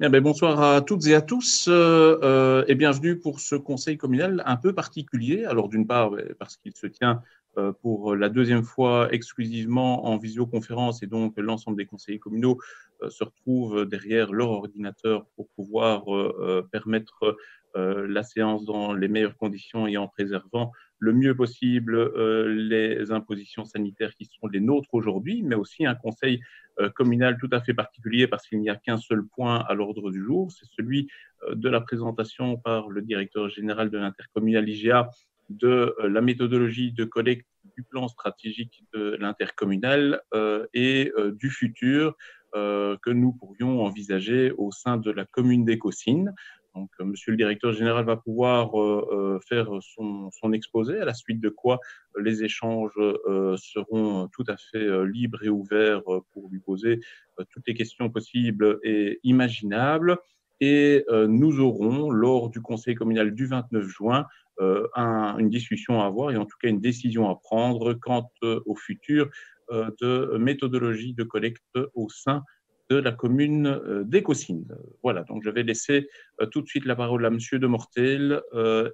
Bien, bonsoir à toutes et à tous et bienvenue pour ce conseil communal un peu particulier. Alors d'une part, parce qu'il se tient pour la deuxième fois exclusivement en visioconférence et donc l'ensemble des conseillers communaux se retrouvent derrière leur ordinateur pour pouvoir permettre la séance dans les meilleures conditions et en préservant le mieux possible les impositions sanitaires qui sont les nôtres aujourd'hui, mais aussi un conseil communal tout à fait particulier parce qu'il n'y a qu'un seul point à l'ordre du jour, c'est celui de la présentation par le directeur général de l'intercommunal IGA de la méthodologie de collecte du plan stratégique de l'intercommunal et du futur que nous pourrions envisager au sein de la commune d'Écosine. Donc, monsieur le directeur général va pouvoir faire son exposé, à la suite de quoi les échanges seront tout à fait libres et ouverts pour lui poser toutes les questions possibles et imaginables. Et nous aurons, lors du conseil communal du 29 juin, une discussion à avoir et en tout cas une décision à prendre quant au futur de méthodologie de collecte au sein de la commune d'Écosine. Voilà, donc je vais laisser tout de suite la parole à Monsieur de Mortel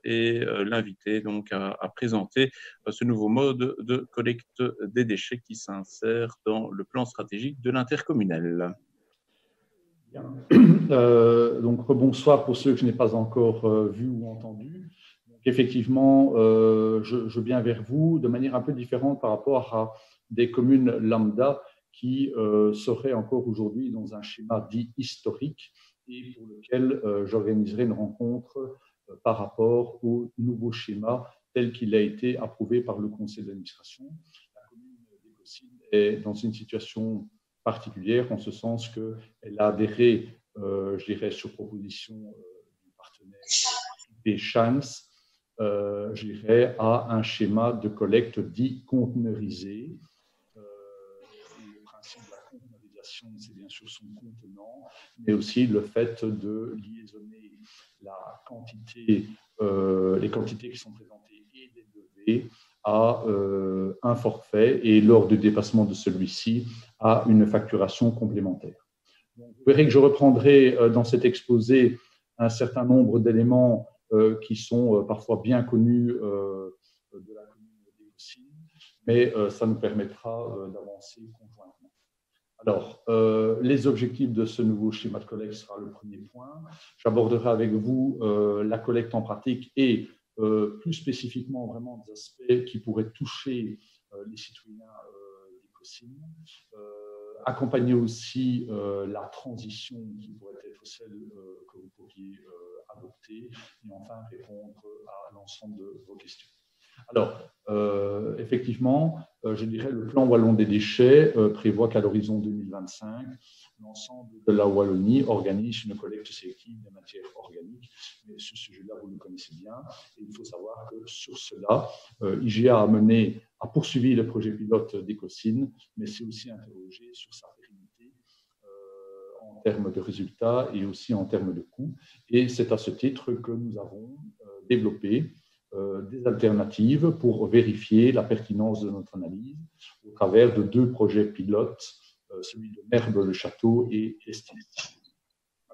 et l'inviter donc à présenter ce nouveau mode de collecte des déchets qui s'insère dans le plan stratégique de l'intercommunal. Donc, rebonsoir pour ceux que je n'ai pas encore vus ou entendus. Donc, effectivement, je viens vers vous de manière un peu différente par rapport à des communes lambda qui seraient encore aujourd'hui dans un schéma dit historique et pour lequel j'organiserai une rencontre par rapport au nouveau schéma tel qu'il a été approuvé par le conseil d'administration. La commune d'Écosine est dans une situation particulière en ce sens qu'elle a adhéré, je dirais, sur proposition du partenaire des Chans, je dirais, à un schéma de collecte dit conteneurisé. Le principe de la conteneurisation, c'est bien sûr son contenant, mais aussi le fait de liaisonner la quantité, les quantités qui sont présentées et délevées à un forfait et lors du dépassement de celui-ci à une facturation complémentaire. Donc, vous verrez que je reprendrai dans cet exposé un certain nombre d'éléments qui sont parfois bien connus de la commune d'Écosine, mais ça nous permettra d'avancer conjointement. Alors, les objectifs de ce nouveau schéma de collecte sera le premier point. J'aborderai avec vous la collecte en pratique et plus spécifiquement vraiment des aspects qui pourraient toucher les citoyens d'Écosine. Accompagner aussi la transition qui pourrait être celle que vous pourriez adopter et enfin répondre à l'ensemble de vos questions. Alors, effectivement, je dirais le plan wallon des déchets prévoit qu'à l'horizon 2025, l'ensemble de la Wallonie organise une collecte sélective des matières organiques. Mais ce sujet-là, vous le connaissez bien. Et il faut savoir que sur cela, IGA a poursuivi le projet pilote d'Écosine, mais s'est aussi interrogé sur sa pérennité en termes de résultats et aussi en termes de coûts. Et c'est à ce titre que nous avons développé des alternatives pour vérifier la pertinence de notre analyse au travers de deux projets pilotes, celui de Merbe-le-Château et Estis.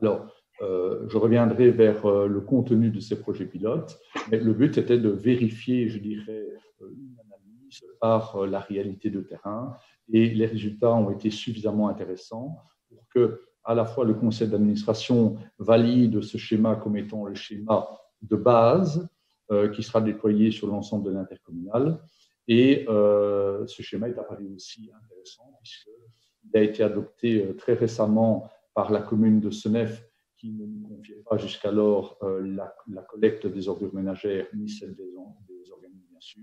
Alors, je reviendrai vers le contenu de ces projets pilotes, mais le but était de vérifier, je dirais, une analyse par la réalité de terrain et les résultats ont été suffisamment intéressants pour que à la fois le conseil d'administration valide ce schéma comme étant le schéma de base qui sera déployé sur l'ensemble de l'intercommunal. Et ce schéma est apparu aussi intéressant puisqu'il a été adopté très récemment par la commune de Senef qui ne nous confiait pas jusqu'alors la collecte des ordures ménagères ni celle des organismes, bien sûr.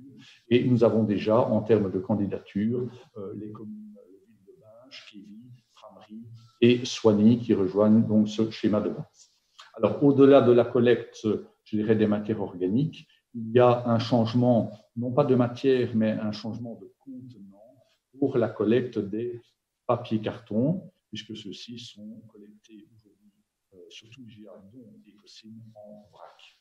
Et nous avons déjà, en termes de candidature, les communes de Ville de Binge, Kévy, Framery et Soigny qui rejoignent donc ce schéma de base. Alors, au-delà de la collecte, je dirais, des matières organiques, il y a un changement, non pas de matière, mais un changement de contenant pour la collecte des papiers cartons, puisque ceux-ci sont collectés aujourd'hui, surtout IGA, dont Écosine, en vrac.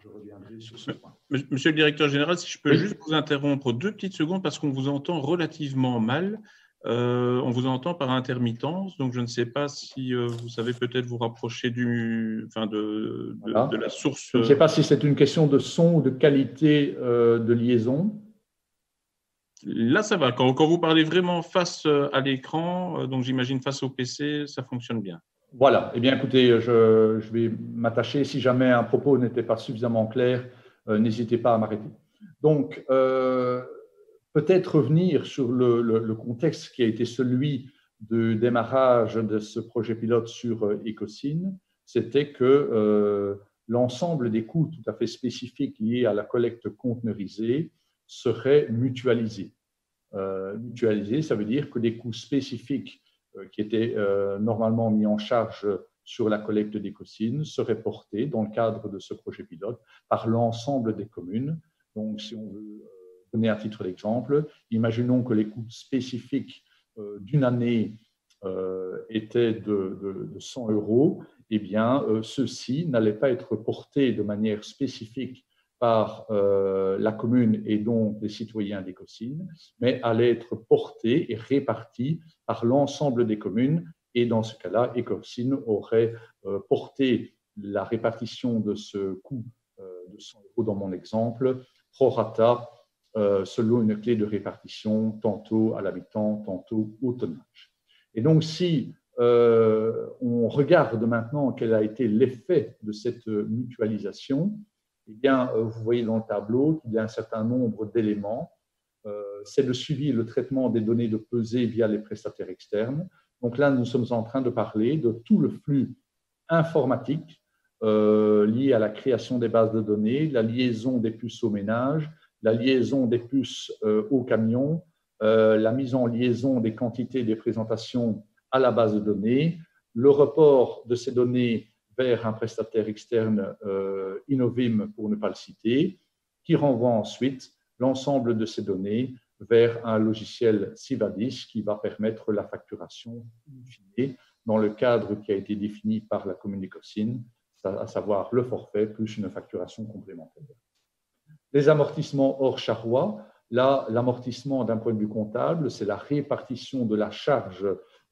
Je reviendrai sur ce point. Monsieur le directeur général, si je peux juste vous interrompre 2 petites secondes parce qu'on vous entend relativement mal. On vous entend par intermittence, donc je ne sais pas si vous savez peut-être vous rapprocher de la source. Je ne sais pas si c'est une question de son ou de qualité de liaison. Là, ça va. Quand vous parlez vraiment face à l'écran, donc j'imagine face au PC, ça fonctionne bien. Voilà. Eh bien, écoutez, je vais m'attacher. Si jamais un propos n'était pas suffisamment clair, n'hésitez pas à m'arrêter. Donc, peut-être revenir sur le contexte qui a été celui du démarrage de ce projet pilote sur Ecosyn. C'était que l'ensemble des coûts tout à fait spécifiques liés à la collecte conteneurisée seraient mutualisés. Mutualisés, ça veut dire que les coûts spécifiques qui étaient normalement mis en charge sur la collecte d'Ecosyn seraient portés dans le cadre de ce projet pilote par l'ensemble des communes. Donc, si on veut donner un titre d'exemple, imaginons que les coûts spécifiques d'une année étaient de 100 €, eh bien, ceux-ci n'allaient pas être portés de manière spécifique par la commune et donc les citoyens d'Ecosyn, mais allaient être portés et répartis par l'ensemble des communes. Et dans ce cas-là, Ecosyn aurait porté la répartition de ce coût de 100 € dans mon exemple, prorata, selon une clé de répartition, tantôt à l'habitant, tantôt au tonnage. Et donc, si on regarde maintenant quel a été l'effet de cette mutualisation, eh bien, vous voyez dans le tableau qu'il y a un certain nombre d'éléments. C'est le suivi et le traitement des données de pesée via les prestataires externes. Donc là, nous sommes en train de parler de tout le flux informatique lié à la création des bases de données, la liaison des puces au ménage, la liaison des puces au camion, la mise en liaison des quantités des présentations à la base de données, le report de ces données vers un prestataire externe, Innovim pour ne pas le citer, qui renvoie ensuite l'ensemble de ces données vers un logiciel Sivadis qui va permettre la facturation in fine dans le cadre qui a été défini par la commune d'Ecosyn, à savoir le forfait plus une facturation complémentaire. Les amortissements hors charroi, là, l'amortissement d'un point de vue comptable, c'est la répartition de la charge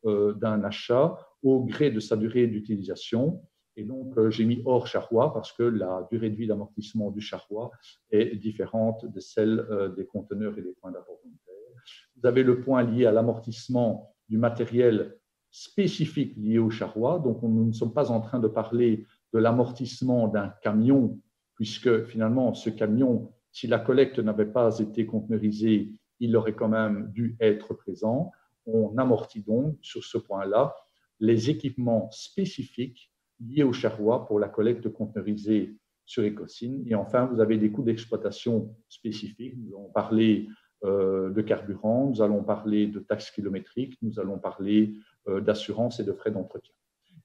d'un achat au gré de sa durée d'utilisation. Et donc, j'ai mis hors charroi parce que la durée de vie d'amortissement du charroi est différente de celle des conteneurs et des points d'apport volontaire. Vous avez le point lié à l'amortissement du matériel spécifique lié au charroi. Donc, nous ne sommes pas en train de parler de l'amortissement d'un camion, puisque finalement, ce camion, si la collecte n'avait pas été conteneurisée, il aurait quand même dû être présent. On amortit donc sur ce point-là les équipements spécifiques liés au charroi pour la collecte conteneurisée sur Ecosyn. Et enfin, vous avez des coûts d'exploitation spécifiques. Nous allons parler de carburant, nous allons parler de taxes kilométriques, nous allons parler d'assurance et de frais d'entretien.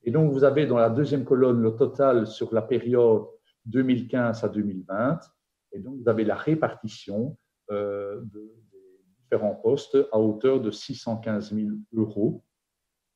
Et donc, vous avez dans la deuxième colonne le total sur la période 2015 à 2020. Et donc, vous avez la répartition des différents postes à hauteur de 615 000 €,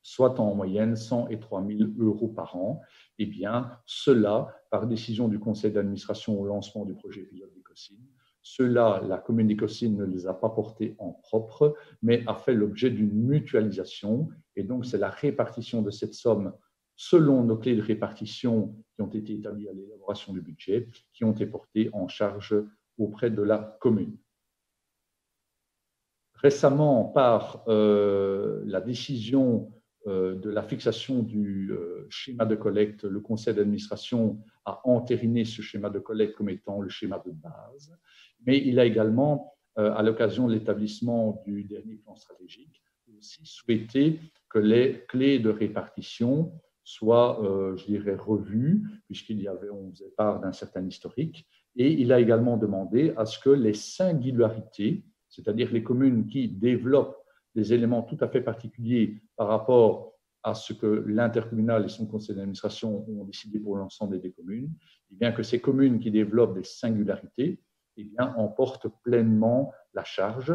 soit en moyenne 103 000 € par an. Eh bien, cela, par décision du conseil d'administration au lancement du projet pilote d'Ecosyn, cela, la commune d'Ecosyn ne les a pas portés en propre, mais a fait l'objet d'une mutualisation. Et donc, c'est la répartition de cette somme selon nos clés de répartition qui ont été établies à l'élaboration du budget, qui ont été portées en charge auprès de la commune. Récemment, par la décision de la fixation du schéma de collecte, le conseil d'administration a entériné ce schéma de collecte comme étant le schéma de base, mais il a également, à l'occasion de l'établissement du dernier plan stratégique, aussi souhaité que les clés de répartition soient, je dirais, revues, puisqu'il y avait, on faisait part d'un certain historique, et il a également demandé à ce que les singularités, c'est-à-dire les communes qui développent des éléments tout à fait particuliers par rapport à ce que l'intercommunal et son conseil d'administration ont décidé pour l'ensemble des communes, et bien que ces communes qui développent des singularités eh bien, en portent pleinement la charge.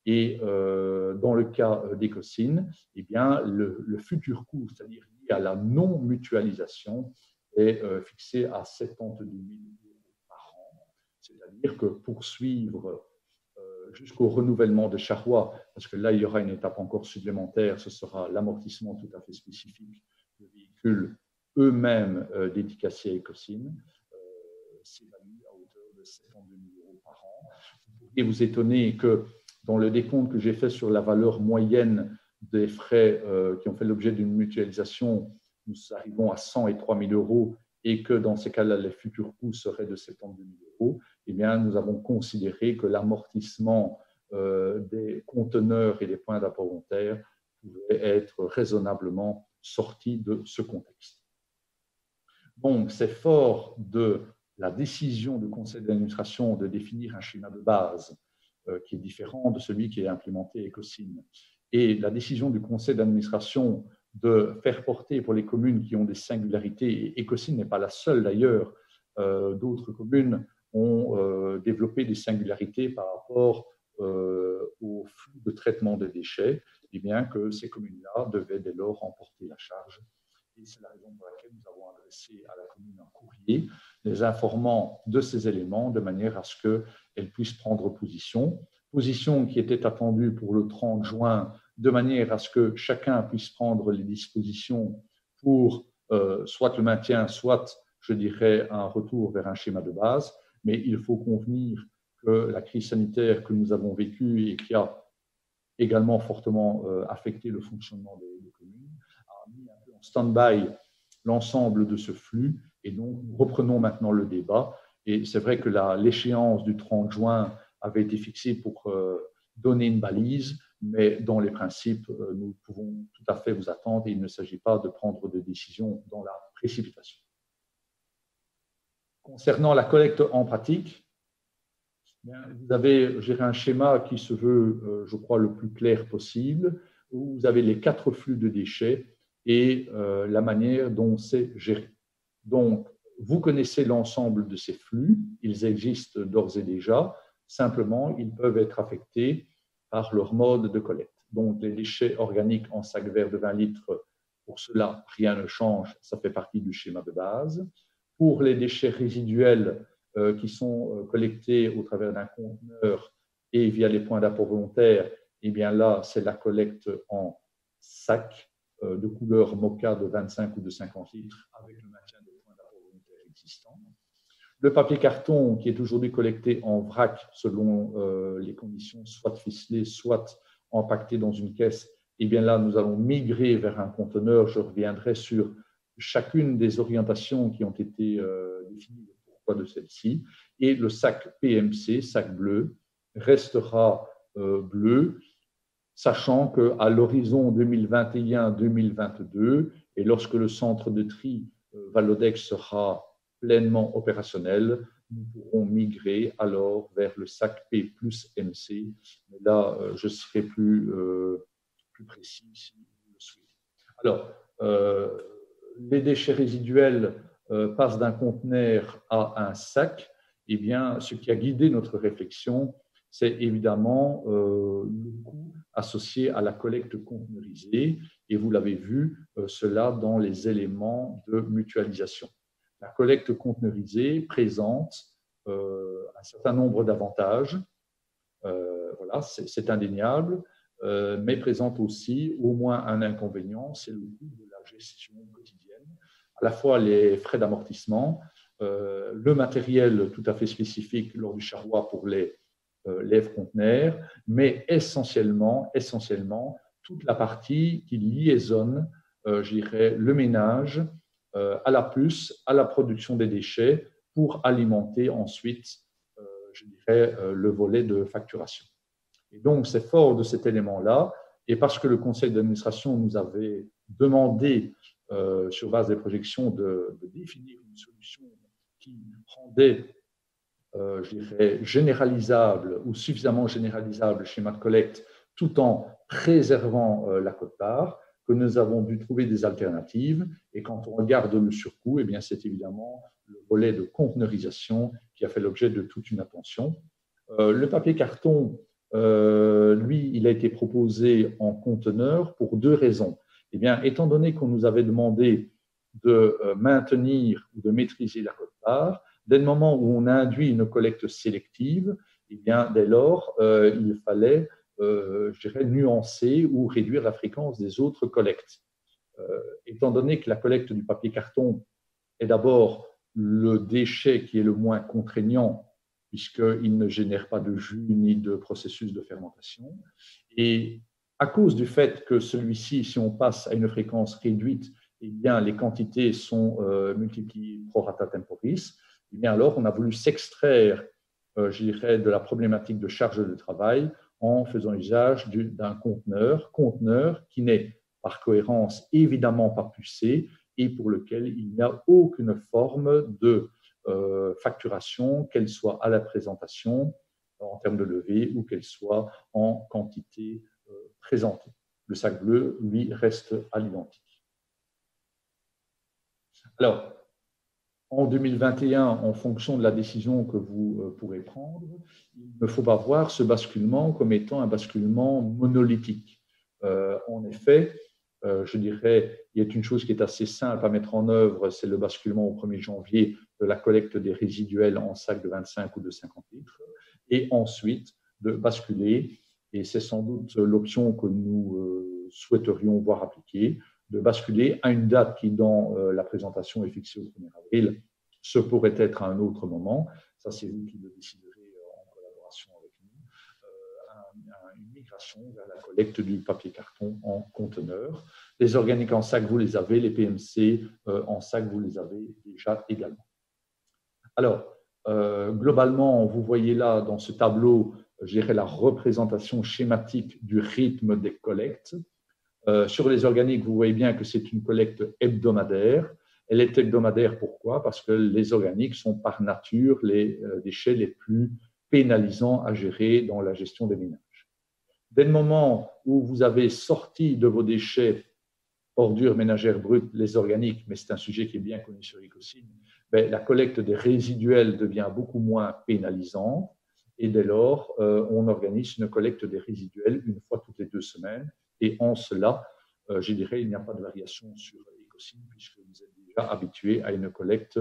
Et dans le cas d'Ecosyn, eh bien, le futur coût, c'est-à-dire lié à la non-mutualisation, est fixé à 72 000 € par an. C'est-à-dire que pour suivre jusqu'au renouvellement de charroi, parce que là, il y aura une étape encore supplémentaire, ce sera l'amortissement tout à fait spécifique de véhicules eux-mêmes dédicacés à Ecosyn, s'évalue à hauteur de 72 000 € par an. Vous pourriez vous étonner que dans le décompte que j'ai fait sur la valeur moyenne des frais qui ont fait l'objet d'une mutualisation, nous arrivons à 103 000 € et que dans ces cas-là, les futurs coûts seraient de 72 000 €, eh bien, nous avons considéré que l'amortissement des conteneurs et des points d'apport volontaire pouvait être raisonnablement sorti de ce contexte. Donc, c'est fort de la décision du conseil d'administration de définir un schéma de base qui est différent de celui qui est implémenté Ecosyn, et la décision du conseil d'administration de faire porter pour les communes qui ont des singularités, et Ecosyn n'est pas la seule d'ailleurs, d'autres communes ont développé des singularités par rapport au flux de traitement des déchets, et bien que ces communes-là devaient dès lors emporter la charge. Et c'est la raison pour laquelle nous avons adressé à la commune un courrier les informant de ces éléments de manière à ce qu'elle puisse prendre position qui était attendue pour le 30 juin, de manière à ce que chacun puisse prendre les dispositions pour soit le maintien, soit, je dirais, un retour vers un schéma de base. Mais il faut convenir que la crise sanitaire que nous avons vécue et qui a également fortement affecté le fonctionnement des communes a mis un peu en stand-by l'ensemble de ce flux. Et donc, nous reprenons maintenant le débat. Et c'est vrai que l'échéance du 30 juin avait été fixée pour donner une balise, mais dans les principes, nous pouvons tout à fait vous attendre et il ne s'agit pas de prendre de décision dans la précipitation. Concernant la collecte en pratique, vous avez un schéma qui se veut, je crois, le plus clair possible, où vous avez les 4 flux de déchets et la manière dont c'est géré. Donc, vous connaissez l'ensemble de ces flux, ils existent d'ores et déjà, simplement, ils peuvent être affectés par leur mode de collecte. Donc, les déchets organiques en sac vert de 20 litres, pour cela, rien ne change, ça fait partie du schéma de base. Pour les déchets résiduels qui sont collectés au travers d'un conteneur et via les points d'apport volontaire, eh bien là, c'est la collecte en sac de couleur mocha de 25 ou de 50 litres avec le maintien des points d'apport volontaire existants. Le papier carton qui est aujourd'hui collecté en vrac selon les conditions, soit ficelé, soit empaqueté dans une caisse, eh bien là, nous allons migrer vers un conteneur. Je reviendrai sur chacune des orientations qui ont été définies, le pourquoi de celle-ci. Et le sac PMC, sac bleu, restera bleu, sachant qu'à l'horizon 2021-2022, et lorsque le centre de tri Valodex sera pleinement opérationnel, nous pourrons migrer alors vers le sac P plus MC. Mais là, je serai plus précis si vous le souhaitez. Alors, les déchets résiduels passent d'un conteneur à un sac. Eh bien, ce qui a guidé notre réflexion, c'est évidemment le coût associé à la collecte conteneurisée. Et vous l'avez vu, cela dans les éléments de mutualisation. La collecte conteneurisée présente un certain nombre d'avantages. Voilà, c'est indéniable, mais présente aussi au moins un inconvénient, c'est le coût de la gestion quotidienne. À la fois les frais d'amortissement, le matériel tout à fait spécifique lors du charroi pour les lève-conteneurs, mais essentiellement toute la partie qui liaisonne, je dirais, le ménage à la puce, à la production des déchets pour alimenter ensuite, je dirais, le volet de facturation. Et donc, c'est fort de cet élément-là, et parce que le conseil d'administration nous avait demandé, sur base des projections, de définir une solution qui rendait, je dirais, généralisable ou suffisamment généralisable le schéma de collecte tout en préservant la quote-part, que nous avons dû trouver des alternatives. Et quand on regarde le surcoût, eh bien, c'est évidemment le volet de conteneurisation qui a fait l'objet de toute une attention. Le papier carton, lui, il a été proposé en conteneur pour 2 raisons. Eh bien, étant donné qu'on nous avait demandé de maintenir ou de maîtriser la quote-part, dès le moment où on induit une collecte sélective, Eh bien, dès lors, il fallait, je dirais, nuancer ou réduire la fréquence des autres collectes. Étant donné que la collecte du papier carton est d'abord le déchet qui est le moins contraignant, puisqu'il ne génère pas de jus ni de processus de fermentation. Et à cause du fait que celui-ci, si on passe à une fréquence réduite, eh bien, les quantités sont multipliées pro rata temporis, eh bien, alors on a voulu s'extraire, je dirais, de la problématique de charge de travail en faisant usage d'un conteneur qui n'est par cohérence évidemment pas pucé et pour lequel il n'y a aucune forme de facturation, qu'elle soit à la présentation en termes de levée ou qu'elle soit en quantité présentée. Le sac bleu, lui, reste à l'identique. Alors, en 2021, en fonction de la décision que vous pourrez prendre, il ne faut pas voir ce basculement comme étant un basculement monolithique. En effet, je dirais, il y a une chose qui est assez simple à mettre en œuvre, c'est le basculement au 1er janvier de la collecte des résiduels en sacs de 25 ou de 50 litres, et ensuite de basculer, et c'est sans doute l'option que nous souhaiterions voir appliquée, de basculer à une date qui, dans la présentation, est fixée au 1er avril. Ce pourrait être à un autre moment, ça c'est vous qui le déciderez en collaboration avec nous, une migration vers la collecte du papier carton en conteneur. Les organiques en sac, vous les avez, les PMC en sac, vous les avez déjà également. Alors, globalement, vous voyez là dans ce tableau, je dirais, la représentation schématique du rythme des collectes. Sur les organiques, vous voyez bien que c'est une collecte hebdomadaire. Elle est hebdomadaire, pourquoi? Parce que les organiques sont par nature les déchets les plus pénalisants à gérer dans la gestion des ménages. Dès le moment où vous avez sorti de vos déchets ordures ménagères brutes les organiques, mais c'est un sujet qui est bien connu sur Ecocine, la collecte des résiduels devient beaucoup moins pénalisante et dès lors, on organise une collecte des résiduels une fois toutes les 2 semaines. Et en cela, je dirais, il n'y a pas de variation sur Ecocine puisque vous êtes déjà habitué à une collecte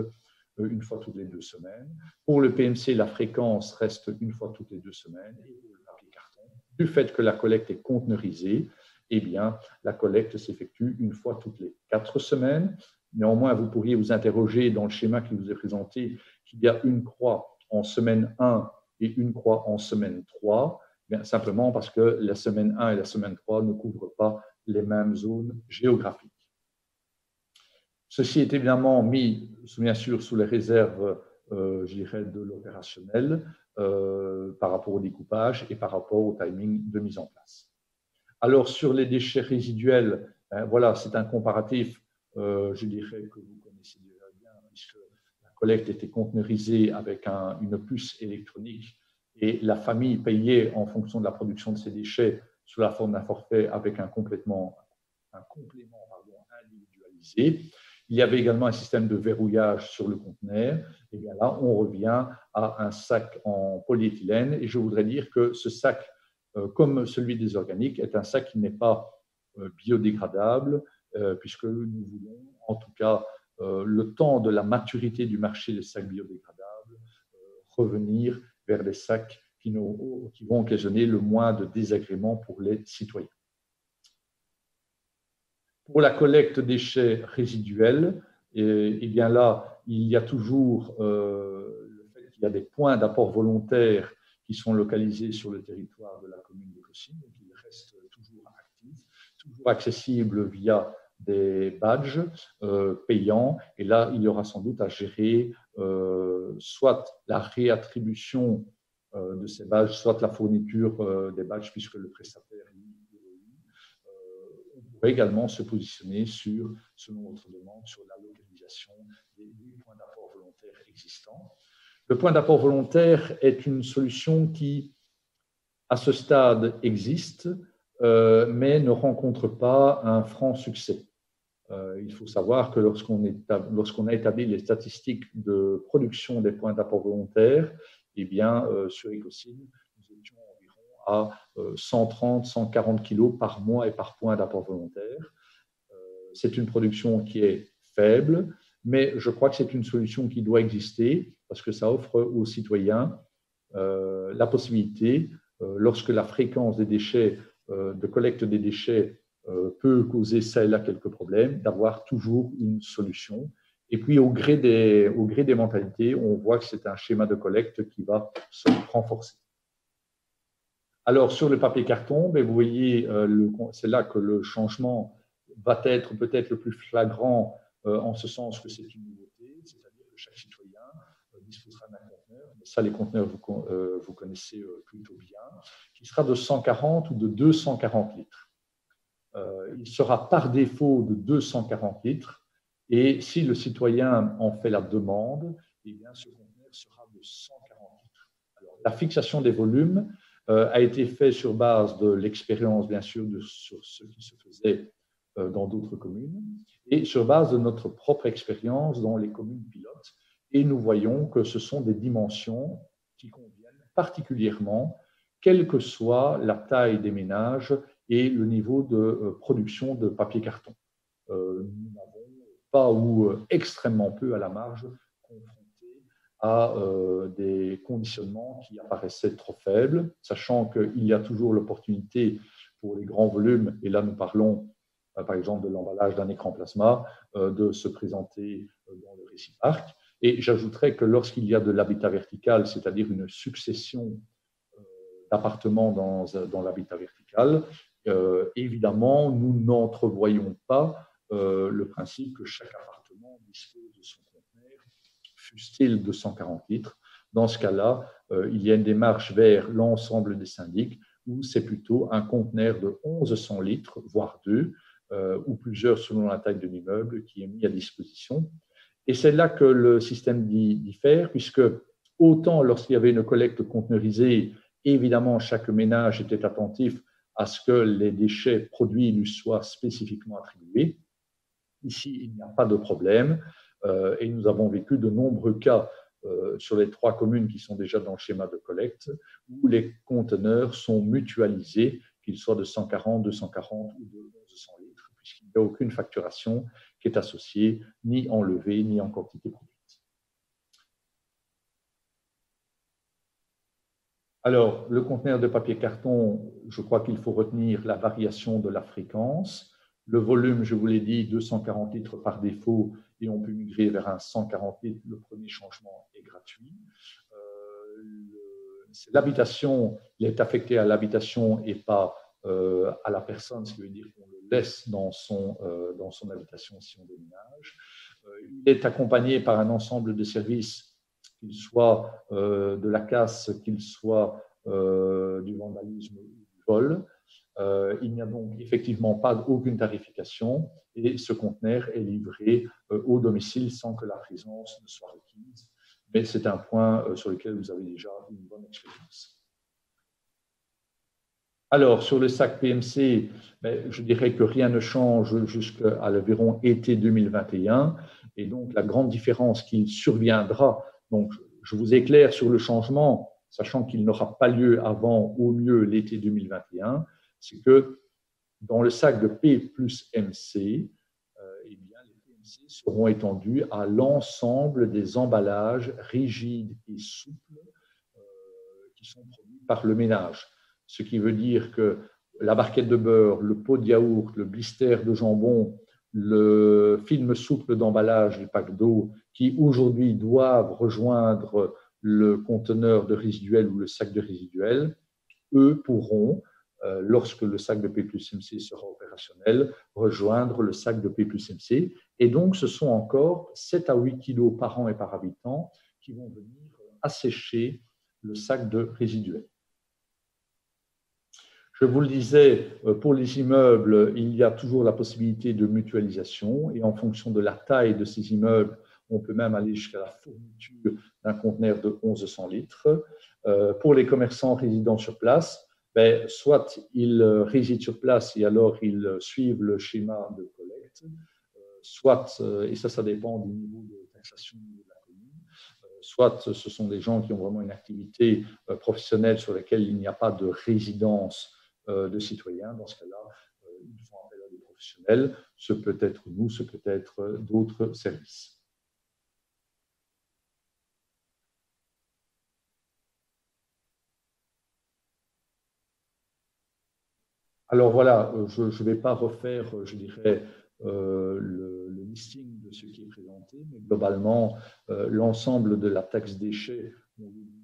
une fois toutes les 2 semaines. Pour le PMC, la fréquence reste une fois toutes les 2 semaines. Et pour le papier carton, du fait que la collecte est conteneurisée, eh bien, la collecte s'effectue une fois toutes les 4 semaines. Néanmoins, vous pourriez vous interroger dans le schéma qui vous est présenté qu'il y a une croix en semaine 1 et une croix en semaine 3, bien, simplement parce que la semaine 1 et la semaine 3 ne couvrent pas les mêmes zones géographiques. Ceci est évidemment mis, bien sûr, sous les réserves, je dirais, de l'opérationnel par rapport au découpage et par rapport au timing de mise en place. Alors, sur les déchets résiduels, voilà, c'est un comparatif, je dirais, que vous connaissez déjà bien, puisque la collecte était conteneurisée avec une puce électronique et la famille payait en fonction de la production de ces déchets sous la forme d'un forfait avec un complément individualisé. Il y avait également un système de verrouillage sur le conteneur. Et bien là, on revient à un sac en polyéthylène. Et je voudrais dire que ce sac, comme celui des organiques, est un sac qui n'est pas biodégradable, puisque nous voulons, en tout cas, le temps de la maturité du marché des sacs biodégradables, revenir vers des sacs qui vont occasionner le moins de désagréments pour les citoyens. Pour la collecte des déchets résiduels, et bien là, il y a toujours le fait qu'il y a des points d'apport volontaire qui sont localisés sur le territoire de la commune d'Ecocine et qui restent toujours actifs, toujours accessibles via des badges payants. Et là, il y aura sans doute à gérer soit la réattribution de ces badges, soit la fourniture des badges, puisque le prestataire pourrait également se positionner sur, selon votre demande, sur la localisation des points d'apport volontaire existants. Le point d'apport volontaire est une solution qui, à ce stade, existe, mais ne rencontre pas un franc succès. Il faut savoir que lorsqu'on a établi les statistiques de production des points d'apport volontaire, eh bien, sur Ecocine, nous étions à 130, 140 kilos par mois et par point d'apport volontaire. C'est une production qui est faible, mais je crois que c'est une solution qui doit exister parce que ça offre aux citoyens la possibilité, lorsque la fréquence des déchets, de collecte des déchets peut causer ça et là quelques problèmes, d'avoir toujours une solution. Et puis, au gré des mentalités, on voit que c'est un schéma de collecte qui va se renforcer. Alors, sur le papier carton, vous voyez, c'est là que le changement va être peut-être le plus flagrant en ce sens que c'est une nouveauté, c'est-à-dire que chaque citoyen disposera d'un conteneur, mais ça, les conteneurs, vous connaissez plutôt bien, qui sera de 140 ou de 240 litres. Il sera par défaut de 240 litres, et si le citoyen en fait la demande, eh bien, ce conteneur sera de 140 litres. Alors, la fixation des volumes a été faite sur base de l'expérience, bien sûr, sur ce qui se faisait dans d'autres communes, et sur base de notre propre expérience dans les communes pilotes. Et nous voyons que ce sont des dimensions qui conviennent particulièrement, quelle que soit la taille des ménages et le niveau de production de papier-carton. Nous n'avons pas ou extrêmement peu à la marge confrontés à des conditionnements qui apparaissaient trop faibles, sachant qu'il y a toujours l'opportunité pour les grands volumes, et là nous parlons par exemple de l'emballage d'un écran plasma, de se présenter dans le réciparc. Et j'ajouterais que lorsqu'il y a de l'habitat vertical, c'est-à-dire une succession d'appartements dans l'habitat vertical, évidemment, nous n'entrevoyons pas le principe que chaque appartement dispose de son conteneur, fût-il de 140 litres. Dans ce cas-là, il y a une démarche vers l'ensemble des syndics où c'est plutôt un conteneur de 1100 litres, voire deux, ou plusieurs selon la taille de l'immeuble qui est mis à disposition. Et c'est là que le système diffère, puisque autant lorsqu'il y avait une collecte conteneurisée, évidemment, chaque ménage était attentif à ce que les déchets produits lui soient spécifiquement attribués. Ici, il n'y a pas de problème et nous avons vécu de nombreux cas sur les 3 communes qui sont déjà dans le schéma de collecte où les conteneurs sont mutualisés, qu'ils soient de 140, 240 ou de 1100 litres, puisqu'il n'y a aucune facturation qui est associée ni en levée ni en quantité produite. Alors, le conteneur de papier carton, je crois qu'il faut retenir la variation de la fréquence. Le volume, je vous l'ai dit, 240 litres par défaut, et on peut migrer vers un 140 litres. Le premier changement est gratuit. L'habitation, il est affecté à l'habitation et pas à la personne, ce qui veut dire qu'on le laisse dans son habitation si on déménage. Il est accompagné par un ensemble de services, qu'il soit de la casse, qu'il soit du vandalisme ou du vol. Il n'y a donc effectivement pas aucune tarification et ce conteneur est livré au domicile sans que la présence ne soit requise. Mais c'est un point sur lequel vous avez déjà une bonne expérience. Alors, sur le sac PMC, je dirais que rien ne change jusqu'à l'environ été 2021. Et donc, la grande différence qui surviendra, donc je vous éclaire sur le changement, sachant qu'il n'aura pas lieu avant au mieux l'été 2021, c'est que dans le sac de P plus MC, eh bien, les PMC seront étendus à l'ensemble des emballages rigides et souples qui sont produits par le ménage. Ce qui veut dire que la barquette de beurre, le pot de yaourt, le blister de jambon, le film souple d'emballage, les packs d'eau, qui aujourd'hui doivent rejoindre le conteneur de résiduel ou le sac de résiduel, eux pourront, lorsque le sac de P plus MC sera opérationnel, rejoindre le sac de P plus MC. Et donc, ce sont encore 7 à 8 kilos par an et par habitant qui vont venir assécher le sac de résiduel. Je vous le disais, pour les immeubles, il y a toujours la possibilité de mutualisation et en fonction de la taille de ces immeubles, on peut même aller jusqu'à la fourniture d'un conteneur de 1100 litres. Pour les commerçants résidant sur place, soit ils résident sur place et alors ils suivent le schéma de collecte, soit, et ça dépend du niveau de taxation de la commune, soit ce sont des gens qui ont vraiment une activité professionnelle sur laquelle il n'y a pas de résidence de citoyens. Dans ce cas-là, ils font appel à des professionnels. Ce peut être nous, ce peut être d'autres services. Alors voilà, je ne vais pas refaire, je dirais, le listing de ce qui est présenté, mais globalement, l'ensemble de la taxe déchets,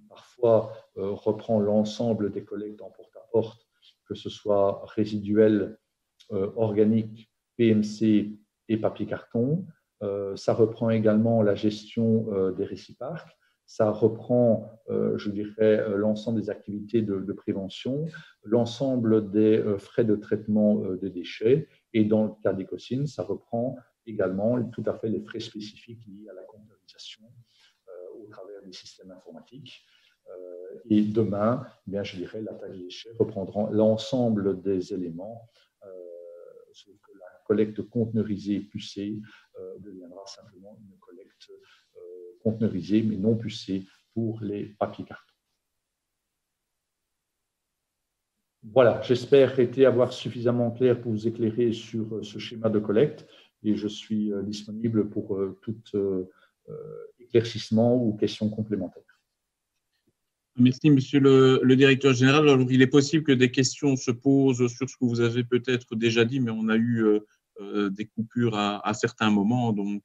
parfois, reprend l'ensemble des collectes en porte-à-porte, que ce soit résiduel, organique, PMC et papier-carton. Ça reprend également la gestion des réciparques. Ça reprend, je dirais, l'ensemble des activités de prévention, l'ensemble des frais de traitement des déchets. Et dans le cas d'Ecocine, ça reprend également tout à fait les frais spécifiques liés à la comptabilisation au travers des systèmes informatiques. Et demain, eh bien, je dirais, la taxe des déchets reprendra l'ensemble des éléments, sauf que la collecte conteneurisée pucée deviendra simplement une collecte conteneurisée, mais non pucée pour les papiers cartons. Voilà, j'espère avoir suffisamment clair pour vous éclairer sur ce schéma de collecte et je suis disponible pour tout éclaircissement ou questions complémentaires. Merci, monsieur le directeur général. Alors, il est possible que des questions se posent sur ce que vous avez peut-être déjà dit, mais on a eu des coupures à certains moments. Donc,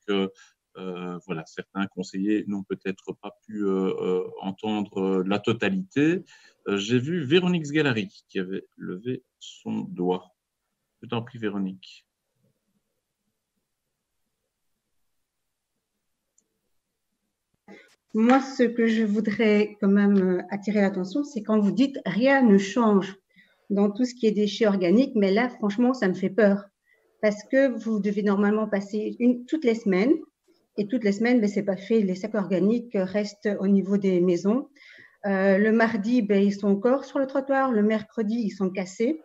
voilà, certains conseillers n'ont peut-être pas pu entendre la totalité. J'ai vu Véronique Sgalari qui avait levé son doigt. Je t'en prie, Véronique. Moi, ce que je voudrais quand même attirer l'attention, c'est quand vous dites rien ne change dans tout ce qui est déchets organiques, mais là, franchement, ça me fait peur parce que vous devez normalement passer toutes les semaines et toutes les semaines, ce n'est pas fait. Les sacs organiques restent au niveau des maisons. Le mardi, ils sont encore sur le trottoir. Le mercredi, ils sont cassés.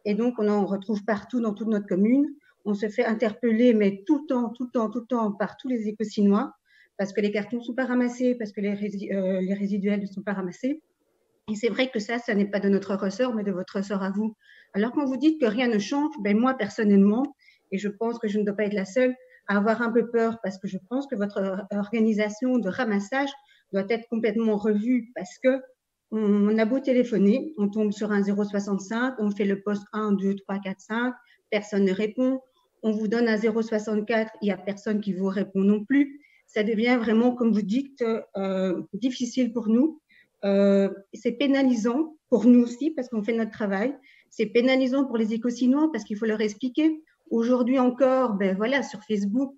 Et donc, on en retrouve partout dans toute notre commune. On se fait interpeller, mais tout le temps, par tous les éco-chinois, parce que les cartons ne sont pas ramassés, parce que les résiduels ne sont pas ramassés. Et c'est vrai que ça n'est pas de notre ressort, mais de votre ressort à vous. Alors, quand vous dites que rien ne change, moi, personnellement, et je pense que je ne dois pas être la seule, à avoir un peu peur, parce que je pense que votre organisation de ramassage doit être complètement revue, parce qu'on a beau téléphoner, on tombe sur un 065, on fait le poste 1, 2, 3, 4, 5, personne ne répond. On vous donne un 064, il n'y a personne qui vous répond non plus. Ça devient vraiment, comme vous dites, difficile pour nous. C'est pénalisant pour nous aussi parce qu'on fait notre travail. C'est pénalisant pour les éco-chinois parce qu'il faut leur expliquer. Aujourd'hui encore, voilà, sur Facebook,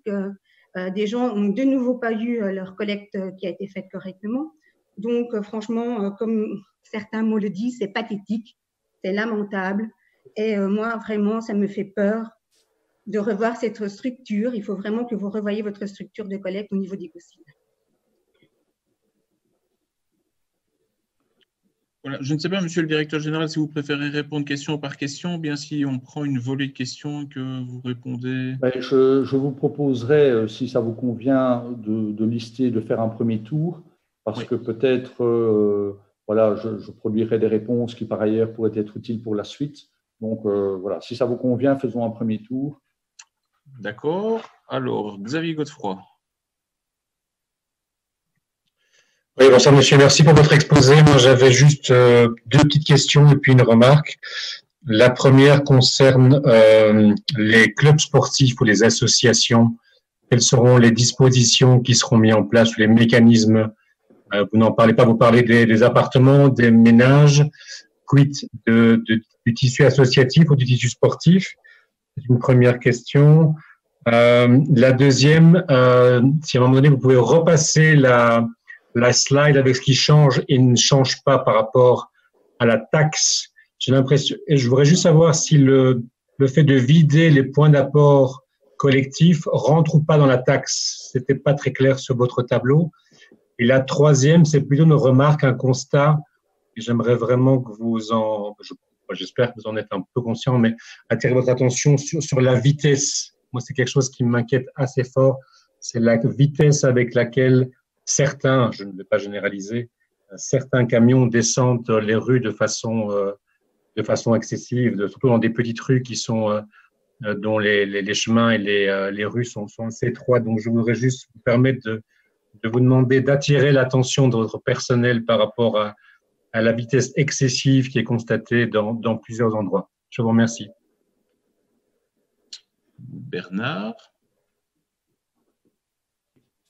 des gens n'ont de nouveau pas eu leur collecte qui a été faite correctement. Donc, franchement, comme certains mots le disent, c'est pathétique, c'est lamentable. Et moi, vraiment, ça me fait peur de revoir cette structure. Il faut vraiment que vous revoyiez votre structure de collecte au niveau d'Ecocine. Voilà. Je ne sais pas, monsieur le directeur général, si vous préférez répondre question par question, ou bien si on prend une volée de questions et que vous répondez. Je vous proposerais, si ça vous convient, de lister, de faire un premier tour, parce que peut-être, voilà, je produirai des réponses qui, par ailleurs, pourraient être utiles pour la suite. Donc, voilà, si ça vous convient, faisons un premier tour. D'accord. Alors, Xavier Godefroy. Oui, bonsoir monsieur, merci pour votre exposé. Moi, j'avais juste deux petites questions et puis une remarque. La première concerne les clubs sportifs ou les associations. Quelles seront les dispositions qui seront mises en place, les mécanismes? Vous n'en parlez pas, vous parlez des appartements, des ménages. Quid du tissu associatif ou du tissu sportif? C'est une première question. La deuxième, si à un moment donné, vous pouvez repasser la slide avec ce qui change et ne change pas par rapport à la taxe. J'ai l'impression, et je voudrais juste savoir si le fait de vider les points d'apport collectifs rentre ou pas dans la taxe. C'était pas très clair sur votre tableau. Et la troisième, c'est plutôt une remarque, un constat. Et j'aimerais vraiment que j'espère que vous en êtes un peu conscient, mais attirer votre attention sur la vitesse. Moi, c'est quelque chose qui m'inquiète assez fort. C'est la vitesse avec laquelle certains, je ne vais pas généraliser, certains camions descendent les rues de façon excessive, surtout dans des petites rues qui sont dont les chemins et les rues sont assez étroits. Donc, je voudrais juste vous permettre de vous demander d'attirer l'attention de votre personnel par rapport à la vitesse excessive qui est constatée dans plusieurs endroits. Je vous remercie. Bernard.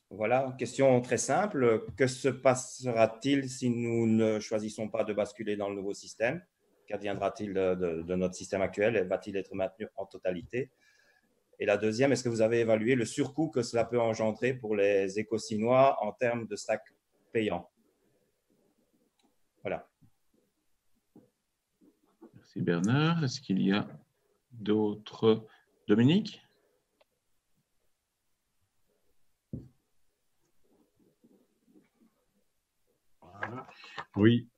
Voilà, une question très simple. Que se passera-t-il si nous ne choisissons pas de basculer dans le nouveau système? Qu'adviendra-t-il de notre système actuel? Va-t-il être maintenu en totalité? Et la deuxième, est-ce que vous avez évalué le surcoût que cela peut engendrer pour les éco-chinois en termes de sacs payants? Voilà. Merci Bernard. Est-ce qu'il y a d'autres? Dominique? Voilà. Oui.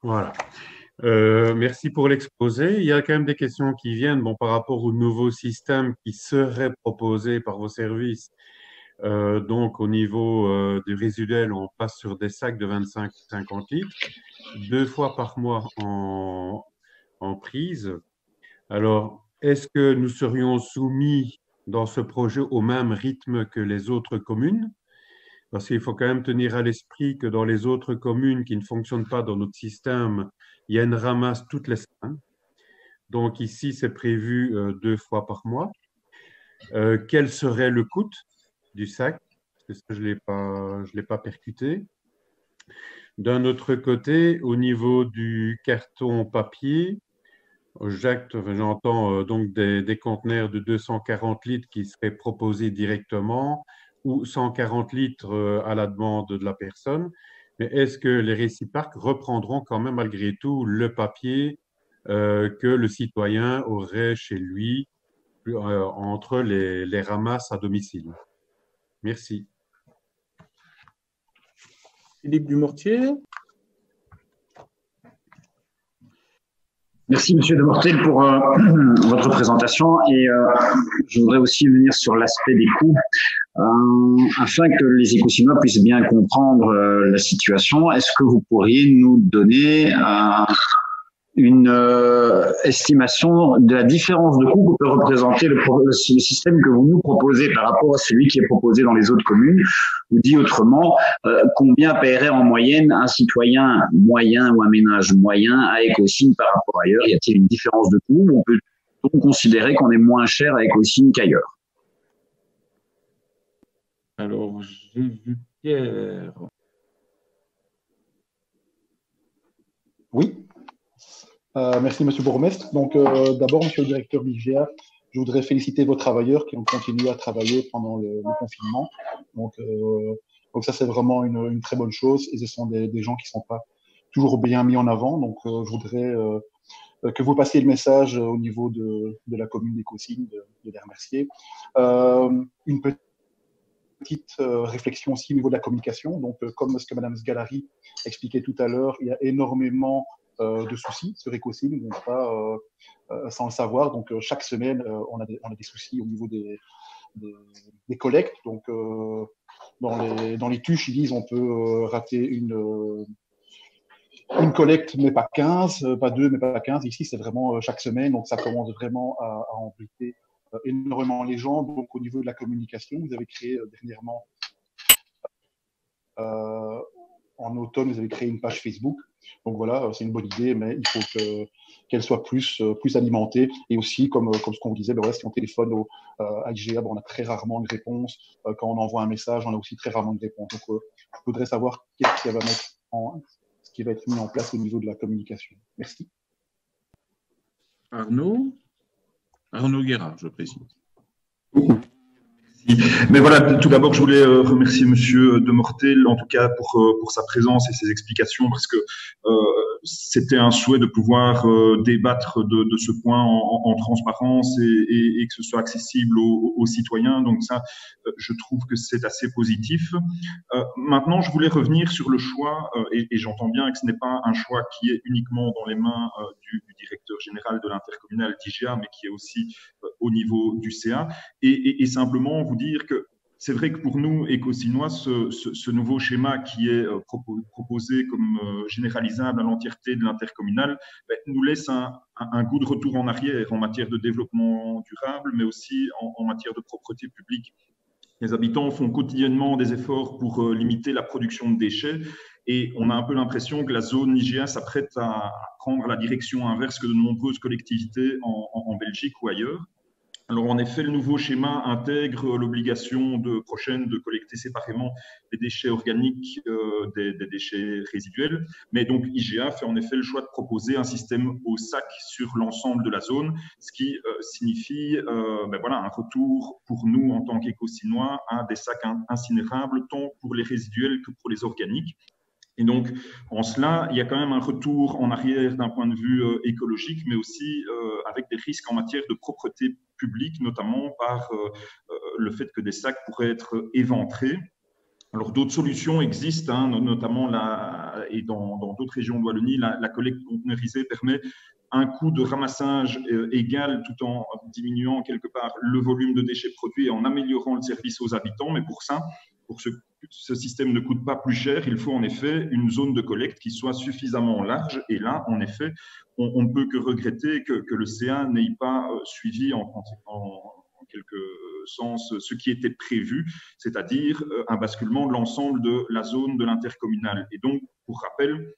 Voilà. Merci pour l'exposé. Il y a quand même des questions qui viennent par rapport au nouveau système qui serait proposé par vos services. Donc, au niveau du résiduel, on passe sur des sacs de 25-50 litres, 2 fois par mois en prise. Alors, est-ce que nous serions soumis dans ce projet au même rythme que les autres communes? Parce qu'il faut quand même tenir à l'esprit que dans les autres communes qui ne fonctionnent pas dans notre système, il y a une ramasse toutes les semaines. Donc ici, c'est prévu 2 fois par mois. Quel serait le coût du sac? Parce que ça, je ne l'ai pas percuté. D'un autre côté, au niveau du carton papier, j'entends donc des conteneurs de 240 litres qui seraient proposés directement ou 140 litres à la demande de la personne. Mais est-ce que les réciparques reprendront quand même malgré tout le papier que le citoyen aurait chez lui entre les ramasses à domicile? Merci. Philippe Dumortier. Merci, Monsieur Demortel, pour votre présentation. Et je voudrais aussi venir sur l'aspect des coûts, afin que les éco-chinois puissent bien comprendre la situation. Est-ce que vous pourriez nous donner une estimation de la différence de coût que peut représenter le système que vous nous proposez par rapport à celui qui est proposé dans les autres communes? Ou dit autrement, combien paierait en moyenne un citoyen moyen ou un ménage moyen à Ecosim par rapport à ailleurs? Y a-t-il une différence de coût? On peut donc considérer qu'on est moins cher à Ecosim qu'ailleurs? Alors, j'ai vu Pierre. Oui. Merci, Monsieur le bourgmestre. Donc, d'abord, Monsieur le directeur d'IGA, je voudrais féliciter vos travailleurs qui ont continué à travailler pendant le confinement. Donc ça, c'est vraiment une très bonne chose. Et ce sont des gens qui ne sont pas toujours bien mis en avant. Donc, je voudrais que vous passiez le message au niveau de la commune d'Ecosim, de les remercier. Une petite réflexion aussi au niveau de la communication. Donc, comme ce que Madame Sgalari expliquait tout à l'heure, il y a énormément de soucis sur Ecosim, donc pas sans le savoir. Donc chaque semaine, on a des soucis au niveau des collectes. Donc dans les tuches, ils disent on peut rater une collecte, mais pas 15, pas 2, mais pas 15. Ici, c'est vraiment chaque semaine, donc ça commence vraiment à embêter énormément les gens. Donc au niveau de la communication, vous avez créé dernièrement en automne, vous avez créé une page Facebook. Donc voilà, c'est une bonne idée, mais il faut qu'elle soit plus alimentée. Et aussi, comme ce qu'on disait, si on téléphone à IGA, on a très rarement une réponse. Quand on envoie un message, on a aussi très rarement une réponse. Donc, je voudrais savoir ce qui va être mis en place au niveau de la communication. Merci. Arnaud Guérard, je précise. Mais voilà, tout d'abord, je voulais remercier Monsieur Demortel, en tout cas pour sa présence et ses explications, parce que c'était un souhait de pouvoir débattre de ce point en transparence et que ce soit accessible aux citoyens. Donc ça, je trouve que c'est assez positif. Maintenant, je voulais revenir sur le choix, et j'entends bien que ce n'est pas un choix qui est uniquement dans les mains du directeur général de l'intercommunal d'IGA, mais qui est aussi au niveau du CA, et simplement vous dire que c'est vrai que pour nous, éco-chinois, ce nouveau schéma qui est proposé comme généralisable à l'entièreté de l'intercommunal nous laisse un goût de retour en arrière en matière de développement durable, mais aussi en matière de propreté publique. Les habitants font quotidiennement des efforts pour limiter la production de déchets et on a un peu l'impression que la zone IGA s'apprête à prendre la direction inverse que de nombreuses collectivités en Belgique ou ailleurs. Alors, en effet, le nouveau schéma intègre l'obligation prochaine de collecter séparément les déchets organiques des déchets résiduels. Mais donc, IGA fait en effet le choix de proposer un système au sac sur l'ensemble de la zone, ce qui signifie voilà, un retour pour nous en tant qu'Écosinois à des sacs incinérables, tant pour les résiduels que pour les organiques. Et donc, en cela, il y a quand même un retour en arrière d'un point de vue écologique, mais aussi avec des risques en matière de propreté publique, notamment par le fait que des sacs pourraient être éventrés. Alors, d'autres solutions existent, hein, notamment et dans d'autres régions de Wallonie, la collecte conteneurisée permet un coût de ramassage égal tout en diminuant quelque part le volume de déchets produits et en améliorant le service aux habitants. Mais pour ça, pour que ce système ne coûte pas plus cher, il faut en effet une zone de collecte qui soit suffisamment large. Et là, en effet, on ne peut que regretter que le CA n'ait pas suivi en quelque sens ce qui était prévu, c'est-à-dire un basculement de l'ensemble de la zone de l'intercommunal. Et donc, pour rappel,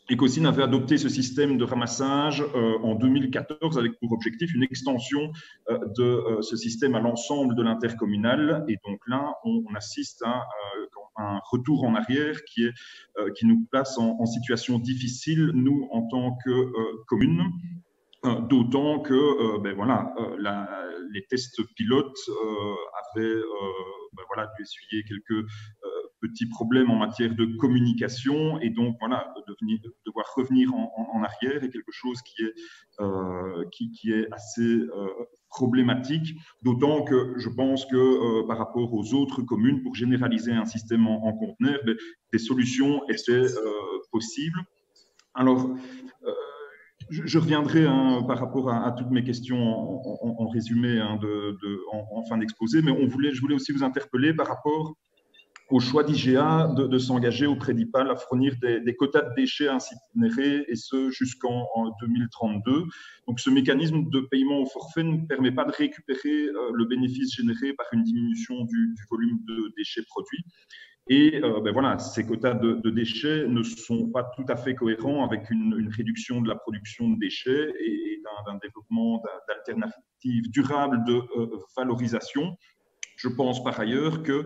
Ecosyn avait adopté ce système de ramassage en 2014 avec pour objectif une extension de ce système à l'ensemble de l'intercommunal. Et donc là, on assiste à un retour en arrière qui nous place en situation difficile, nous, en tant que commune. D'autant que les tests pilotes avaient dû essuyer quelques petits problèmes en matière de communication et donc voilà, devoir revenir en arrière est quelque chose qui est assez problématique, d'autant que je pense que par rapport aux autres communes, pour généraliser un système en conteneur, des solutions étaient possibles. Alors, je reviendrai par rapport à toutes mes questions en résumé en fin d'exposé, mais je voulais aussi vous interpeller par rapport au choix d'IGA de s'engager auprès d'IPAL à fournir des quotas de déchets incinérés, et ce jusqu'en 2032. Donc, ce mécanisme de paiement au forfait ne permet pas de récupérer le bénéfice généré par une diminution du volume de déchets produits. Et voilà, ces quotas de déchets ne sont pas tout à fait cohérents avec une réduction de la production de déchets et d'un développement d'alternatives durables de valorisation. Je pense par ailleurs que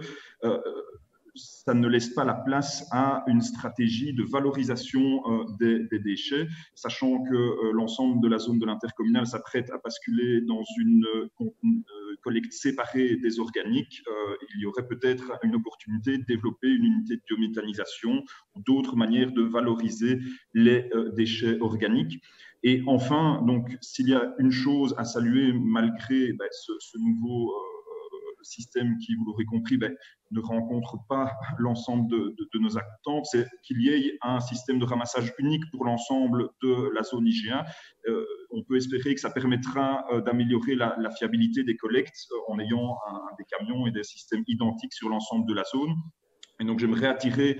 ça ne laisse pas la place à une stratégie de valorisation des déchets, sachant que l'ensemble de la zone de l'intercommunal s'apprête à basculer dans une collecte séparée des organiques. Il y aurait peut-être une opportunité de développer une unité de biométhanisation ou d'autres manières de valoriser les déchets organiques. Et enfin, donc, s'il y a une chose à saluer malgré ce nouveau système qui, vous l'aurez compris, ne rencontre pas l'ensemble de nos attentes, c'est qu'il y ait un système de ramassage unique pour l'ensemble de la zone IGA. On peut espérer que ça permettra d'améliorer la fiabilité des collectes en ayant des camions et des systèmes identiques sur l'ensemble de la zone. Et donc, j'aimerais attirer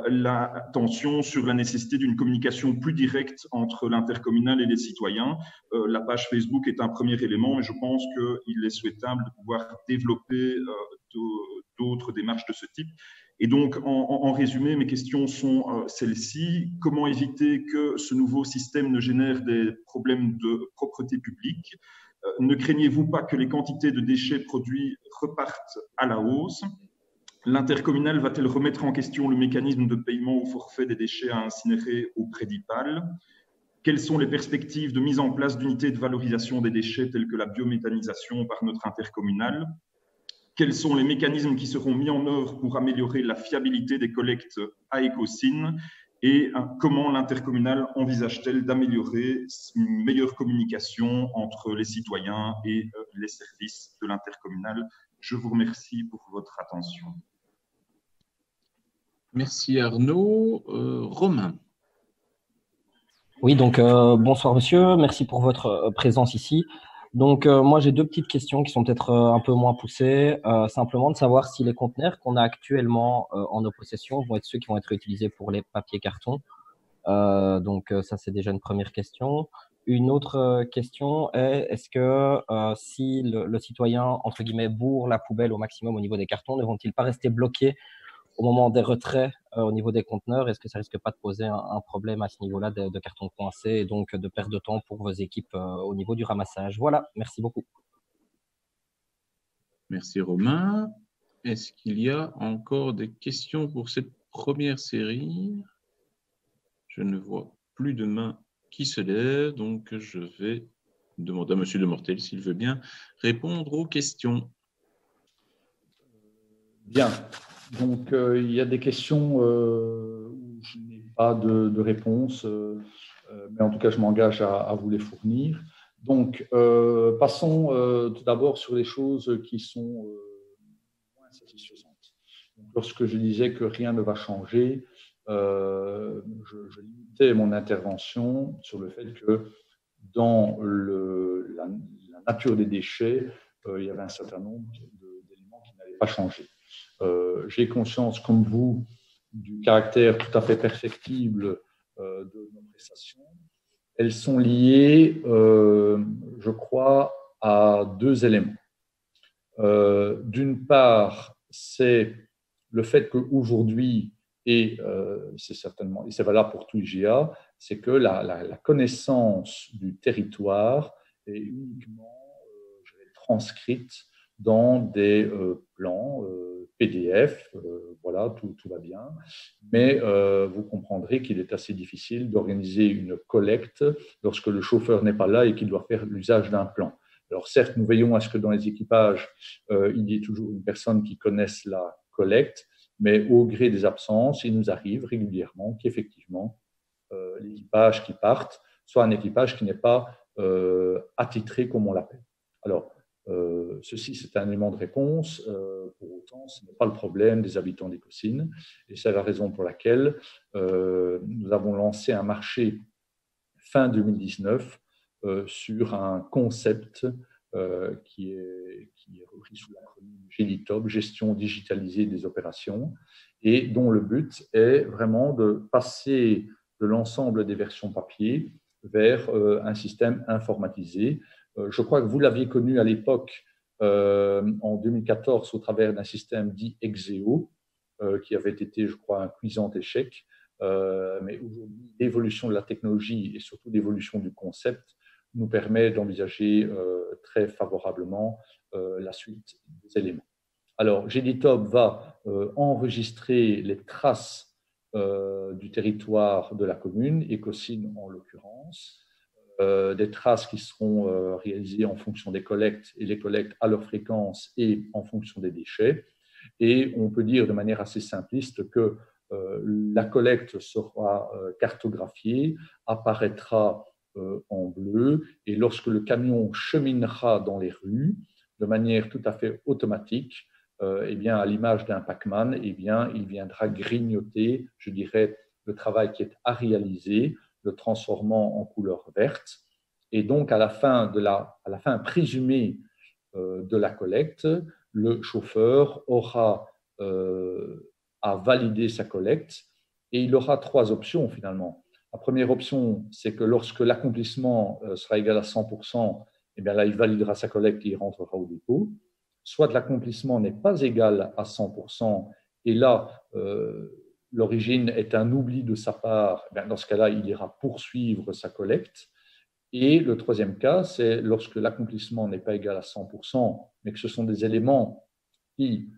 l'attention sur la nécessité d'une communication plus directe entre l'intercommunal et les citoyens. La page Facebook est un premier élément, mais je pense qu'il est souhaitable de pouvoir développer d'autres démarches de ce type. Et donc, en résumé, mes questions sont celles-ci. Comment éviter que ce nouveau système ne génère des problèmes de propreté publique? Ne craignez-vous pas que les quantités de déchets produits repartent à la hausse? L'intercommunal va-t-elle remettre en question le mécanisme de paiement au forfait des déchets à incinérer auprès d'IPAL? Quelles sont les perspectives de mise en place d'unités de valorisation des déchets telles que la biométhanisation par notre intercommunal? Quels sont les mécanismes qui seront mis en œuvre pour améliorer la fiabilité des collectes à Ecosyn? Et comment l'intercommunal envisage-t-elle d'améliorer une meilleure communication entre les citoyens et les services de l'intercommunal? Je vous remercie pour votre attention. Merci Arnaud. Romain. Oui, donc bonsoir monsieur, merci pour votre présence ici. Donc moi j'ai deux petites questions qui sont peut-être un peu moins poussées, simplement de savoir si les conteneurs qu'on a actuellement en nos possessions vont être ceux qui vont être utilisés pour les papiers cartons. Donc ça c'est déjà une première question. Une autre question est, est-ce que si le citoyen, entre guillemets, bourre la poubelle au maximum au niveau des cartons, ne vont-ils pas rester bloqués au moment des retraits au niveau des conteneurs? Est-ce que ça risque pas de poser un problème à ce niveau-là de cartons coincés et donc de perte de temps pour vos équipes au niveau du ramassage? Voilà, merci beaucoup. Merci Romain. Est-ce qu'il y a encore des questions pour cette première série? Je ne vois plus de mains qui se lèvent, donc je vais demander à M. de Mortel s'il veut bien répondre aux questions. Bien. Donc, il y a des questions où je n'ai pas de réponse, mais en tout cas, je m'engage à vous les fournir. Donc, passons tout d'abord sur les choses qui sont moins satisfaisantes. Donc, lorsque je disais que rien ne va changer, je limitais mon intervention sur le fait que dans la nature des déchets, il y avait un certain nombre d'éléments qui n'allaient pas changer. J'ai conscience, comme vous, du caractère tout à fait perfectible de nos prestations. Elles sont liées, je crois, à deux éléments. D'une part, c'est le fait qu'aujourd'hui, et c'est certainement, et c'est valable pour tout IGA, c'est que la connaissance du territoire est uniquement transcrite dans des plans PDF, voilà, tout va bien. Mais vous comprendrez qu'il est assez difficile d'organiser une collecte lorsque le chauffeur n'est pas là et qu'il doit faire l'usage d'un plan. Alors certes, nous veillons à ce que dans les équipages, il y ait toujours une personne qui connaisse la collecte, mais au gré des absences, il nous arrive régulièrement qu'effectivement, l'équipage qui parte soit un équipage qui n'est pas attitré, comme on l'appelle. Alors, ceci, c'est un élément de réponse. Pour autant, ce n'est pas le problème des habitants des Caussines. Et c'est la raison pour laquelle nous avons lancé un marché fin 2019 sur un concept qui est repris sous l'acronyme GDITOP, Gestion digitalisée des opérations, et dont le but est vraiment de passer de l'ensemble des versions papier vers un système informatisé. Je crois que vous l'aviez connu à l'époque, en 2014, au travers d'un système dit Exeo, qui avait été, je crois, un cuisant échec. Mais aujourd'hui, l'évolution de la technologie et surtout l'évolution du concept nous permet d'envisager très favorablement la suite des éléments. Alors, GDITOP va enregistrer les traces du territoire de la commune, et Caussines en l'occurrence, des traces qui seront réalisées en fonction des collectes, et les collectes à leur fréquence et en fonction des déchets. Et on peut dire de manière assez simpliste que la collecte sera cartographiée, apparaîtra en bleu, et lorsque le camion cheminera dans les rues de manière tout à fait automatique, eh bien, à l'image d'un Pac-Man, eh bien, il viendra grignoter, je dirais, le travail qui est à réaliser, le transformant en couleur verte. Et donc, à la fin présumée de la collecte, le chauffeur aura à valider sa collecte, et il aura trois options finalement. La première option, c'est que lorsque l'accomplissement sera égal à 100%, eh bien là, il validera sa collecte et il rentrera au dépôt. Soit l'accomplissement n'est pas égal à 100%, et là, l'origine est un oubli de sa part, eh bien, dans ce cas-là, il ira poursuivre sa collecte. Et le troisième cas, c'est lorsque l'accomplissement n'est pas égal à 100%, mais que ce sont des éléments qui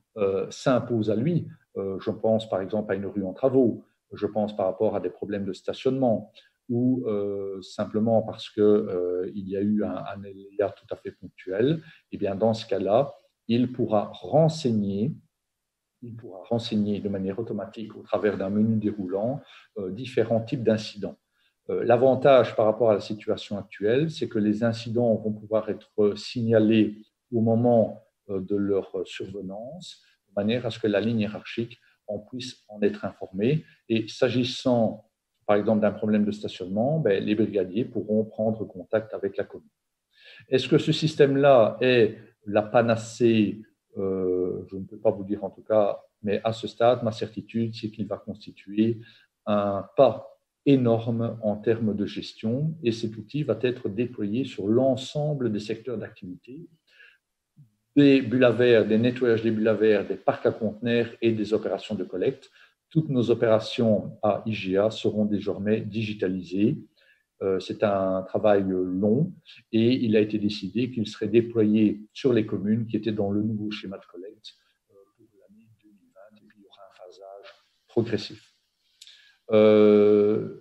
s'imposent à lui. Je pense par exemple à une rue en travaux, je pense par rapport à des problèmes de stationnement, ou simplement parce qu'il y a eu un élément tout à fait ponctuel. Et bien dans ce cas-là, il pourra renseigner de manière automatique au travers d'un menu déroulant différents types d'incidents. L'avantage par rapport à la situation actuelle, c'est que les incidents vont pouvoir être signalés au moment de leur survenance, de manière à ce que la ligne hiérarchique puisse en être informée. Et s'agissant, par exemple, d'un problème de stationnement, les brigadiers pourront prendre contact avec la commune. Est-ce que ce système-là est la panacée? Je ne peux pas vous dire en tout cas, mais à ce stade, ma certitude, c'est qu'il va constituer un pas énorme en termes de gestion et cet outil va être déployé sur l'ensemble des secteurs d'activité, des bulles à verre, des nettoyages des bulles à verre, des parcs à conteneurs et des opérations de collecte. Toutes nos opérations à IGA seront désormais digitalisées. C'est un travail long et il a été décidé qu'il serait déployé sur les communes qui étaient dans le nouveau schéma de collecte pour l'année 2020 et puis il y aura un phasage progressif.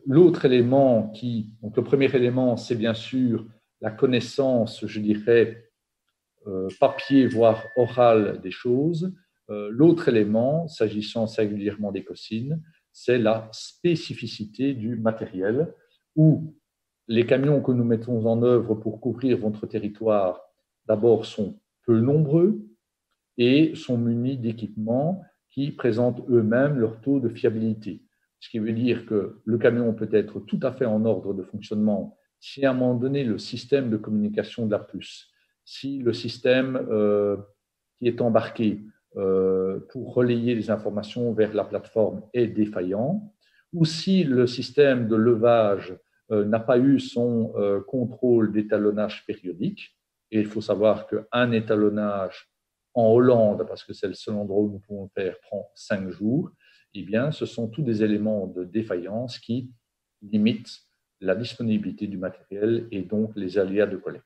L'autre élément donc le premier élément, c'est bien sûr la connaissance, je dirais, papier, voire orale des choses. L'autre élément, s'agissant singulièrement d'Ecosyn, c'est la spécificité du matériel où les camions que nous mettons en œuvre pour couvrir votre territoire, d'abord, sont peu nombreux et sont munis d'équipements qui présentent eux-mêmes leur taux de fiabilité. Ce qui veut dire que le camion peut être tout à fait en ordre de fonctionnement si à un moment donné le système de communication de la puce, si le système qui est embarqué pour relayer les informations vers la plateforme est défaillant, ou si le système de levage n'a pas eu son contrôle d'étalonnage périodique. Et il faut savoir qu'un étalonnage en Hollande, parce que c'est le seul endroit où nous pouvons le faire, prend 5 jours. Eh bien, ce sont tous des éléments de défaillance qui limitent la disponibilité du matériel et donc les aléas de collecte.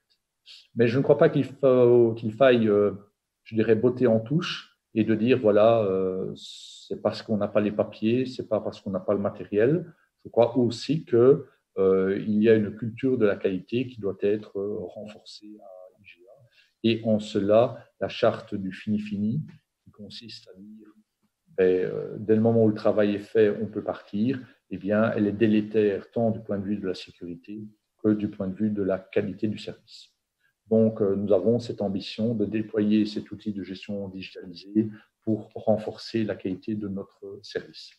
Mais je ne crois pas qu'il faille, je dirais, botter en touche et de dire, voilà, c'est parce qu'on n'a pas les papiers, c'est pas parce qu'on n'a pas le matériel. Je crois aussi qu'il y a une culture de la qualité qui doit être renforcée à IGA. Et en cela, la charte du fini-fini, qui consiste à dire dès le moment où le travail est fait, on peut partir, eh bien, elle est délétère tant du point de vue de la sécurité que du point de vue de la qualité du service. Donc, nous avons cette ambition de déployer cet outil de gestion digitalisée pour renforcer la qualité de notre service.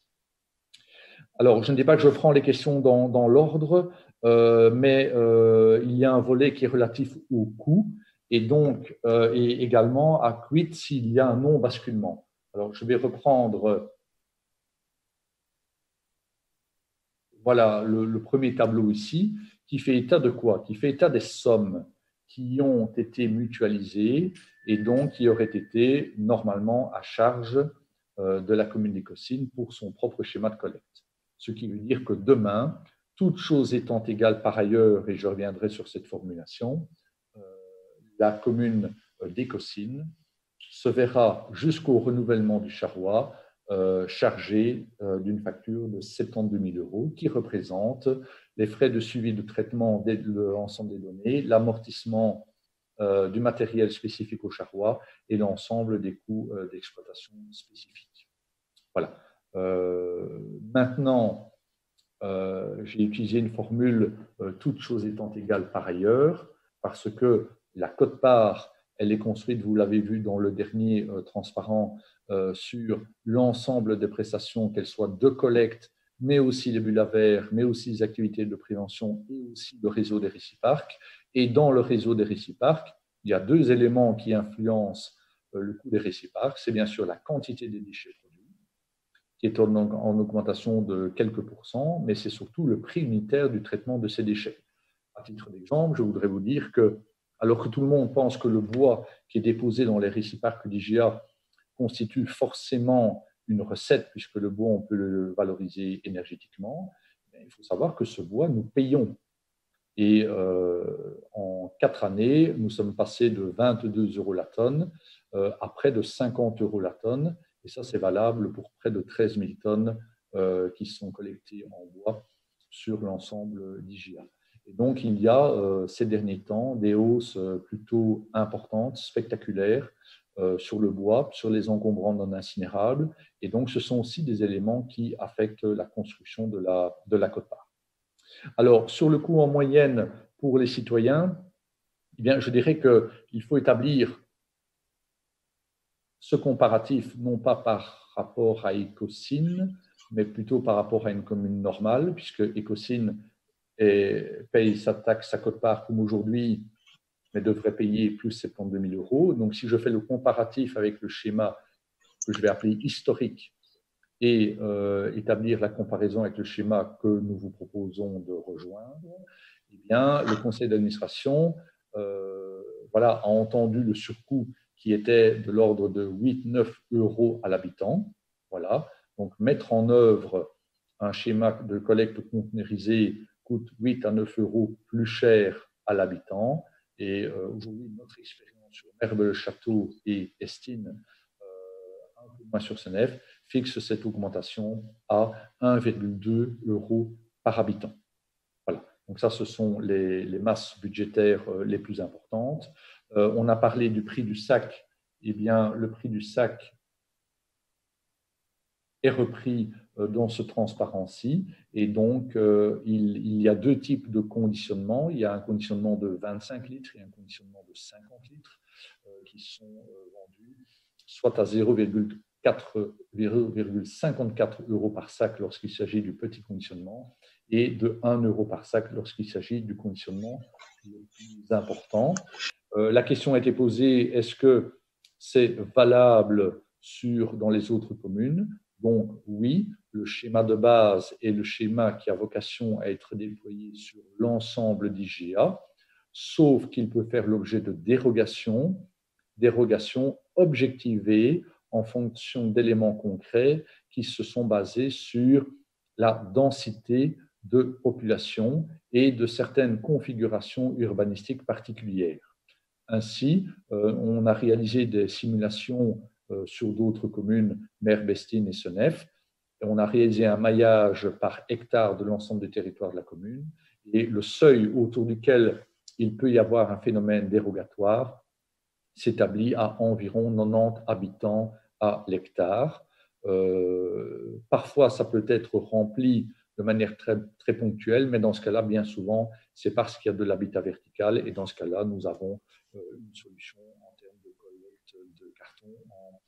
Alors, je ne dis pas que je prends les questions dans l'ordre, mais il y a un volet qui est relatif au coût et donc et également à quid s'il y a un non-basculement. Alors, je vais reprendre voilà, le premier tableau ici, qui fait état de quoi? Qui fait état des sommes qui ont été mutualisées et donc qui auraient été normalement à charge de la commune d'Ecosyn pour son propre schéma de collecte. Ce qui veut dire que demain, toutes choses étant égales par ailleurs, et je reviendrai sur cette formulation, la commune d'Ecosyn se verra jusqu'au renouvellement du charroi chargé d'une facture de 72 000 €, qui représente les frais de suivi de traitement de l'ensemble des données, l'amortissement du matériel spécifique au charroi et l'ensemble des coûts d'exploitation spécifiques. Voilà. Maintenant, j'ai utilisé une formule toutes choses étant égales par ailleurs, parce que la quote-part, elle est construite, vous l'avez vu dans le dernier transparent, sur l'ensemble des prestations, qu'elles soient de collecte, mais aussi les bulles à verre, mais aussi les activités de prévention et aussi le réseau des réciparques. Et dans le réseau des réciparques, il y a deux éléments qui influencent le coût des réciparques. C'est bien sûr la quantité des déchets produits, qui est en augmentation de quelques pourcents, mais c'est surtout le prix unitaire du traitement de ces déchets. À titre d'exemple, je voudrais vous dire que, alors que tout le monde pense que le bois qui est déposé dans les réciparques d'IGA constitue forcément une recette, puisque le bois, on peut le valoriser énergétiquement, il faut savoir que ce bois, nous payons. Et en 4 années, nous sommes passés de 22 € la tonne à près de 50 € la tonne. Et ça, c'est valable pour près de 13 000 tonnes qui sont collectées en bois sur l'ensemble d'IGA. Et donc, il y a ces derniers temps des hausses plutôt importantes, spectaculaires, sur le bois, sur les encombrants non incinérables. Et donc, ce sont aussi des éléments qui affectent la construction de la quote-part. Alors, sur le coût en moyenne pour les citoyens, eh bien, je dirais qu'il faut établir ce comparatif, non pas par rapport à Ecosyn, mais plutôt par rapport à une commune normale, puisque Ecosyn paye sa taxe, sa quote-part comme aujourd'hui, mais devrait payer plus 72 000 €. Donc, si je fais le comparatif avec le schéma que je vais appeler historique et établir la comparaison avec le schéma que nous vous proposons de rejoindre, eh bien, le conseil d'administration voilà, a entendu le surcoût qui était de l'ordre de 8-9 euros à l'habitant. Voilà. Donc, mettre en œuvre un schéma de collecte conteneurisée coûte 8 à 9 euros plus cher à l'habitant. Et aujourd'hui, notre expérience sur Merbe-le-Château et Estine, un peu moins sur Senef, fixe cette augmentation à 1,2 euros par habitant. Voilà. Donc ça, ce sont les masses budgétaires les plus importantes. On a parlé du prix du sac. Eh bien, le prix du sac est repris dans ce transparent-ci. Et donc, il y a deux types de conditionnement. Il y a un conditionnement de 25 litres et un conditionnement de 50 litres qui sont vendus soit à 0,54 euros par sac lorsqu'il s'agit du petit conditionnement et de 1 euro par sac lorsqu'il s'agit du conditionnement le plus important. La question a été posée, est-ce que c'est valable dans les autres communes? Donc oui, le schéma de base est le schéma qui a vocation à être déployé sur l'ensemble d'IGA, sauf qu'il peut faire l'objet de dérogations objectivées en fonction d'éléments concrets qui se sont basés sur la densité de population et de certaines configurations urbanistiques particulières. Ainsi, on a réalisé des simulations sur d'autres communes, Merbe, Estine et Senef. On a réalisé un maillage par hectare de l'ensemble des territoires de la commune et le seuil autour duquel il peut y avoir un phénomène dérogatoire s'établit à environ 90 habitants à l'hectare. Parfois, ça peut être rempli de manière très, très ponctuelle, mais dans ce cas-là, bien souvent, c'est parce qu'il y a de l'habitat vertical et dans ce cas-là, nous avons une solution en termes de collecte de carton en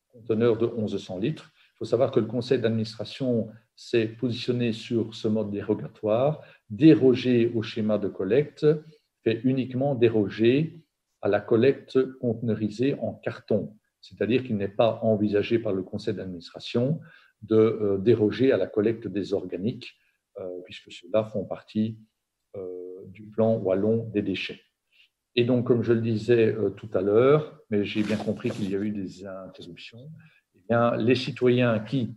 conteneur de 1100 litres. Il faut savoir que le conseil d'administration s'est positionné sur ce mode dérogatoire. Déroger au schéma de collecte fait uniquement déroger à la collecte conteneurisée en carton, c'est-à-dire qu'il n'est pas envisagé par le conseil d'administration de déroger à la collecte des organiques, puisque ceux-là font partie du plan wallon des déchets. Et donc, comme je le disais tout à l'heure, mais j'ai bien compris qu'il y a eu des interruptions, eh bien, les citoyens qui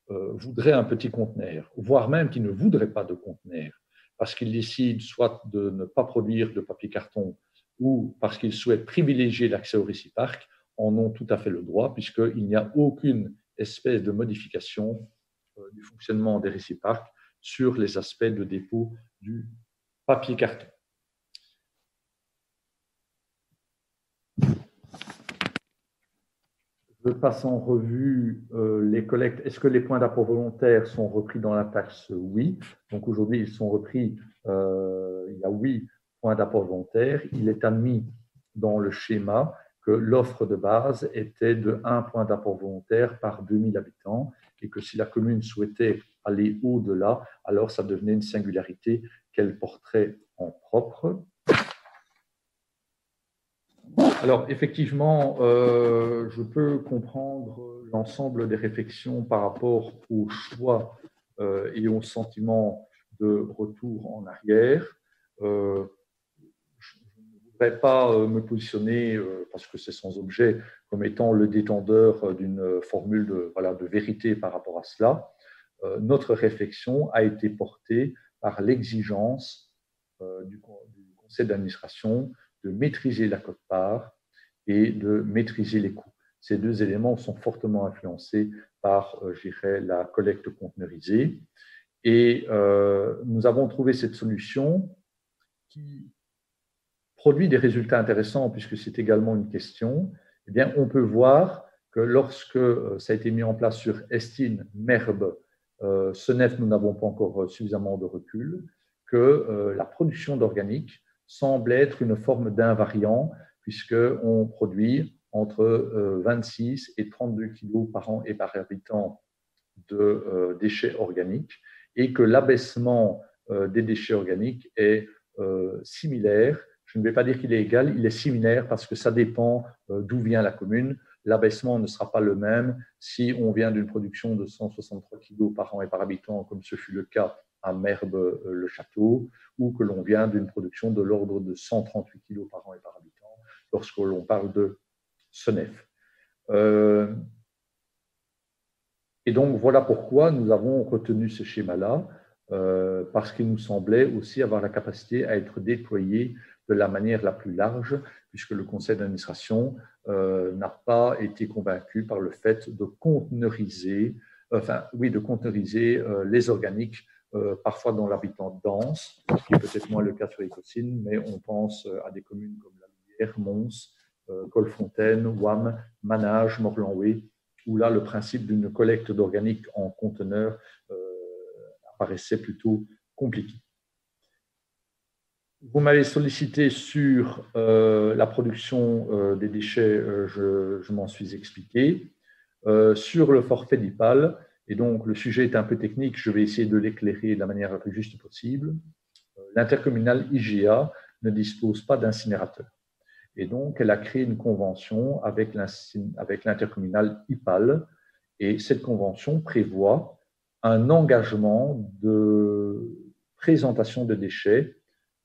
voudraient un petit conteneur, voire même qui ne voudraient pas de conteneur, parce qu'ils décident soit de ne pas produire de papier carton ou parce qu'ils souhaitent privilégier l'accès au réciparc, en ont tout à fait le droit, puisqu'il n'y a aucune espèce de modification du fonctionnement des réciparcs sur les aspects de dépôt du papier carton. Je passe en revue les collectes. Est-ce que les points d'apport volontaires sont repris dans la taxe? Oui. Donc aujourd'hui, ils sont repris. Il y a 8 points d'apport volontaires. Il est admis dans le schéma que l'offre de base était de 1 point d'apport volontaire par 2000 habitants et que si la commune souhaitait aller au-delà, alors ça devenait une singularité qu'elle porterait en propre. Alors, effectivement, je peux comprendre l'ensemble des réflexions par rapport au choix et au sentiment de retour en arrière. Je ne voudrais pas me positionner, parce que c'est sans objet, comme étant le détendeur d'une formule de vérité par rapport à cela. Notre réflexion a été portée par l'exigence du conseil d'administration de maîtriser la quote-part et de maîtriser les coûts. Ces deux éléments sont fortement influencés par, je dirais, la collecte conteneurisée. Et nous avons trouvé cette solution qui produit des résultats intéressants, puisque c'est également une question. Eh bien, on peut voir que lorsque ça a été mis en place sur Estine, Merbe, Senef, nous n'avons pas encore suffisamment de recul, que la production d'organique semble être une forme d'invariant, puisqu'on produit entre 26 et 32 kg par an et par habitant de déchets organiques, et que l'abaissement des déchets organiques est similaire. Je ne vais pas dire qu'il est égal, il est similaire parce que ça dépend d'où vient la commune. l'abaissement ne sera pas le même si on vient d'une production de 163 kg par an et par habitant, comme ce fut le cas à Merbe-le-Château, ou que l'on vient d'une production de l'ordre de 138 kg par an et par habitant, lorsque l'on parle de Senef. Et donc, voilà pourquoi nous avons retenu ce schéma-là, parce qu'il nous semblait aussi avoir la capacité à être déployé de la manière la plus large, puisque le conseil d'administration n'a pas été convaincu par le fait de conteneuriser, les organiques, parfois dans l'habitant dense, ce qui est peut-être moins le cas sur Écosine, mais on pense à des communes comme La Louvière, Mons, Colfontaine, Ouam, Manage, Morlanoué, où là, le principe d'une collecte d'organique en conteneur apparaissait plutôt compliqué. Vous m'avez sollicité sur la production des déchets, je m'en suis expliqué. Sur le forfait d'IPAL, et donc le sujet est un peu technique, je vais essayer de l'éclairer de la manière la plus juste possible. L'intercommunale IGA ne dispose pas d'incinérateur. Et donc, elle a créé une convention avec l'intercommunale IPAL. Et cette convention prévoit un engagement de présentation de déchets,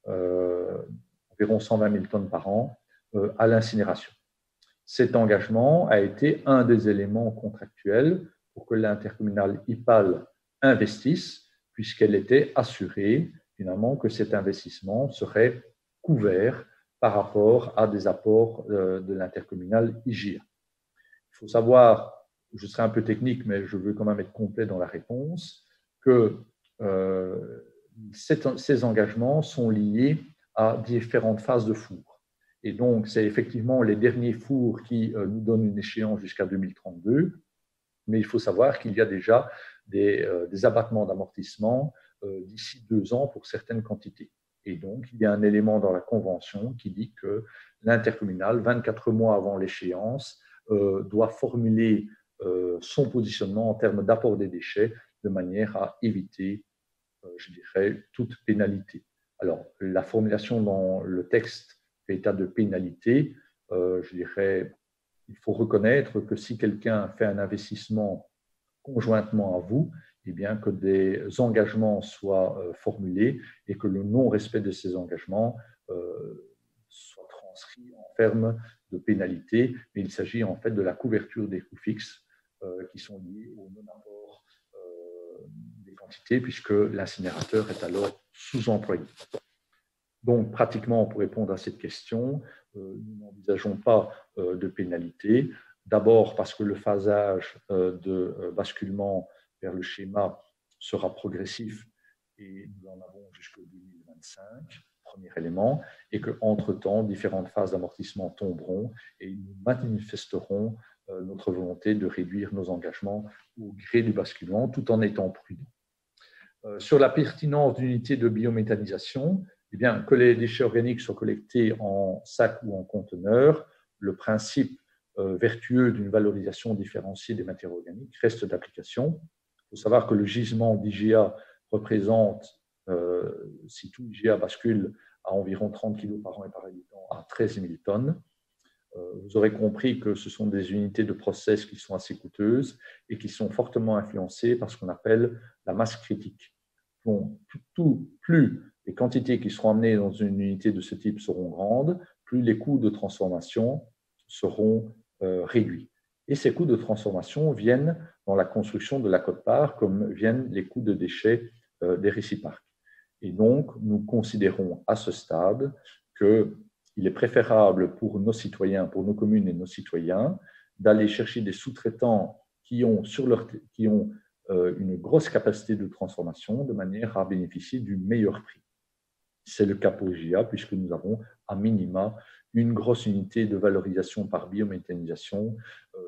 environ 120 000 tonnes par an, à l'incinération. Cet engagement a été un des éléments contractuels pour que l'intercommunale IPAL investisse, puisqu'elle était assurée finalement que cet investissement serait couvert par rapport à des apports de l'intercommunale IGA. Il faut savoir, je serai un peu technique, mais je veux quand même être complet dans la réponse, que ces engagements sont liés à différentes phases de four. Et donc, c'est effectivement les derniers fours qui nous donnent une échéance jusqu'à 2032, mais il faut savoir qu'il y a déjà des abattements d'amortissement d'ici 2 ans pour certaines quantités. Et donc, il y a un élément dans la convention qui dit que l'intercommunal, 24 mois avant l'échéance, doit formuler son positionnement en termes d'apport des déchets de manière à éviter, je dirais, toute pénalité. Alors, la formulation dans le texte fait état de pénalité. Je dirais, il faut reconnaître que si quelqu'un fait un investissement conjointement à vous, eh bien, que des engagements soient formulés et que le non-respect de ces engagements soit transcrit en termes de pénalité. Mais il s'agit en fait de la couverture des coûts fixes qui sont liés au non-apport des quantités, puisque l'incinérateur est alors sous-employé. Donc, pratiquement, pour répondre à cette question, nous n'envisageons pas de pénalité. D'abord parce que le phasage de basculement vers le schéma sera progressif et nous en avons jusqu'en 2025, premier élément, et qu'entre-temps, différentes phases d'amortissement tomberont et nous manifesterons notre volonté de réduire nos engagements au gré du basculement tout en étant prudents. Sur la pertinence d'unités de biométhanisation, eh bien, que les déchets organiques soient collectés en sac ou en conteneur, le principe vertueux d'une valorisation différenciée des matières organiques reste d'application. Il faut savoir que le gisement d'IGA représente, si tout IGA bascule, à environ 30 kg par an et par habitant, à 13 000 tonnes. Vous aurez compris que ce sont des unités de process qui sont assez coûteuses et qui sont fortement influencées par ce qu'on appelle la masse critique. Donc, plus les quantités qui seront amenées dans une unité de ce type seront grandes, plus les coûts de transformation seront réduits. Et ces coûts de transformation viennent dans la construction de la quote-part, comme viennent les coûts de déchets des réciparques. Et donc, nous considérons à ce stade qu'il est préférable pour nos citoyens, pour nos communes et nos citoyens, d'aller chercher des sous-traitants qui ont une grosse capacité de transformation de manière à bénéficier du meilleur prix. C'est le cas pour IGA, puisque nous avons à minima une grosse unité de valorisation par biométhanisation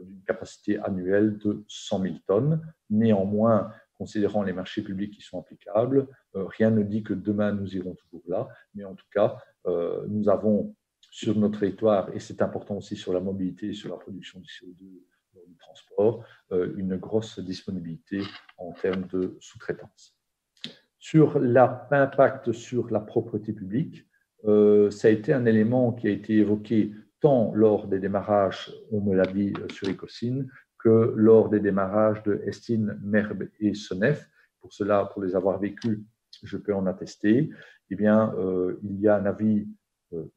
d'une capacité annuelle de 100 000 tonnes. Néanmoins, considérant les marchés publics qui sont applicables, rien ne dit que demain nous irons toujours là, mais en tout cas, nous avons sur notre territoire, et c'est important aussi sur la mobilité et sur la production de CO2 dans le transport, une grosse disponibilité en termes de sous-traitance. Sur l'impact sur la propreté publique, ça a été un élément qui a été évoqué tant lors des démarrages, on me l'a dit sur Ecosyn, que lors des démarrages de Estine, Merbe et Senef. Pour cela, pour les avoir vécus, je peux en attester. Eh bien, il y a un avis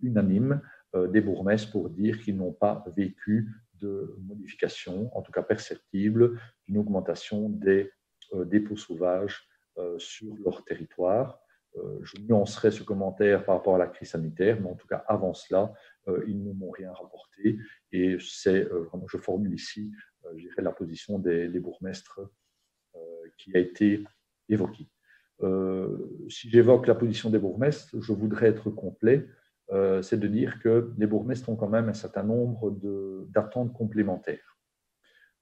unanime des bourgmestres pour dire qu'ils n'ont pas vécu de modification, en tout cas perceptible, d'une augmentation des dépôts sauvages sur leur territoire. Je nuancerai ce commentaire par rapport à la crise sanitaire, mais en tout cas, avant cela, ils ne m'ont rien rapporté. Et c'est, je formule ici, je dirais, la position des bourgmestres qui a été évoquée. Si j'évoque la position des bourgmestres, je voudrais être complet. C'est de dire que les bourgmestres ont quand même un certain nombre d'attentes complémentaires.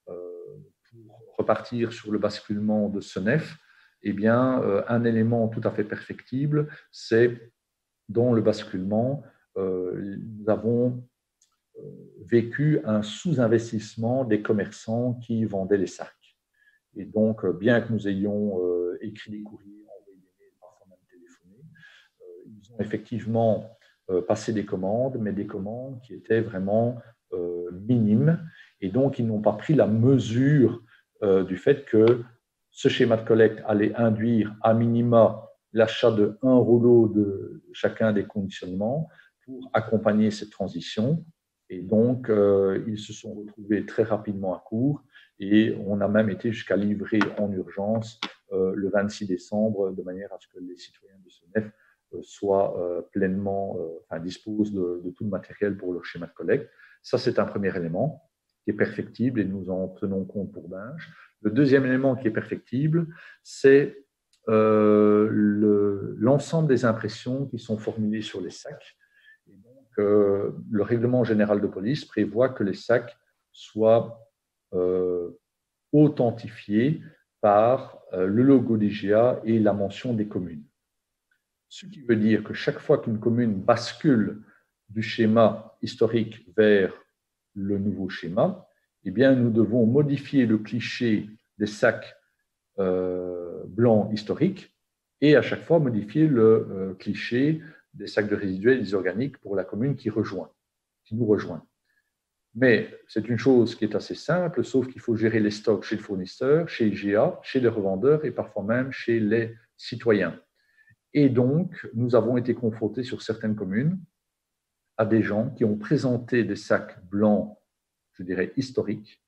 Pour repartir sur le basculement de Senef, eh bien, un élément tout à fait perfectible, c'est dans le basculement, nous avons vécu un sous-investissement des commerçants qui vendaient les sacs. Et donc, bien que nous ayons écrit des courriers, envoyé des mails, parfois même téléphoné, ils ont effectivement passé des commandes, mais des commandes qui étaient vraiment minimes. Et donc, ils n'ont pas pris la mesure du fait que ce schéma de collecte allait induire à minima l'achat de 1 rouleau de chacun des conditionnements pour accompagner cette transition. Et donc, ils se sont retrouvés très rapidement à court et on a même été jusqu'à livrer en urgence le 26 décembre de manière à ce que les citoyens de Senef soient pleinement, disposent de tout le matériel pour leur schéma de collecte. Ça, c'est un premier élément qui est perfectible et nous en tenons compte pour Binge. Le deuxième élément qui est perfectible, c'est l'ensemble des impressions qui sont formulées sur les sacs. Et donc, le règlement général de police prévoit que les sacs soient authentifiés par le logo d'IGA et la mention des communes. Ce qui veut dire que chaque fois qu'une commune bascule du schéma historique vers le nouveau schéma, eh bien, nous devons modifier le cliché des sacs blancs historiques et à chaque fois modifier le cliché des sacs de résiduels et des organiques pour la commune qui nous rejoint. Mais c'est une chose qui est assez simple, sauf qu'il faut gérer les stocks chez le fournisseur, chez IGA, chez les revendeurs et parfois même chez les citoyens. Et donc, nous avons été confrontés sur certaines communes à des gens qui ont présenté des sacs blancs, je dirais historiques,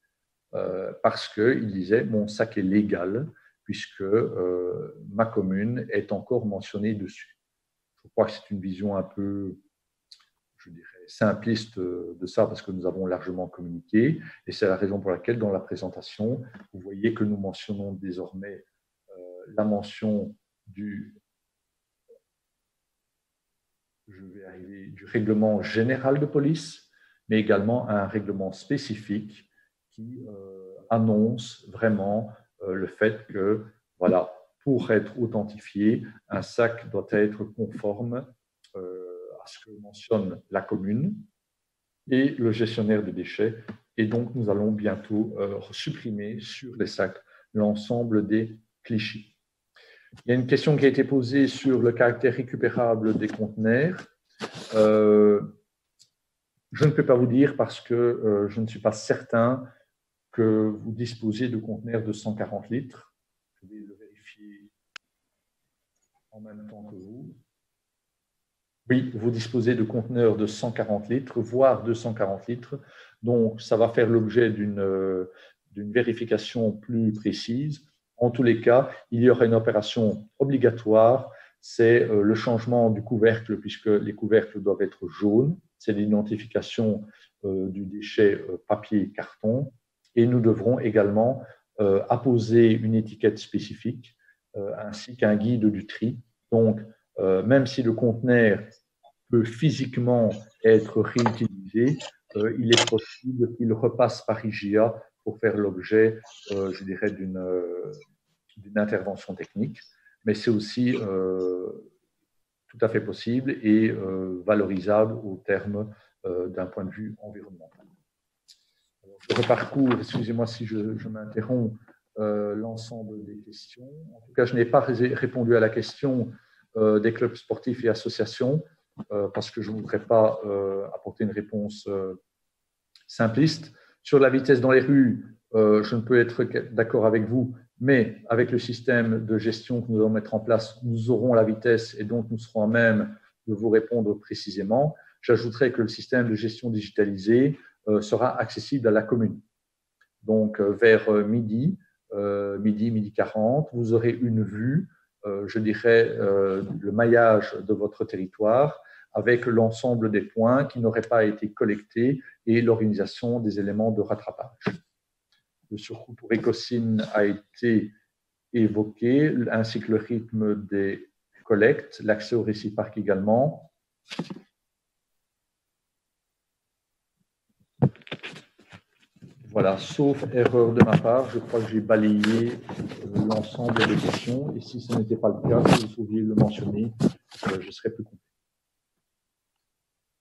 parce qu'ils disaient « mon sac est légal puisque ma commune est encore mentionnée dessus ». Je crois que c'est une vision un peu, je dirais, simpliste de ça parce que nous avons largement communiqué et c'est la raison pour laquelle dans la présentation, vous voyez que nous mentionnons désormais la mention du règlement général de police, mais également un règlement spécifique qui annonce vraiment le fait que, voilà, pour être authentifié, un sac doit être conforme à ce que mentionne la commune et le gestionnaire des déchets. Et donc, nous allons bientôt supprimer sur les sacs l'ensemble des clichés. Il y a une question qui a été posée sur le caractère récupérable des conteneurs. Je ne peux pas vous dire parce que je ne suis pas certain que vous disposez de conteneurs de 140 litres. Je vais le vérifier en même temps que vous. Oui, vous disposez de conteneurs de 140 litres, voire 240 litres. Donc, ça va faire l'objet d'une vérification plus précise. En tous les cas, il y aura une opération obligatoire, c'est le changement du couvercle, puisque les couvercles doivent être jaunes. C'est l'identification du déchet papier et carton. Et nous devrons également apposer une étiquette spécifique ainsi qu'un guide du tri. Donc, même si le conteneur peut physiquement être réutilisé, il est possible qu'il repasse par IGA pour faire l'objet, je dirais, d'une intervention technique. Mais c'est aussi tout à fait possible et valorisable au terme d'un point de vue environnemental. Je reparcours, excusez-moi si je m'interromps, l'ensemble des questions. En tout cas, je n'ai pas répondu à la question des clubs sportifs et associations. parce que je ne voudrais pas apporter une réponse simpliste. Sur la vitesse dans les rues, je ne peux être d'accord avec vous, mais avec le système de gestion que nous allons mettre en place, nous aurons la vitesse et donc nous serons à même de vous répondre précisément. J'ajouterai que le système de gestion digitalisé sera accessible à la commune. Donc, vers midi 40, vous aurez une vue, je dirais, le maillage de votre territoire avec l'ensemble des points qui n'auraient pas été collectés et l'organisation des éléments de rattrapage. Le surcoût pour Ecosyn a été évoqué, ainsi que le rythme des collectes, l'accès au réciparc également. Voilà, sauf erreur de ma part, je crois que j'ai balayé l'ensemble des questions. Et si ce n'était pas le cas, si vous pouviez le mentionner, je serais plus complet.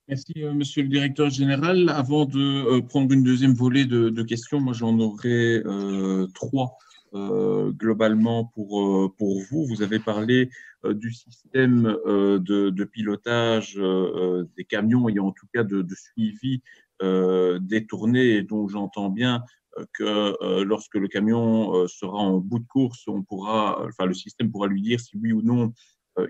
Merci, Monsieur le Directeur Général. Avant de prendre une deuxième volée de questions, moi j'en aurais trois globalement pour vous. Vous avez parlé du système de pilotage des camions et en tout cas de suivi des tournées, et donc j'entends bien que lorsque le camion sera en bout de course, le système pourra lui dire si oui ou non